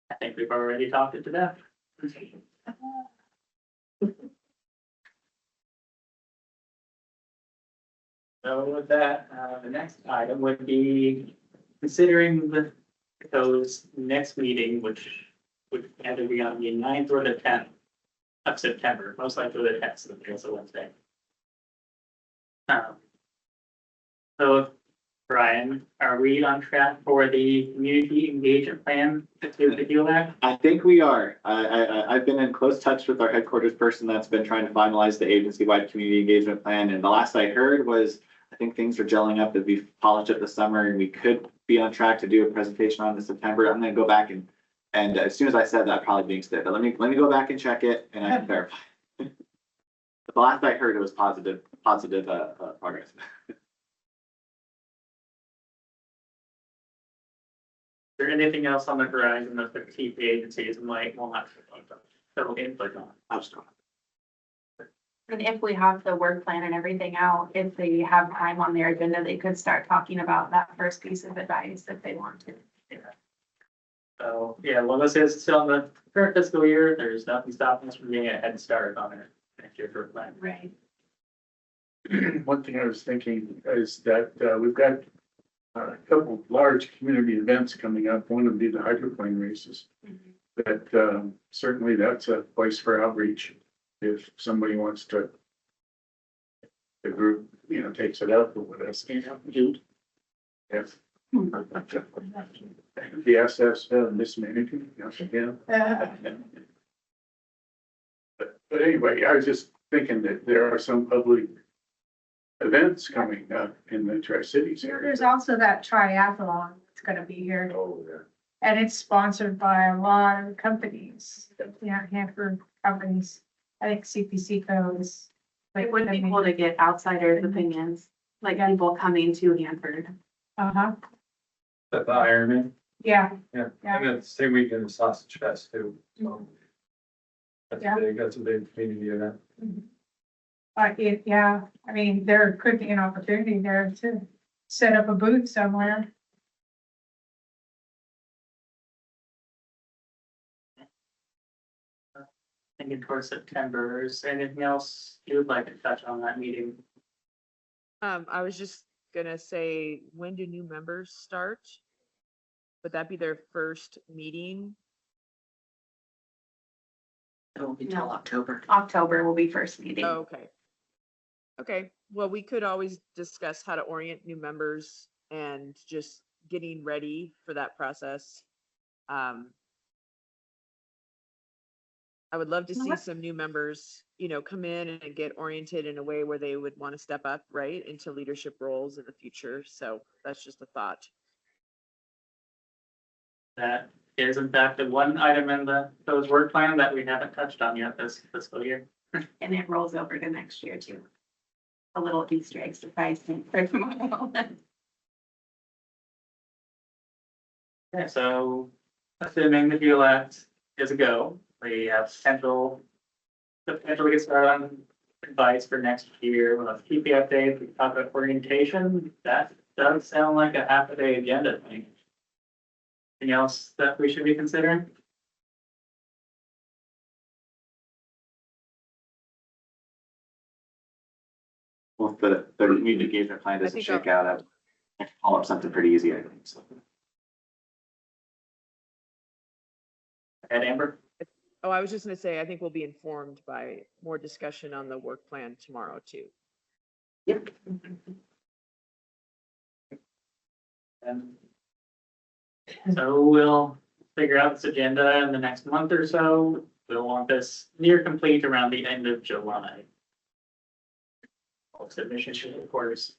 I think we've already talked it to death. So with that, the next item would be considering those next meeting, which would either be on the 9th or the 10th of September, most likely the 10th, so it's a Wednesday. So Brian, are we on track for the community engagement plan that you have? I think we are. I've been in close touch with our headquarters person that's been trying to finalize the agency-wide community engagement plan. And the last I heard was, I think things are gelling up. It'd be polished up this summer and we could be on track to do a presentation on this September. I'm gonna go back and as soon as I said that, probably being stiff, but let me go back and check it and I can verify. But the last I heard, it was positive progress. Is there anything else on the horizon that the key agencies might want to input on? Absolutely. And if we have the work plan and everything out, if they have time on their agenda, they could start talking about that first piece of advice if they want to. So, yeah, well, this is still in the current fiscal year. There's nothing stopping us from getting a head start on it next year's work plan. Right. One thing I was thinking is that we've got a couple large community events coming up. One would be the hydroplane races. That certainly that's a place for outreach. If somebody wants to, the group, takes it up with us. Yes. The SS mismanagement, yes, again. But anyway, I was just thinking that there are some public events coming up in the Tri-Cities area. There's also that triathlon that's gonna be here, Oh, yeah. and it's sponsored by a lot of companies, Hanford companies. I think CPC goes. It would be cool to get outsiders' opinions, like people coming to Hanford. Uh-huh, The Ironman, yeah, yeah, Yeah. and then same weekend the Sausage Fest too, so. Yeah. That's a big community event. yeah, I mean, there could be an opportunity there to set up a booth somewhere. Thinking towards September, is there anything else you would like to touch on that meeting? I was just gonna say, when do new members start? Would that be their first meeting? It won't be till October. October will be first meeting. Oh, okay. Okay, well, we could always discuss how to orient new members and just getting ready for that process. I would love to see some new members, come in and get oriented in a way where they would want to step up, right, into leadership roles in the future. So that's just a thought. That is in fact the one item in the proposed work plan that we haven't touched on yet this fiscal year. And it rolls over to next year too. A little Easter egg surprise for tomorrow. Yeah, so assuming the elect is a go, we have potential to get started on advice for next year. We'll have keep the update. We talk about orientation. That does sound like a half a day agenda thing. Anything else that we should be considering? Well, if the community engagement plan doesn't shake out, I can call up something pretty easy, I think, so. Ed, Amber? Oh, I was just gonna say, I think we'll be informed by more discussion on the work plan tomorrow too. Yep. And so we'll figure out this agenda in the next month or so. We'll want this near complete around the end of July. All submissions should, of course.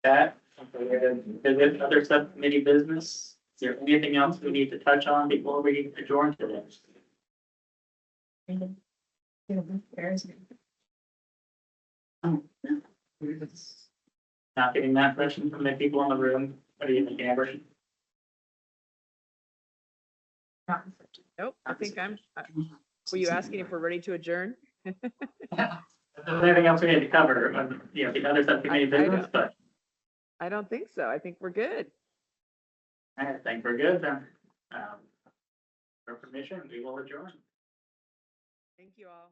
That, visit other subcommittee business. Is there anything else we need to touch on before we adjourn today? Oh, no. Not getting that question from the people in the room. What do you think, Amber? Nope, I think were you asking if we're ready to adjourn? If there's anything else we need to cover, the other subcommittee business, but I don't think so. I think we're good. I think we're good then. For permission, we will adjourn. Thank you all.